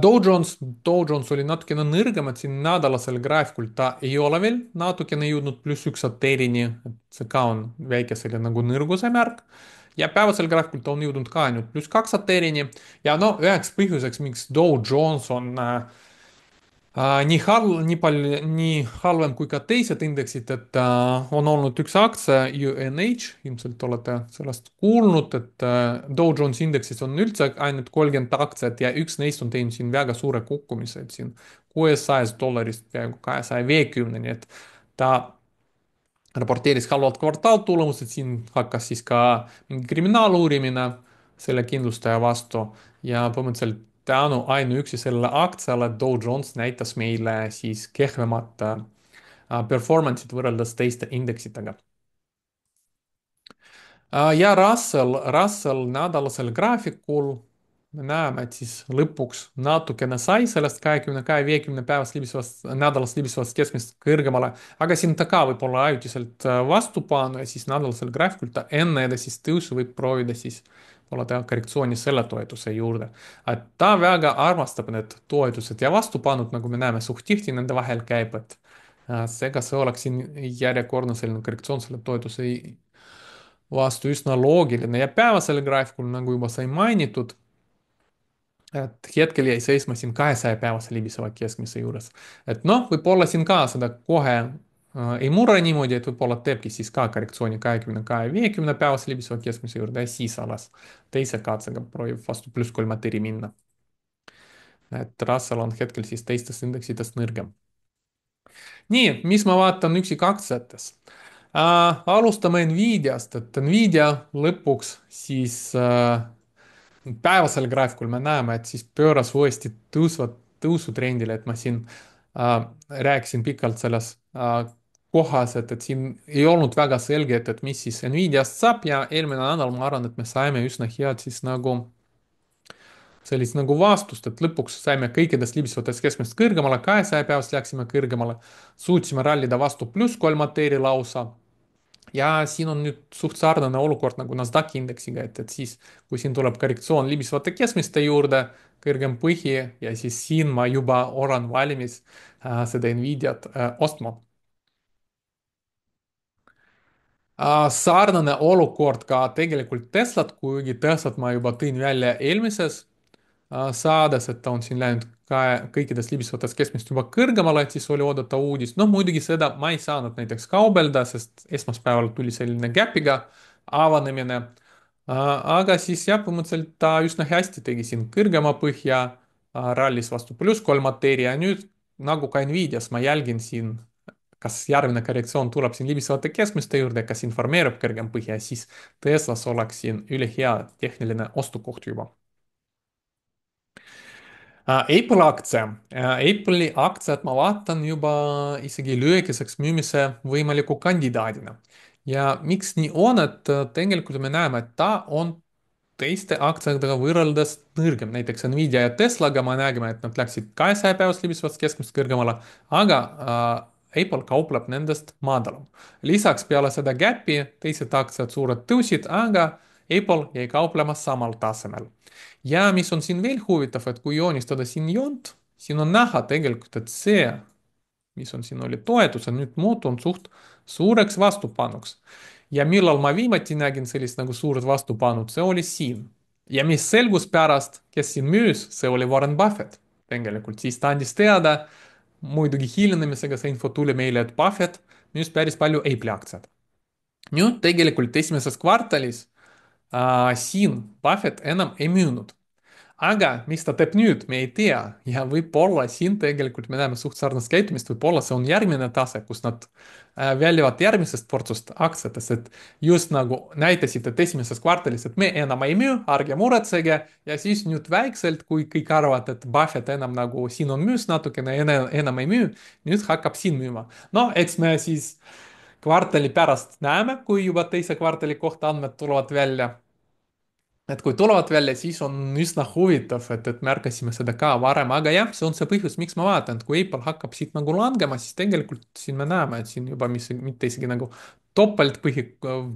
Dow Jones oli natukene nõrgem, et siin nädalasel graafikul ta ei ole veel natukene jõudnud pluss üks ATR-ini, et see ka on väike selline nagu nõrguse märk. ja päevasel graafikul ta on jõudnud ka ainult pluss kaks ATR-ini ja no üheks põhjuseks, miks Dow Jones on nii halvem kui ka teised indeksid, et on olnud üks aktsia, UNH, ilmselt olete sellest kuulnud, et Dow Jones indeksis on üldse ainult 30 aktsiat ja üks neist on teinud siin väga suure kukkumise, et siin $600 peaaegu 250-ni, et ta raporteeris halvad kvartaaltulemused, siin hakkas siis ka mingi kriminaaluurimine selle kindlustaja vastu ja põhimõtteliselt tänu ainuüksi sellele aktsiale Dow Jones näitas meile siis kehvemat performance'it võrreldes teiste indeksitega. Ja Russell nädalasel graafikul me näeme, et siis lõpuks natukene sai sellest 20-50 päevast libisevast, nädalast libisevast keskmisest kõrgemale, aga siin ta ka võib olla ajutiselt vastupanu ja siis nädalasel graafikul ta enne edasist tõusu võib proovida siis olla teha korrektsiooni selle toetuse juurde. et ta väga armastab need toetused ja vastupanud, nagu me näeme, suht tihti nende vahel käib, et seega see oleks siin järjekordne selline korrektsioon selle toetuse vastu üsna loogiline ja päevasel graafikul, nagu juba sai mainitud, et hetkel jäi seisma siin 200-päevase libiseva keskmise juures. et noh, võib-olla siin ka seda kohe ei murra niimoodi, et võib-olla teebki siis ka korrektsiooni 20-50-päevase libiseva keskmise juurde ja siis alles teise katsega proovib vastu pluss kolmateri minna. et Russell on hetkel siis teistest indeksitest nõrgem. nii, mis ma vaatan üksikaktsiates Alustame Nvidiast, et Nvidia lõpuks siis päevasel graafikul me näeme, et siis pööras uuesti tõusutrendile, et ma siin rääkisin pikalt selles kohas, et siin ei olnud väga selge, et mis siis Nvidiast saab ja eelmine nädal ma arvan, et me saime üsna head siis nagu sellist nagu vastust, et lõpuks saime kõikidest libisvatest keskmist kõrgemale, 200 päevast läksime kõrgemale, suutsime rallida vastu +3 mateeri lausa. Ja siin on nüüd suht sarnane olukord nagu Nasdaqi indeksiga, et siis, kui siin tuleb korrektsioon libisvate keskmiste juurde, kõrgem põhi ja siis siin ma juba olen valmis seda Nvidiat ostma. Sarnane olukord ka tegelikult Teslat, kuigi Teslat ma juba tõin välja eelmises saades, et ta on siin läinud ka kõikidest libisvatest keskmist juba kõrgemale, et siis oli oodata uudist. noh, muidugi seda ma ei saanud näiteks kaubelda, sest esmaspäeval tuli selline gap'iga avanemine. aga siis jah, põhimõtteliselt ta üsna hästi tegi siin kõrgema põhja, rallis vastu +3 mateeria ja nüüd nagu ka Nvidias ma jälgin siin, kas järgmine korrektsioon tuleb siin libisevate keskmiste juurde, kas informeerub kõrgem põhja, siis Teslas oleks siin ülihea tehniline ostukoht juba. Apple aktsia. Apple'i aktsiat ma vaatan juba isegi lühikeseks müümise võimaliku kandidaadina. ja miks nii on, et tegelikult me näeme, et ta on teiste aktsiatega võrreldes nõrgem, näiteks Nvidia ja Teslaga me nägime, et nad läksid 200 päevast libisevast keskmist kõrgemale, aga Apple kaupleb nendest madalam. lisaks peale seda gap'i teised aktsiad suured tõusid, aga Apple jäi kauplema samal tasemel. ja mis on siin veel huvitav, et kui joonistada siin joont, siin on näha tegelikult, et see, mis on siin oli toetus, on nüüd muutunud suht suureks vastupanuks. ja millal ma viimati nägin sellist nagu suurt vastupanu, see oli siin. ja mis selgus pärast, kes siin müüs, see oli Warren Buffett. tegelikult siis ta andis teada, muidugi hilinemisega see info tuli meile, et Buffett müüs päris palju Apple'i aktsiat. nüüd tegelikult esimeses kvartalis siin Buffett enam ei müünud. aga mis ta teeb nüüd, me ei tea ja võib-olla siin tegelikult me näeme suht sarnast käitumist, võib-olla see on järgmine tase, kus nad väljuvad järgmisest portsust aktsiatest, et just nagu näitasid, et esimeses kvartalis, et me enam ei müü, ärge muretsege ja siis nüüd väikselt, kui kõik arvavad, et Buffett enam nagu siin on müüs natukene, enam ei müü, nüüd hakkab siin müüma. no eks me siis kvartali pärast näeme, kui juba teise kvartali kohta andmed tulevad välja, et kui tulevad välja, siis on üsna huvitav, et märkasime seda ka varem, aga jah, see on see põhjus, miks ma vaatan, et kui Apple hakkab siit nagu langema, siis tegelikult siin me näeme, et siin juba mis, mitte isegi nagu topeltpõhi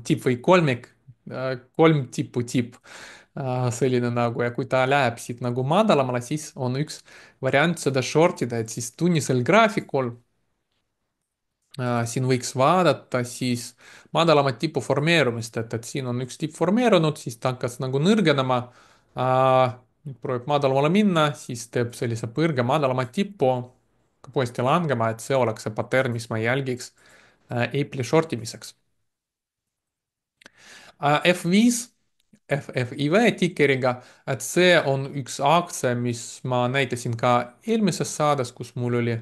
tipp või kolmik, kolm tippu tipp, selline nagu ja kui ta läheb siit nagu madalamale, siis on üks variant seda short ida, et siis tunnisel graafikul siin võiks vaadata siis madalamat tipu formeerumist, et siin on üks tipp formeerunud, siis ta hakkas nagu nõrgenema. Nüüd proovib madalamale minna, siis teeb sellise põrge madalamat tippu, hakkab uuesti langema, et see oleks see pattern, mis ma jälgiks Apple'i short imiseks. F5, FFIV tikeriga, et see on üks aktsia, mis ma näitasin ka eelmises saates, kus mul oli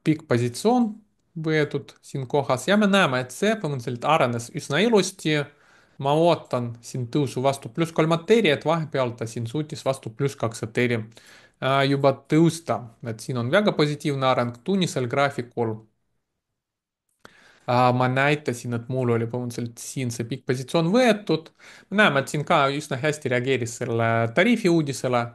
pikk positsioon võetud siin kohas ja me näeme, et see põhimõtteliselt arenes üsna ilusti. ma ootan siin tõusu vastu +3 teeri, et vahepeal ta siin suutis vastu +2 teeri juba tõusta, et siin on väga positiivne areng tunnisel graafikul. ma näitasin, et mul oli põhimõtteliselt siin see pikk positsioon võetud. me näeme, et siin ka üsna hästi reageeris selle tariifi uudisele,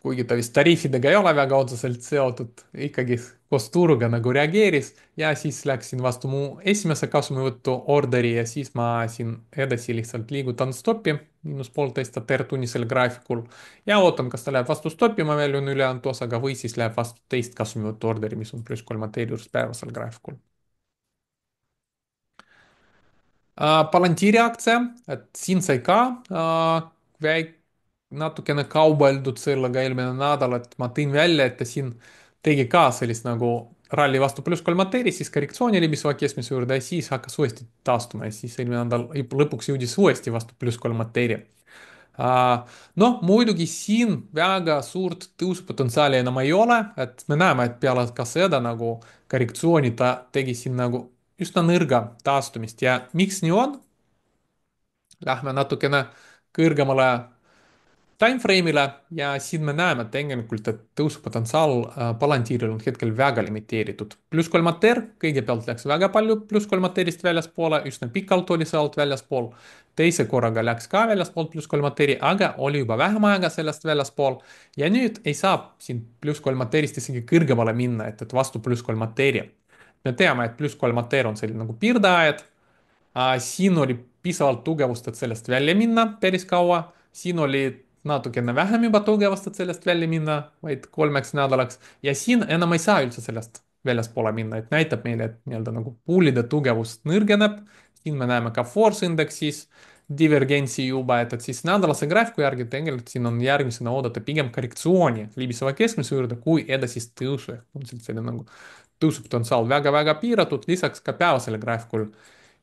kuigi ta vist tariifidega ei ole väga otseselt seotud, ikkagi koos turuga nagu reageeris ja siis läksin vastu mu esimese kasumivõtu orderi ja siis ma siin edasi lihtsalt liigutan stoppi, -1,5 ATR tunnisel graafikul ja ootan, kas ta läheb vastu stoppi, ma väljun ülejäänud osaga või siis läheb vastu teist kasumivõtu orderi, mis on +3 ATR juures päevasel graafikul. Palantiiri aktsia, et siin sai ka natukene kaubeldud sellega eelmine nädal, et ma tõin välja, et ta siin tegi ka sellist nagu ralli vastu +3 teeri, siis korrektsiooni libiseva keskmise juurde ja siis hakkas uuesti taastuma ja siis eelmine nädal lõpuks jõudis uuesti vastu +3 teeri. noh, muidugi siin väga suurt tõusupotentsiaali enam ei ole, et me näeme, et peale ka seda nagu korrektsiooni ta tegi siin nagu üsna nõrga taastumist ja miks nii on? Lähme natukene kõrgemale timeframe'ile ja siin me näeme tegelikult, et tõusupotentsiaal Palantiril on hetkel väga limiteeritud. pluss 3 ATR, kõigepealt läks väga palju pluss 3 ATR-ist väljaspoole, üsna pikalt oli sealt väljaspool. teise korraga läks ka väljaspool pluss 3 ATR-i, aga oli juba vähem aega sellest väljaspool. ja nüüd ei saa siin pluss 3 ATR-ist isegi kõrgemale minna, et vastu pluss 3 ATR-i. me teame, et pluss 3 ATR on selline nagu piirdeaed. Siin oli piisavalt tugevust, et sellest välja minna päris kaua. Siin oli natukene vähem juba tugevust, et sellest välja minna, vaid 3 nädalaks. ja siin enam ei saa üldse sellest väljaspoole minna, et näitab meile, et nii-öelda nagu poolide tugevus nõrgeneb. siin me näeme ka force indeksis divergentsi juba, et siis nädalase graafiku järgi tegelikult siin on järgmisena oodata pigem korrektsiooni libiseva keskmise juurde kui edasist tõusu. on selline nagu tõusupotentsiaal väga-väga piiratud, lisaks ka päevasele graafikul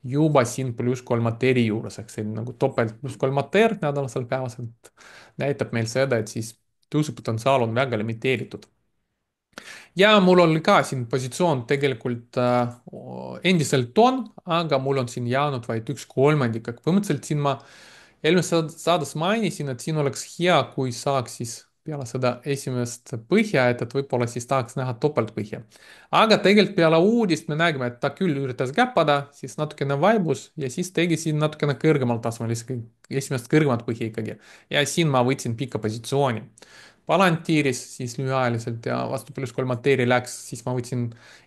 juba siin pluss 3 ATR-i juures, ehk selline nagu topelt pluss 3 ATR nädalasel päevaselt näitab meil seda, et siis tõusupotentsiaal on väga limiteeritud. ja mul oli ka siin positsioon tegelikult endiselt on, aga mul on siin jäänud vaid 1/3, aga põhimõtteliselt siin ma eelmises saates mainisin, et siin oleks hea, kui saaks siis peale seda esimest põhja, et võib-olla siis tahaks näha topeltpõhja. aga tegelikult peale uudist me nägime, et ta küll üritas käppada, siis natukene vaibus ja siis tegi siin natukene kõrgemal tasemel isegi esimest kõrgemat põhja ikkagi. ja siin ma võtsin pika positsiooni. Palantiris siis lühiajaliselt ja vastu pluss 3 ATR-i läks, siis ma võtsin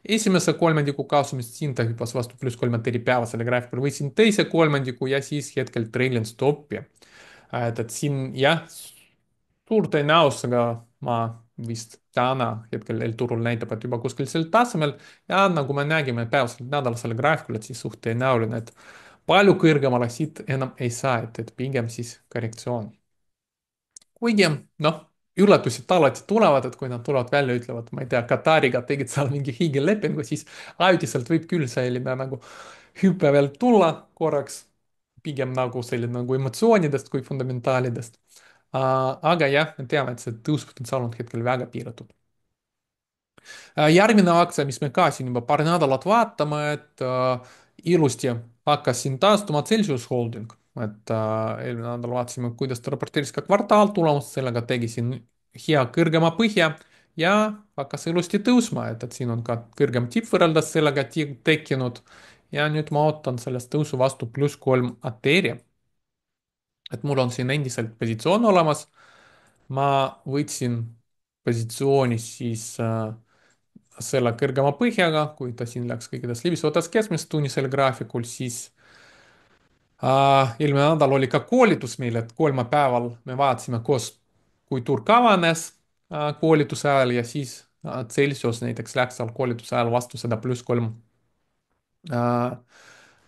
esimese kolmandiku kasumist, siin ta hüppas vastu pluss 3 ATR-i päevasele graafikule, võtsin teise kolmandiku ja siis hetkel treilin stoppi. et siin jah, suur tõenäosusega ma vist täna hetkel eelturul näitab, et juba kuskil sel tasemel ja nagu me nägime päevasel nädalasel graafikul, et siis suht tõenäoline, et palju kõrgemale siit enam ei saa, et pigem siis korrektsioon. kuigi noh, üllatused alati tulevad, et kui nad tulevad välja, ütlevad, ma ei tea, Katariga tegid seal mingi hiigellepingu, siis ajutiselt võib küll selline nagu hüpe veel tulla korraks, pigem nagu selline nagu emotsioonidest kui fundamentaalidest. aga jah, me teame, et see tõuspotentsiaal on hetkel väga piiratud. järgmine aktsia, mis me ka siin juba paar nädalat vaatame, et ilusti hakkas siin taastuma Celsius Holding, et eelmine nädal vaatasime, kuidas ta raporteeris ka kvartaaltulemust, sellega tegi siin hea kõrgema põhja ja hakkas ilusti tõusma, et siin on ka kõrgem tipp võrreldes sellega tekkinud ja nüüd ma ootan sellest tõusu vastu pluss 3 ATR-i. et mul on siin endiselt positsioon olemas. ma võtsin positsiooni siis selle kõrgema põhjaga, kui ta siin läks kõikides libisvates keskmisest tunnisel graafikul, siis eelmine nädal oli ka koolitus meil, et kolmapäeval me vaatasime koos, kui turg avanes koolituse ajal ja siis Celsius näiteks läks seal koolituse ajal vastu seda pluss 3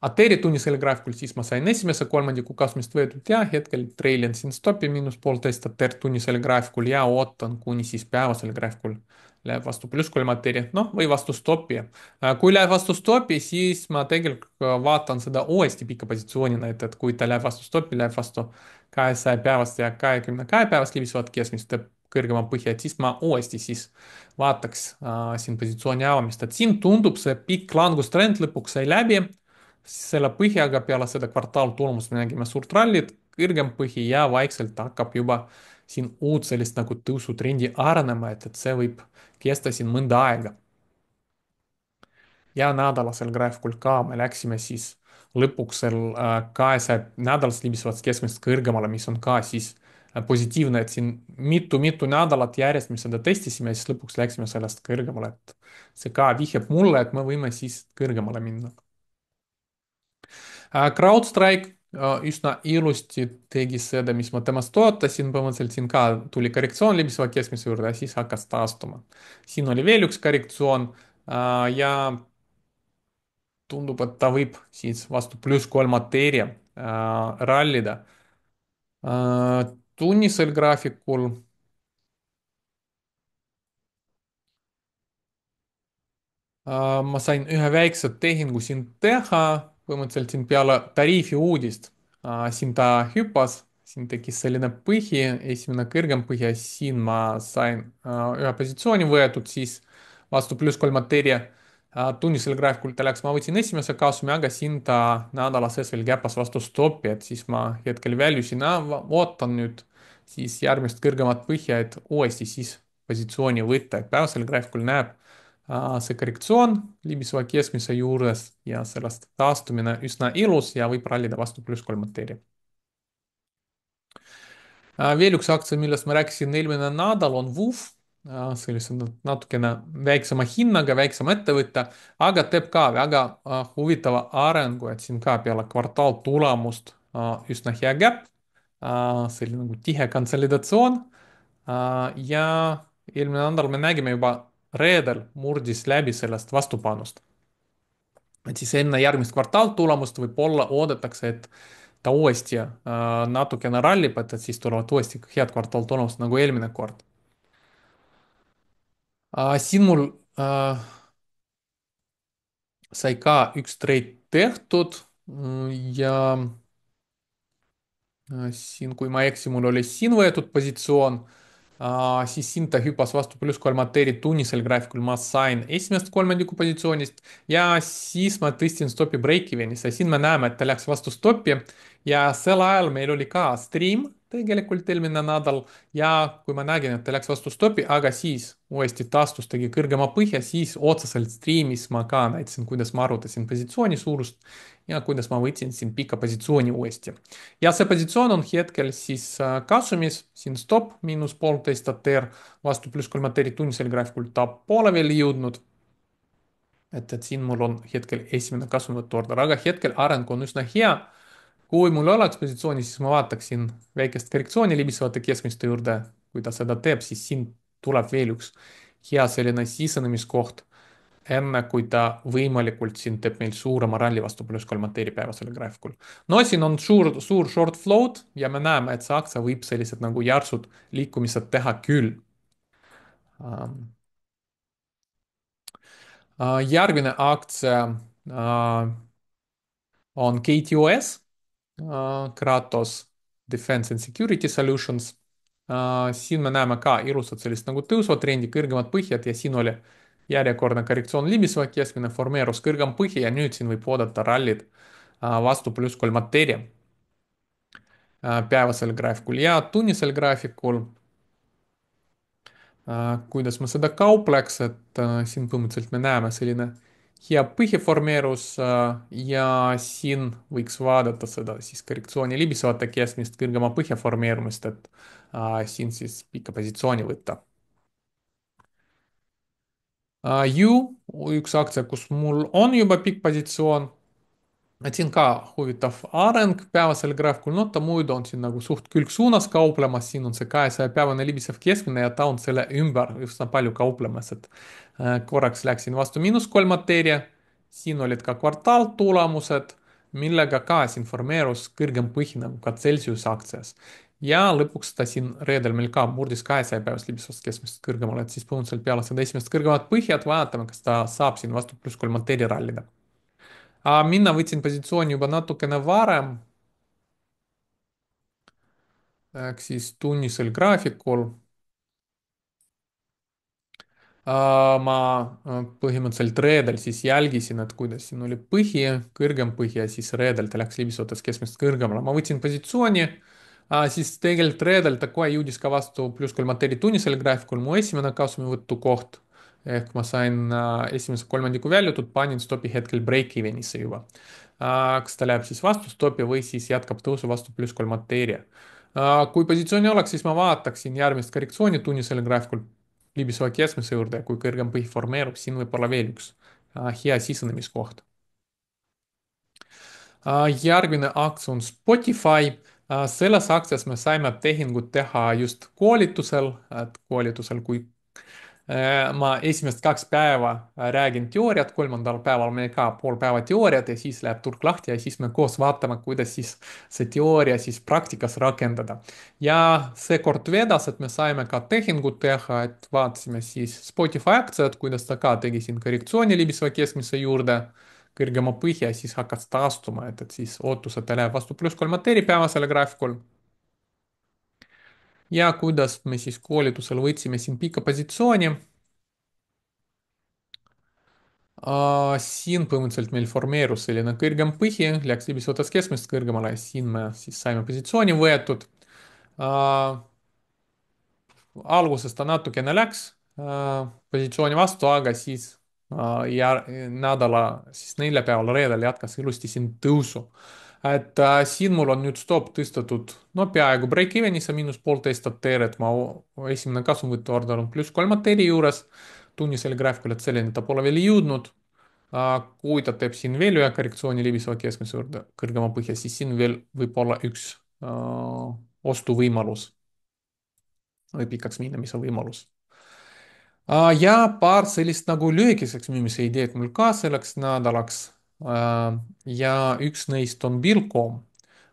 Ateri tunnisel graafikul, siis ma sain esimese kolmandiku kasumist võetud ja hetkel treilin siin stopi -1,5 Ater tunnisel graafikul ja ootan, kuni siis päevasel graafikul läheb vastu pluss 3 Ateri, noh, või vastu stopi. kui läheb vastu stopi, siis ma tegelikult vaatan seda uuesti pika positsioonina, et kui ta läheb vastu stopi, läheb vastu 200 päevast ja 22 päevast libisvat keskmist teeb kõrgema põhja, et siis ma uuesti siis vaataks siin positsiooni avamist, et siin tundub see pikk langustrend lõpuks sai läbi. selle põhjaga peale seda kvartaaltulemust me nägime suurt rallit, kõrgem põhi ja vaikselt hakkab juba siin uut sellist nagu tõusutrendi arenema, et see võib kesta siin mõnda aega. ja nädalasel graafikul ka me läksime siis lõpuks seal 200 nädalast libisevast keskmisest kõrgemale, mis on ka siis positiivne, et siin mitu-mitu nädalat järjest me seda testisime ja siis lõpuks läksime sellest kõrgemale, et see ka vihjab mulle, et me võime siis kõrgemale minna. CrowdStrike üsna ilusti tegi seda, mis ma temast ootasin, põhimõtteliselt siin ka tuli korrektsioon libiseva keskmise juurde ja siis hakkas taastuma. siin oli veel üks korrektsioon ja tundub, et ta võib siis vastu pluss 3 Ateria rallida. tunnisel graafikul ma sain ühe väikse tehingu siin teha, põhimõtteliselt siin peale tariifi uudist. siin ta hüppas, siin tekkis selline põhi, esimene kõrgem põhi ja siin ma sain ühe positsiooni võetud siis vastu pluss 3 Ateria. tunnisel graafikul ta läks, ma võtsin esimese kasumi, aga siin ta nädala sees veel käpas vastu stoppi, et siis ma hetkel väljusin, ootan nüüd siis järgmist kõrgemat põhja, et uuesti siis positsiooni võtta, et päevasel graafikul näeb see korrektsioon libiseva keskmise juures ja sellest taastumine üsna ilus ja võib rallida vastu +3 teeri. Veel üks aktsia, millest ma rääkisin eelmine nädal, on WOOF, sellise natukene väiksema hinnaga, väiksema ettevõtte, aga teeb ka väga huvitava arengu, et siin ka peale kvartaaltulemust üsna hea gap, selline nagu tihe konsolidatsioon ja eelmine nädal me nägime juba reedel murdis läbi sellest vastupanust. Et siis enne järgmist kvartaaltulemust võib-olla oodatakse, et ta uuesti natukene rallib, et siis tulevad uuesti head kvartaaltulemused nagu eelmine kord. Siin mul sai ka üks treid tehtud ja siin, kui ma ei eksi, mul oli siin võetud positsioon, siis siin ta hüppas vastu +3 teeri tunnisel graafikul, ma sain esimest kolmandiku positsioonist ja siis ma tõstsin stopi break-even'isse, siin me näeme, et ta läks vastu stopi ja sel ajal meil oli ka stream tegelikult eelmine nädal ja kui ma nägin, et ta läks vastu stopi, aga siis uuesti taastus, tegi kõrgema põhja, siis otseselt stream'is ma ka näitasin, kuidas ma arvutasin positsiooni suurust ja kuidas ma võtsin siin pika positsiooni uuesti. Ja see positsioon on hetkel siis kasumis, siin stop -1,5 ATR vastu +3 ATR tunnisel graafikul ta poole veel jõudnud. Et siin mul on hetkel esimene kasumivõtu order, aga hetkel areng on üsna hea. kui mul oleks positsiooni, siis ma vaataksin väikest korrektsiooni libisevate keskmiste juurde. kui ta seda teeb, siis siin tuleb veel üks hea selline sisenemiskoht enne kui ta võimalikult siin teeb meil suurema ralli vastu +3 päevasel graafikul. no siin on suur short float ja me näeme, et see aktsia võib sellised nagu järsud liikumised teha küll. Järgmine aktsia on KTOS, Kratos Defense and Security Solutions. Siin me näeme ka ilusat sellist nagu tõusvatrendi, kõrgemad põhjad ja siin oli järjekordne korrektsioon libiseva keskmine, formeerus kõrgem põhi ja nüüd siin võib oodata rallid vastu +3 teeri päevasel graafikul ja tunnisel graafikul. kuidas ma seda kaupleks, et siin põhimõtteliselt me näeme selline hea põhiformeerus ja siin võiks vaadata seda siis korrektsiooni libisevate keskmist kõrgema põhja formeerumist, et siin siis pika positsiooni võtta. üks aktsia, kus mul on juba pikk positsioon, et siin ka huvitav areng päevasel graafikul, no ta muidu on siin nagu suht külgsuunas kauplemas, siin on see 200-päevane libisev keskmine ja ta on selle ümber üsna palju kauplemas, et korraks läksin vastu -3 teeri, siin olid ka kvartaaltulemused, millega ka siin formeerus kõrgem põhi nagu ka Celsius aktsias. ja lõpuks ta siin reedel meil ka murdis 200-päevast libisevast keskmisest kõrgemale, et siis põhimõtteliselt peale seda esimest kõrgemat põhjad vaatame, kas ta saab siin vastu +3 teeri rallida. Mina võtsin positsiooni juba natukene varem, ehk siis tunnisel graafikul. Ma põhimõtteliselt reedel siis jälgisin, et kuidas siin oli põhi, kõrgem põhi ja siis reedel ta läks libisotas keskmisest kõrgemale. ma võtsin positsiooni, siis tegelikult reedel ta kohe jõudis ka vastu +3 teeri tunnisel graafikul, mu esimene kasumivõtu koht. ehk ma sain esimese kolmandiku väljutud, panin stopi hetkel break-even'isse juba. kas ta läheb siis vastu stopi või siis jätkab tõusu vastu +3 teeri. kui positsiooni oleks, siis ma vaataksin järgmist korrektsiooni tunnisel graafikul libiseva keskmise juurde ja kui kõrgem põhi formeerub, siin võib olla veel üks hea sisenemiskoht. järgmine aktsia on Spotify. selles aktsias me saime tehingut teha just koolitusel, et koolitusel, kui ma esimest 2 päeva räägin teooriat, kolmandal päeval meil ka pool päeva teooriat ja siis läheb turg lahti ja siis me koos vaatame, kuidas siis see teooria siis praktikas rakendada. ja seekord vedas, et me saime ka tehingut teha, et vaatasime siis Spotify aktsiat, kuidas ta ka tegi siin korrektsiooni libiseva keskmise juurde, kõrgema põhja, siis hakkas taastuma, et siis ootused ta läheb vastu +3 päevasele graafikul. ja kuidas me siis koolitusel võtsime siin pika positsiooni Siin põhimõtteliselt meil formeerus selline kõrgem põhi, läks libis otsas keskmisest kõrgemale ja siin me siis saime positsiooni võetud. Äh, Alguses ta natukene läks positsiooni vastu, aga siis ja nädala siis neljapäeval, reedel jätkas ilusti siin tõusu. Siin mul on nüüd stopp tõstetud, no peaaegu break-even'isse -1,5 ATR, et esimene kasumvõtu order on +3 ATR-i juures. tunnisel graafikul, et selleni ta pole veel jõudnud. Kui ta teeb siin veel ühe korrektsiooni libiseva keskmise juurde kõrgema põhja, siis siin veel võib olla üks ostuvõimalus või pikaks minemise võimalus. Ja paar sellist nagu lühikeseks müümise ideed mul ka selleks nädalaks. Ja üks neist on Bilcom.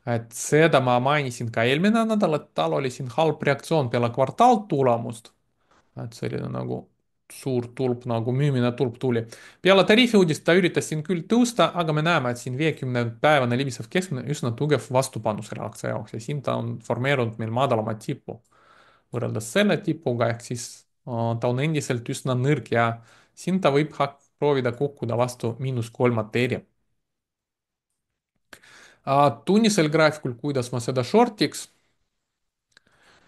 Et seda ma mainisin ka eelmine nädal, et tal oli siin halb reaktsioon peale kvartaaltulemust. Et selline nagu suur tulp nagu müümine tulp tuli. Peale tariifiuudist ta üritas siin küll tõusta, aga me näeme, et siin 50-päevane libisev keskmine üsna tugev vastupanu selle aktsia jaoks ja siin ta on formeerunud meil madalamat tippu võrreldes selle tipuga, ehk siis ta on endiselt üsna nõrk ja siin ta võib proovida kukkuda vastu -3 teeri. Tunnisel graafikul, kuidas ma seda shortiks,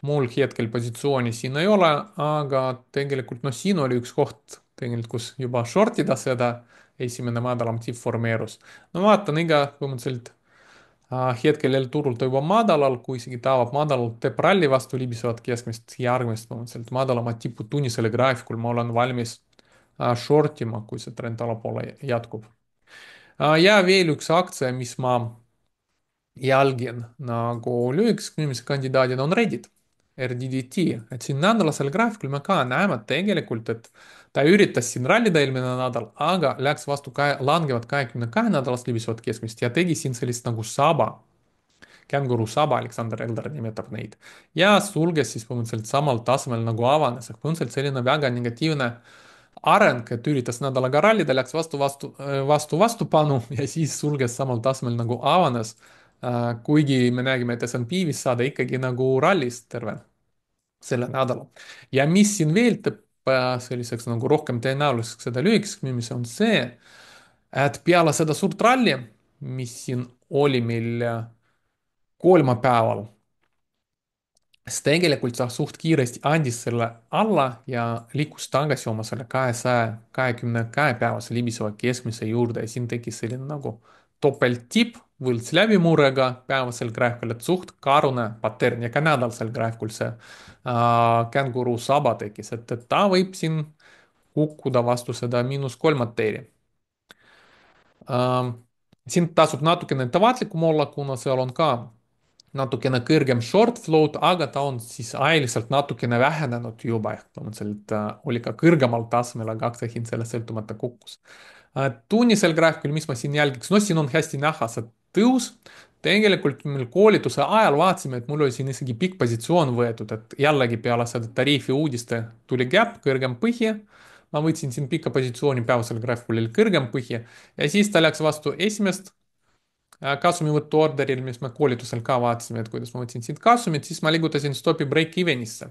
mul hetkel positsiooni siin ei ole, aga tegelikult noh, siin oli üks koht tegelikult, kus juba short ida seda, esimene madalam tipp formeerus. no vaatan iga põhimõtteliselt hetkel jälle turul ta juba madalal, kui isegi ta avab madalalt, teeb ralli vastu libisevat keskmist, järgmist põhimõtteliselt madalamat tippu tunnisele graafikul ma olen valmis short ima, kui see trend allapoole jätkub. Ja veel üks aktsia, mis ma jälgin nagu lühikeseks müümise kandidaadina on Reddit, RDDT, et siin nädalasel graafikul me ka näeme tegelikult, et ta üritas siin rallida eelmine nädal, aga läks vastu langevat 22 nädalast libisevat keskmist ja tegi siin sellist nagu saba, känguru saba, Aleksander Eldar nimetab neid, ja sulges siis põhimõtteliselt samal tasemel nagu avanes, ehk põhimõtteliselt selline väga negatiivne areng, et üritas nädalaga rallida, läks vastupanu ja siis sulges samal tasemel nagu avanes. kuigi me nägime, et S&P 500 ikkagi nagu rallis terve selle nädala. ja mis siin veel teeb selliseks nagu rohkem tõenäoliseks seda lühikeseks müümise, on see, et peale seda suurt ralli, mis siin oli meil kolmapäeval, siis tegelikult ta suht kiiresti andis selle alla ja liikus tagasi oma selle 220 käepäevase libiseva keskmise juurde ja siin tekkis selline nagu topelttipp võlts läbimurrega päevasel graafikul, et suht karune pattern ja ka nädalasel graafikul see känguru saba tekkis, et ta võib siin kukkuda vastu seda -3 teeri. Siin tasub natukene ettevaatlikum olla, kuna seal on ka natukene kõrgem short float, aga ta on siis ajaliselt natukene vähenenud juba, ehk põhimõtteliselt oli ka kõrgemal tasemel, aga aktsiahind sellest sõltumata kukkus. Tunnisel graafikul, mis ma siin jälgiks, no siin on hästi näha see tõus. tegelikult meil koolituse ajal vaatasime, et mul oli siin isegi pikk positsioon võetud, et jällegi peale seda tariifi uudiste tuli gap, kõrgem põhi. ma võtsin siin pika positsiooni, päevasel graafikul oli kõrgem põhi ja siis ta läks vastu esimest kasumivõtu orderil, mis me koolitusel ka vaatasime, et kuidas ma võtsin siit kasumit, siis ma liigutasin stopi break-even'isse.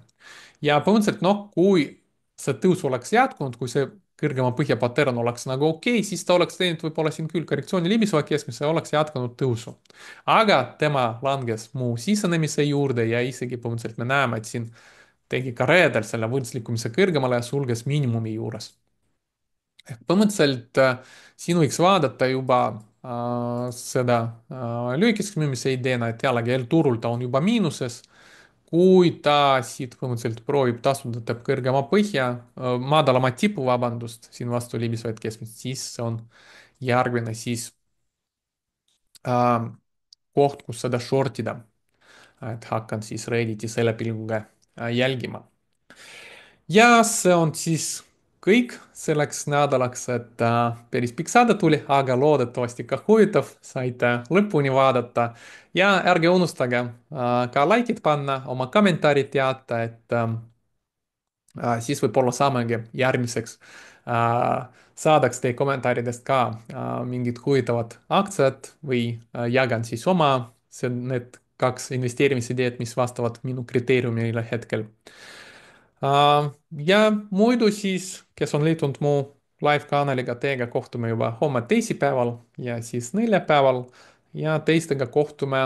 ja põhimõtteliselt noh, kui see tõus oleks jätkunud, kui see kõrgema põhja pattern oleks nagu okei, siis ta oleks teinud võib-olla siin küll korrektsiooni libiseva keskmise ja oleks jätkanud tõusu. aga tema langes mu sisenemise juurde ja isegi põhimõtteliselt me näeme, et siin tegi ka reedel selle võltsliikumise kõrgemale ja sulges miinimumi juures. ehk põhimõtteliselt siin võiks vaadata juba seda lühikeseks müümise ideena, et jällegi L-turul ta on juba miinuses. kui ta siit põhimõtteliselt proovib tasuda, teeb kõrgema põhja, madalama tipu, vabandust, siin vastu libisvaid keskmist, siis see on järgmine siis äh, koht, kus seda short ida. et hakkan siis Redditi selle pilguga jälgima. ja see on siis kõik selleks nädalaks, et päris pikk saade tuli, aga loodetavasti ka huvitav, saite lõpuni vaadata. ja ärge unustage ka like'id panna, oma kommentaarid jätta, et siis võib-olla saamegi järgmiseks saadaks teie kommentaaridest ka mingid huvitavad aktsiad või jagan siis need kaks investeerimisideed, mis vastavad minu kriteeriumile hetkel. ja muidu siis, kes on liitunud mu live-kanaliga teiega kohtume juba homme teisipäeval ja siis neljapäeval ja teistega kohtume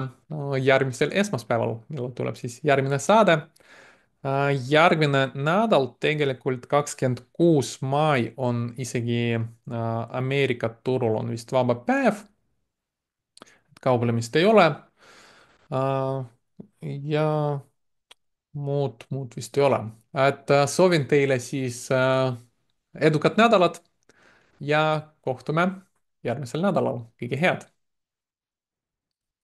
järgmisel esmaspäeval, millal tuleb siis järgmine saade. Järgmine nädal, tegelikult 26. mai on isegi Ameerika turul on vist vaba päev, kauplemist ei ole. Ja muud vist ei ole. Et soovin teile siis edukat nädalat ja kohtume järgmisel nädalal. Kõike head!